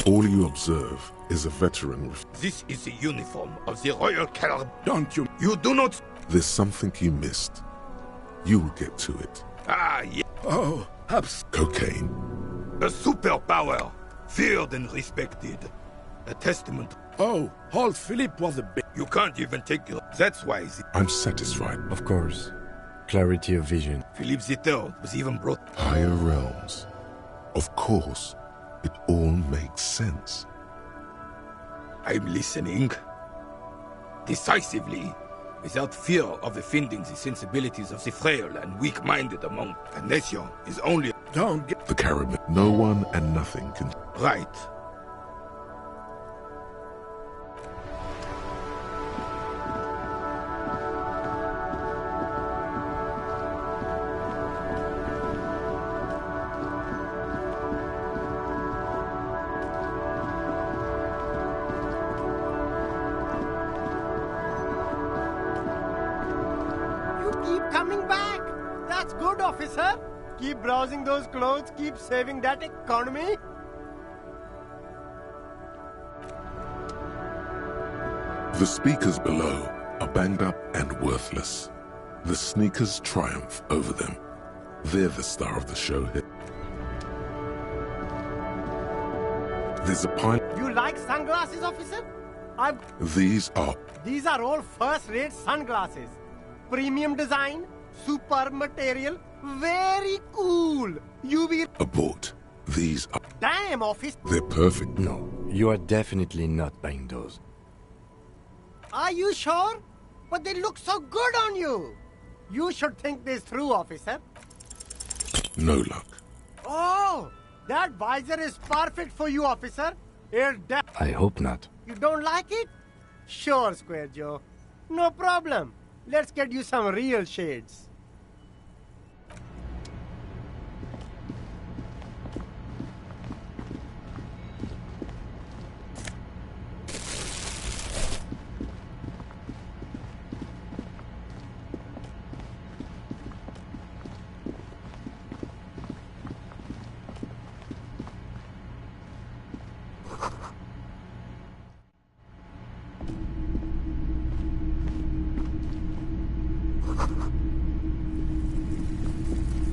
All you observe is a veteran. This is the uniform of the Royal Carab... Don't you... You do not... There's something you missed. You'll get to it. Ah, yeah. Oh, cocaine. A superpower, feared and respected. A testament. Oh, old Philippe was a bit... You can't even take it. That's why I'm satisfied. Of course. Clarity of vision. Philippe III was even brought... Higher realms. Of course. It all makes sense. I'm listening. Decisively. Without fear of offending the sensibilities of the frail and weak-minded among a nation is only... Don't get... The Caribbean. No one and nothing can... Right. Keep browsing those clothes, keep saving that economy. The speakers below are banged up and worthless. The sneakers triumph over them. They're the star of the show here. There's a pile... You like sunglasses, officer? These are all first-rate sunglasses. Premium design, superb material, very cool. Abort. These are... Damn, officer. They're perfect. No, you are definitely not buying those. Are you sure? But they look so good on you. You should think this through, officer. No luck. Oh, that visor is perfect for you, officer. I hope not. You don't like it? Sure, Square Joe. No problem. Let's get you some real shades.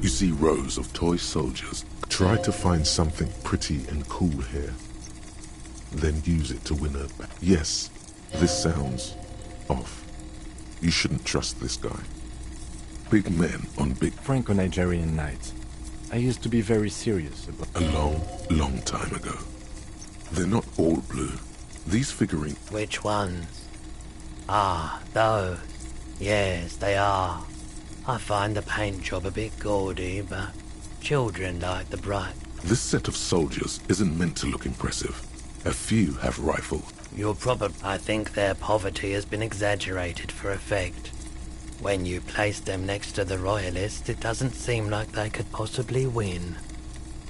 You see rows of toy soldiers. Try to find something pretty and cool here. Then use it to win her back. Yes, this sounds off. You shouldn't trust this guy. Big men on big... Franco-Nigerian nights. I used to be very serious about... A long, long time ago. They're not all blue. These figurines... Which ones? Ah, those. Yes, they are. I find the paint job a bit gaudy, but children like the bright. This set of soldiers isn't meant to look impressive. A few have rifles. You're probably... I think their poverty has been exaggerated for effect. When you place them next to the Royalists, it doesn't seem like they could possibly win.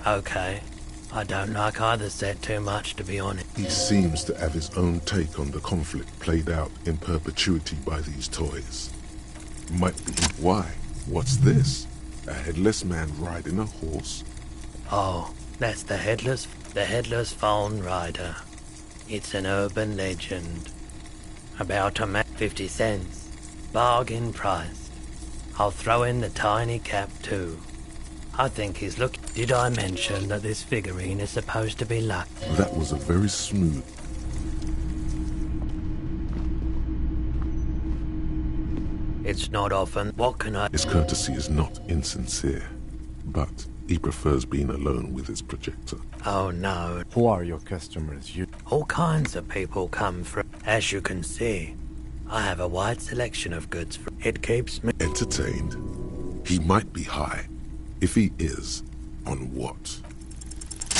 Okay. I don't like either set too much, to be honest. He seems to have his own take on the conflict played out in perpetuity by these toys. Might be... Why? What's this? A headless man riding a horse? Oh, that's the headless phone rider. It's an urban legend. About 50 cents. Bargain priced. I'll throw in the tiny cap too. I think he's look. Did I mention that this figurine is supposed to be lucky? That was a very smooth... It's not often. What can I... His courtesy is not insincere, but he prefers being alone with his projector. Oh no. Who are your customers? All kinds of people come from... As you can see, I have a wide selection of goods. It keeps me... Entertained. He might be high. If he is, on what?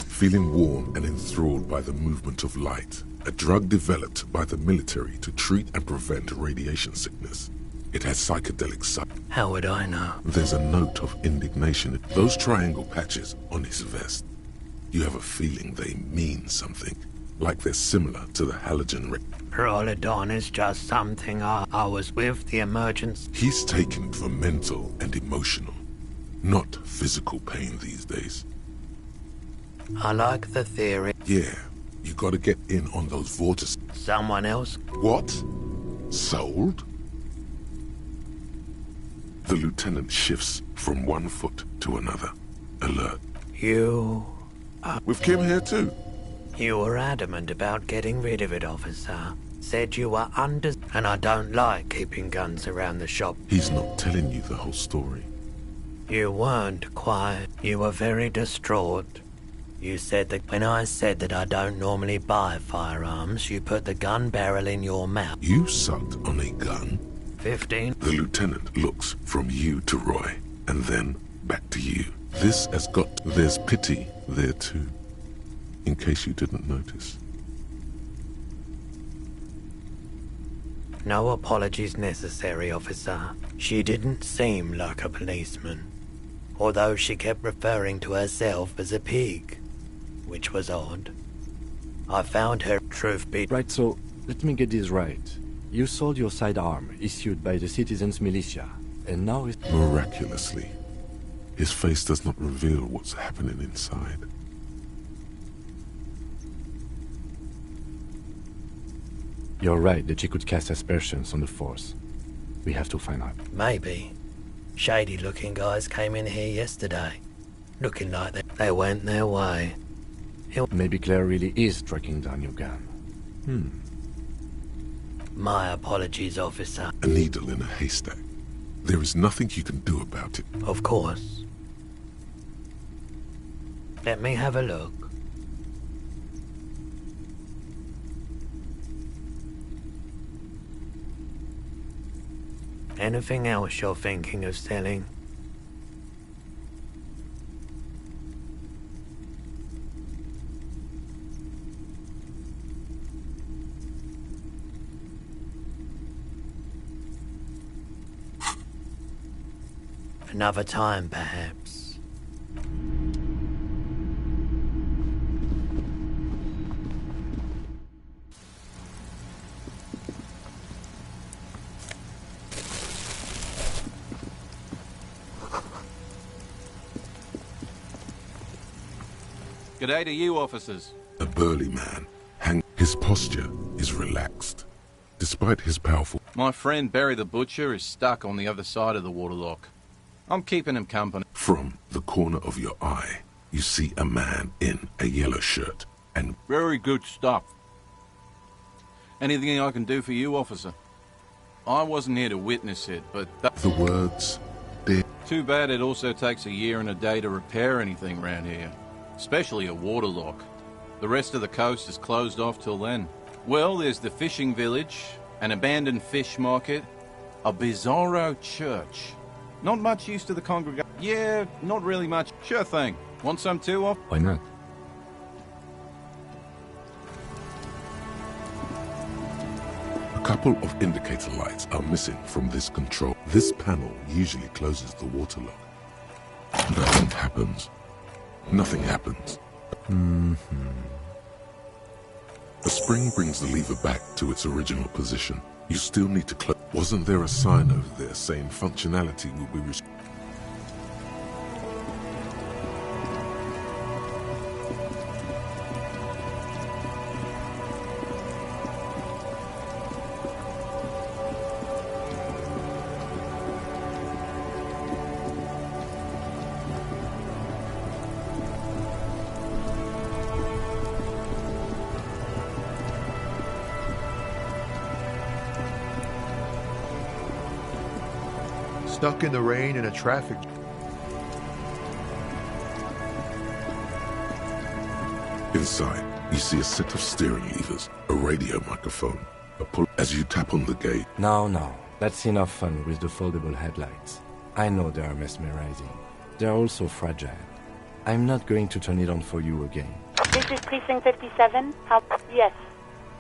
Feeling warm and enthralled by the movement of light, a drug developed by the military to treat and prevent radiation sickness. It has psychedelic side. How would I know? There's a note of indignation. Those triangle patches on his vest. You have a feeling they mean something, like they're similar to the halogen ring. Perolidon is just something I was with the emergency. He's taken for mental and emotional, not physical pain these days. I like the theory. Yeah, you gotta get in on those vortices. Someone else? What? Sold? The lieutenant shifts from one foot to another, alert. You... With Kim here too. You were adamant about getting rid of it, officer. Said you were under... And I don't like keeping guns around the shop. He's not telling you the whole story. You weren't quiet. You were very distraught. You said that when I said that I don't normally buy firearms, you put the gun barrel in your mouth. You sucked on a gun? 15. The lieutenant looks from you to Roy, and then back to you. This has got... There's pity there too, in case you didn't notice. No apologies necessary, officer. She didn't seem like a policeman, although she kept referring to herself as a pig, which was odd. I found her, truth be... Right, so let me get this right. You sold your sidearm, issued by the citizens' militia, and now it's... Miraculously, his face does not reveal what's happening inside. You're right that she could cast aspersions on the force. We have to find out. Maybe. Shady-looking guys came in here yesterday, looking like they went their way. Maybe Claire really is tracking down your gun. My apologies, officer. A needle in a haystack. There is nothing you can do about it. Of course. Let me have a look. Anything else you're thinking of selling? Another time, perhaps. G'day to you, officers. A burly man. His posture is relaxed, despite his powerful... My friend Barry the Butcher is stuck on the other side of the waterlock. I'm keeping him company. From the corner of your eye, you see a man in a yellow shirt and... Very good stuff. Anything I can do for you, officer? I wasn't here to witness it, but... The words... Too bad it also takes a year and a day to repair anything around here. Especially a waterlock. The rest of the coast is closed off till then. Well, there's the fishing village, an abandoned fish market, a bizarro church. Not much use to the congregation. Yeah, not really much. Sure thing. Want some too? Off? Why not? A couple of indicator lights are missing from this control. This panel usually closes the water lock. Nothing happens. Nothing happens. The spring brings the lever back to its original position. You still need to close. Wasn't there a sign over there saying functionality will be restored? Stuck in the rain in a traffic. Inside, you see a set of steering levers, a radio microphone, a pull. As you tap on the gate. No. That's enough fun with the foldable headlights. I know they are mesmerizing. They are also fragile. I'm not going to turn it on for you again. This is Precinct 57. Yes.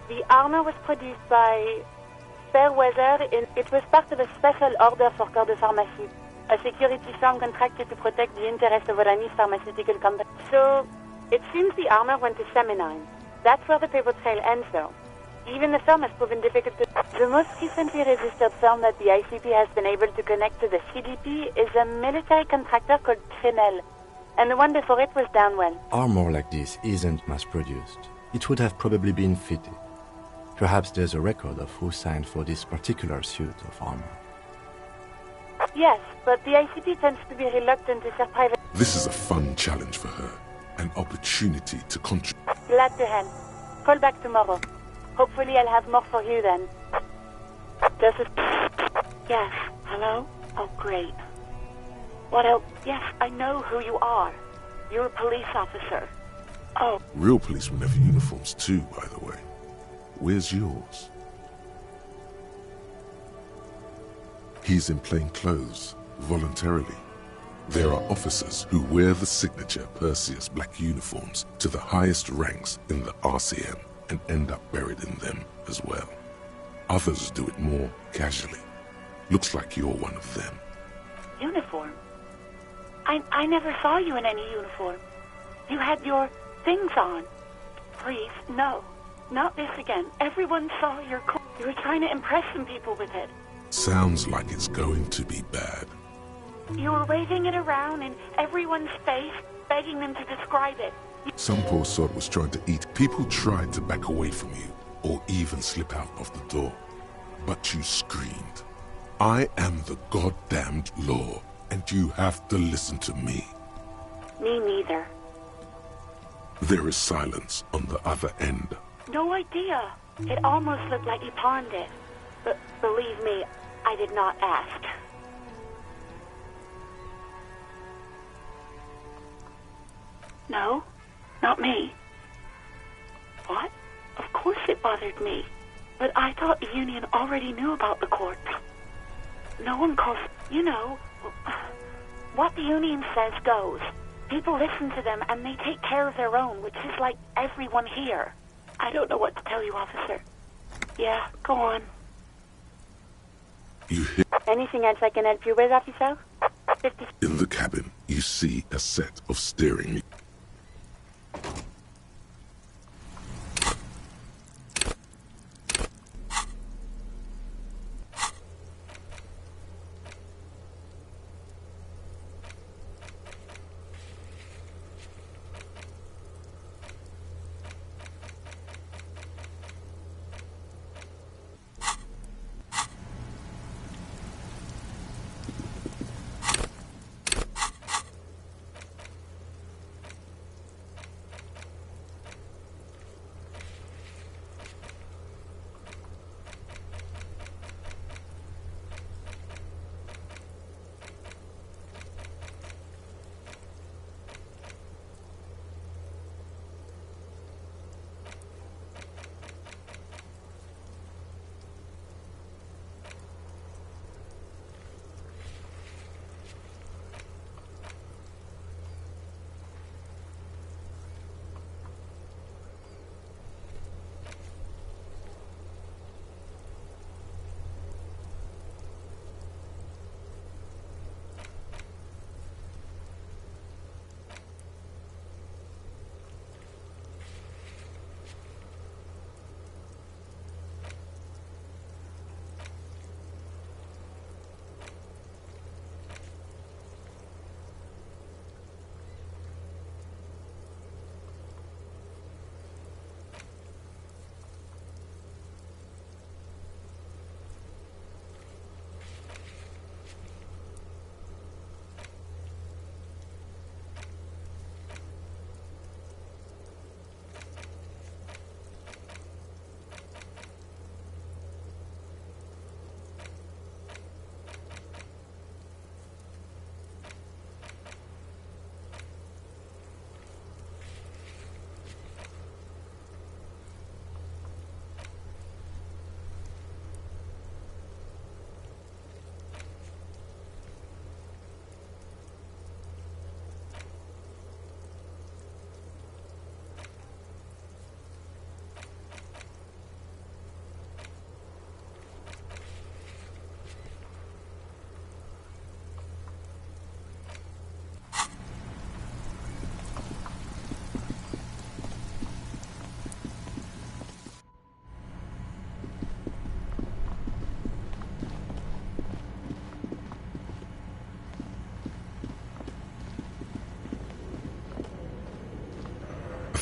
The armor was produced by Fairweather, and it was part of a special order for Corps de Pharmacie, a security firm contracted to protect the interests of Orani's pharmaceutical company. So, it seems the armor went to Seminine. That's where the paper trail ends, though. Even the firm has proven difficult to... The most recently registered firm that the ICP has been able to connect to the CDP is a military contractor called Trinell, and the one before it was Downwell. Armor like this isn't mass-produced. It would have probably been fitted. Perhaps there's a record of who signed for this particular suit of armor. Yes, but the ICP tends to be reluctant to serve private... This is a fun challenge for her. An opportunity to contribute. Glad to help. Call back tomorrow. Hopefully I'll have more for you then. This is... Yes, hello? Oh, great. What else? Yes, I know who you are. You're a police officer. Oh. Real policemen have uniforms too, by the way. Where's yours? He's in plain clothes, voluntarily. There are officers who wear the signature Perseus black uniforms to the highest ranks in the RCM and end up buried in them as well. Others do it more casually. Looks like you're one of them. Uniform? I never saw you in any uniform. You had your things on. Please, no. Not this again. Everyone saw your coat. You were trying to impress some people with it. Sounds like it's going to be bad. You were waving it around in everyone's face, begging them to describe it. Some poor sod was trying to eat. People tried to back away from you, or even slip out of the door. But you screamed, "I am the goddamned law, and you have to listen to me." Me neither. There is silence on the other end. No idea. It almost looked like you pawned it. But believe me, I did not ask. No, not me. What? Of course it bothered me. But I thought the Union already knew about the court. No one calls... You know, what the Union says goes. People listen to them and they take care of their own, which is like everyone here. I don't know what to tell you, officer. Yeah, go on. You hear... Anything else I can help you with, officer? In the cabin, you see a set of steering...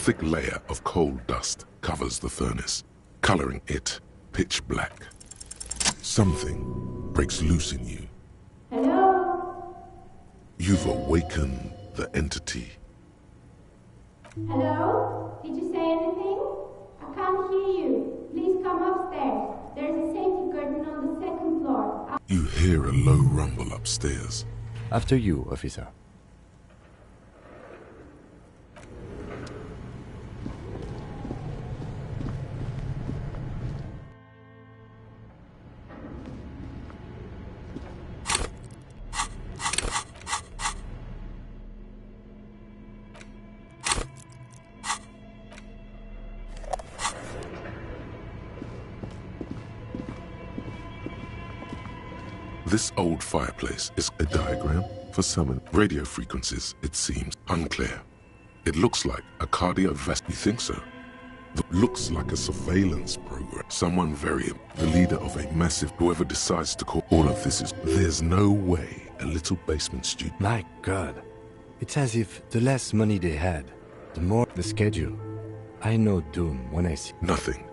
thick layer of coal dust covers the furnace, coloring it pitch black. Something breaks loose in you. Hello? You've awakened the entity. Hello? Did you say anything? I can't hear you. Please come upstairs. There's a safety curtain on the second floor. You hear a low rumble upstairs. After you, officer. This old fireplace is a diagram for some radio frequencies, it seems unclear. It looks like a cardiovascular. You think so? Looks like a surveillance program. Someone the leader of a massive, whoever decides to call all of this is, there's no way a little basement studio. My God. It's as if the less money they had, the more the schedule. I know doom when I see nothing.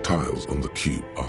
Tiles on the cube are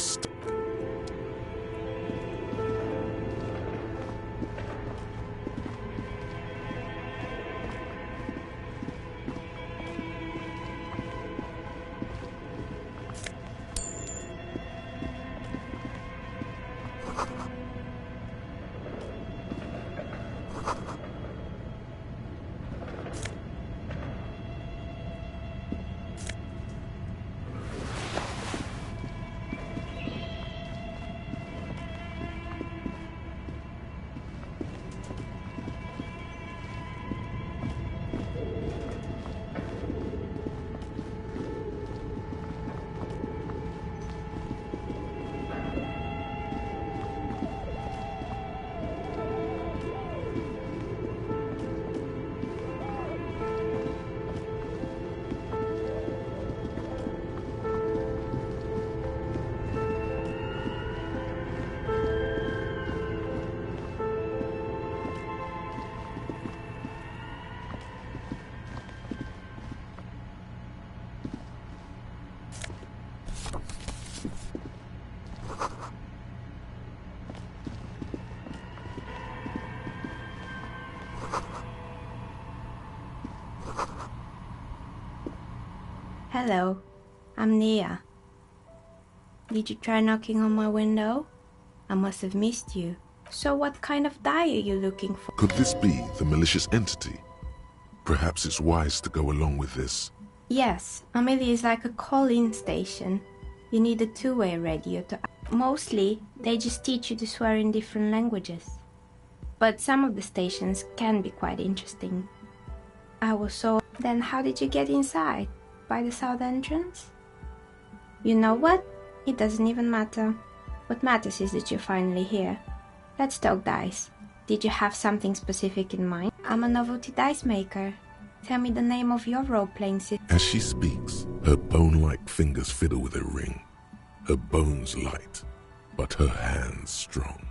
Hello, I'm Nia. Did you try knocking on my window? I must have missed you. So what kind of dye are you looking for? Could this be the malicious entity? Perhaps it's wise to go along with this. Yes, Amelie is like a call-in station. You need a two-way radio to... Mostly, they just teach you to swear in different languages. But some of the stations can be quite interesting. I was so... Then how did you get inside? By the south entrance? You know what? It doesn't even matter. What matters is that you're finally here. Let's talk dice. Did you have something specific in mind? I'm a novelty dice maker. Tell me the name of your role-playing system. As she speaks, her bone-like fingers fiddle with a ring. Her bones light, but her hands strong.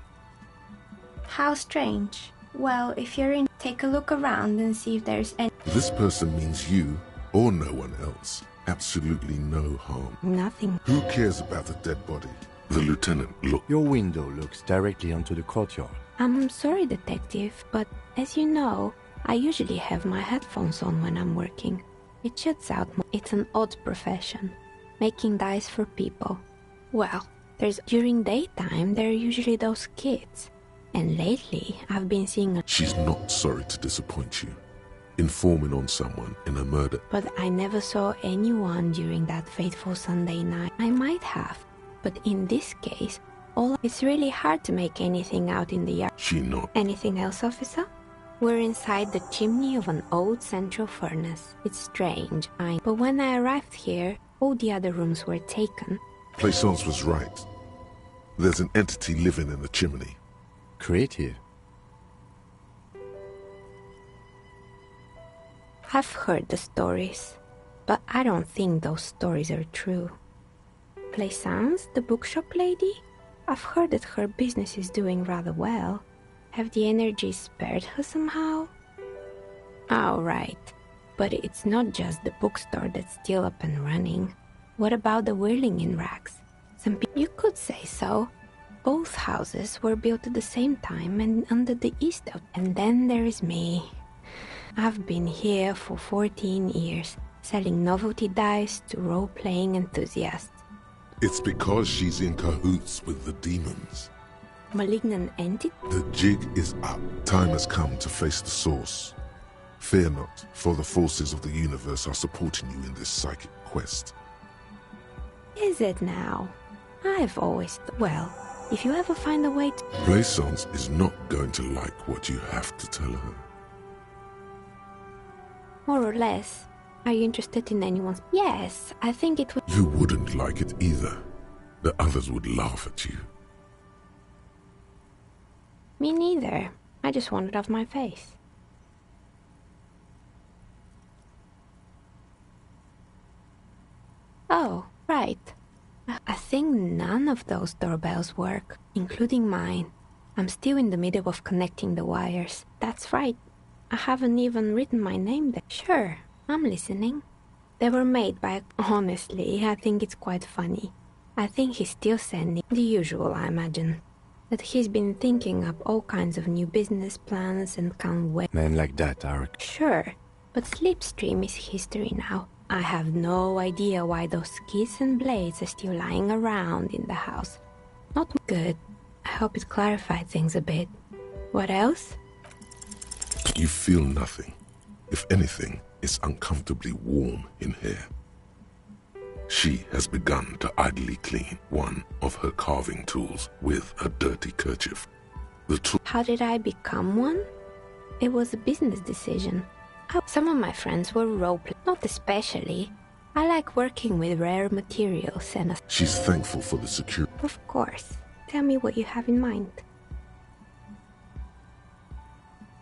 How strange. Well, if you're in, take a look around and see if there's any... This person means you or no one else. Absolutely no harm. Nothing. Who cares about the dead body? The lieutenant looked. Your window looks directly onto the courtyard. I'm sorry, detective, but as you know, I usually have my headphones on when I'm working. It shuts out It's an odd profession, making dice for people. Well, during daytime, there are usually those kids. And lately, I've been seeing She's not sorry to disappoint you. Informing on someone in a murder. But I never saw anyone during that fateful Sunday night. I might have, but in this case, it's really hard to make anything out in the yard. She not. Anything else, officer? We're inside the chimney of an old central furnace. It's strange, but when I arrived here, all the other rooms were taken. Plaisance was right. There's an entity living in the chimney. Creative. I've heard the stories, but I don't think those stories are true. Plaisance, the bookshop lady? I've heard that her business is doing rather well. Have the energies spared her somehow? All right. But it's not just the bookstore that's still up and running. What about the Whirling in Rags? You could say so. Both houses were built at the same time and under the East Out. And then there is me. I've been here for 14 years, selling novelty dice to role-playing enthusiasts. It's because she's in cahoots with the demons. Malignant entity? The jig is up. Time has come to face the source. Fear not, for the forces of the universe are supporting you in this psychic quest. Is it now? I've always... well, if you ever find a way to... Plaisance is not going to like what you have to tell her. More or less. Are you interested in anyone's... Yes, I think it would... You wouldn't like it either. The others would laugh at you. Me neither. I just want it off my face. Oh, right. I think none of those doorbells work, including mine. I'm still in the middle of connecting the wires. That's right. I haven't even written my name there. Sure, I'm listening. They were made by... Honestly, I think it's quite funny. I think he's still sending the usual, I imagine. That he's been thinking up all kinds of new business plans and can't wait. Men like that are... Sure, but Slipstream is history now. I have no idea why those skis and blades are still lying around in the house. Not good. I hope it clarified things a bit. What else? You feel nothing. If anything, it's uncomfortably warm in here. She has begun to idly clean one of her carving tools with a dirty kerchief. The tool... How did I become one? It was a business decision. Some of my friends were roleplay, not especially. I like working with rare materials and... She's thankful for the security. Of course. Tell me what you have in mind.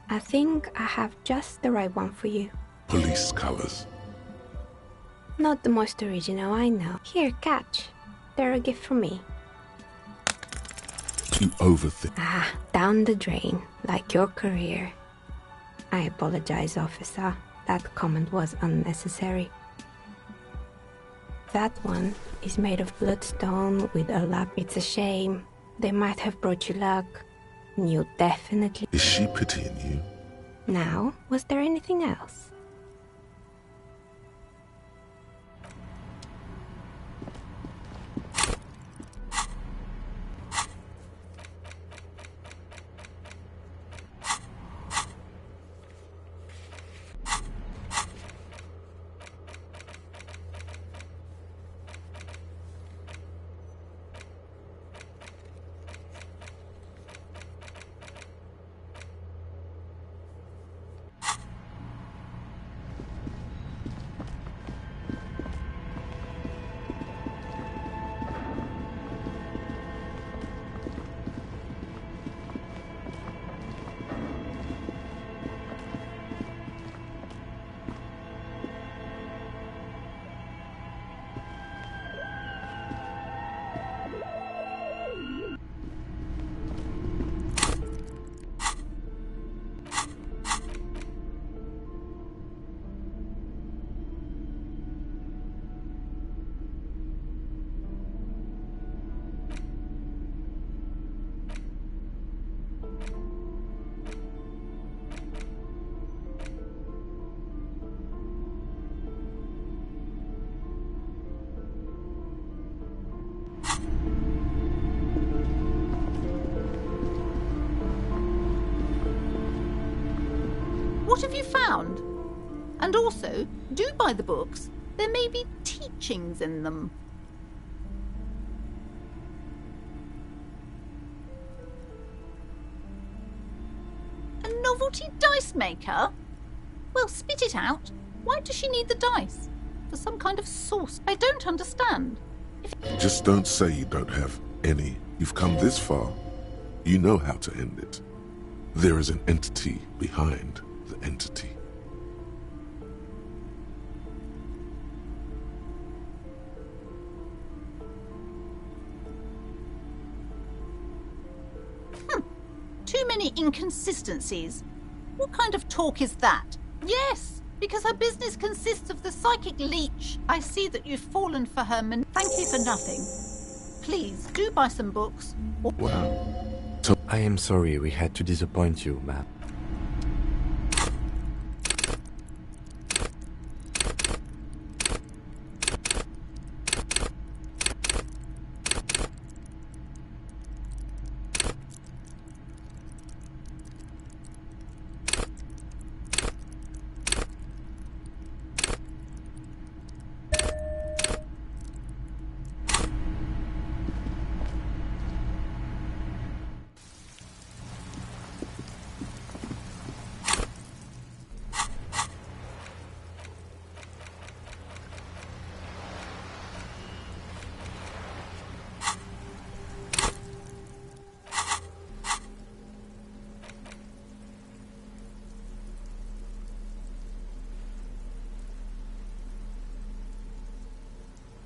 I think I have just the right one for you. Police colors. Not the most original, I know. Here, catch. They're a gift from me. You overthink. Ah, down the drain, like your career. I apologize, officer. That comment was unnecessary. That one is made of bloodstone with a lap. It's a shame. They might have brought you luck. You definitely... Is she pitying you? Now, was there anything else? What have you found? And also, do buy the books. There may be teachings in them. A novelty dice maker? Well, spit it out. Why does she need the dice? For some kind of source? I don't understand. Just don't say you don't have any. You've come this far. You know how to end it. There is an entity behind the entity. Too many inconsistencies. What kind of talk is that? Yes, because her business consists of the psychic leech. I see that you've fallen for her, and thank you for nothing. Please, do buy some books. Well, I am sorry we had to disappoint you, ma'am.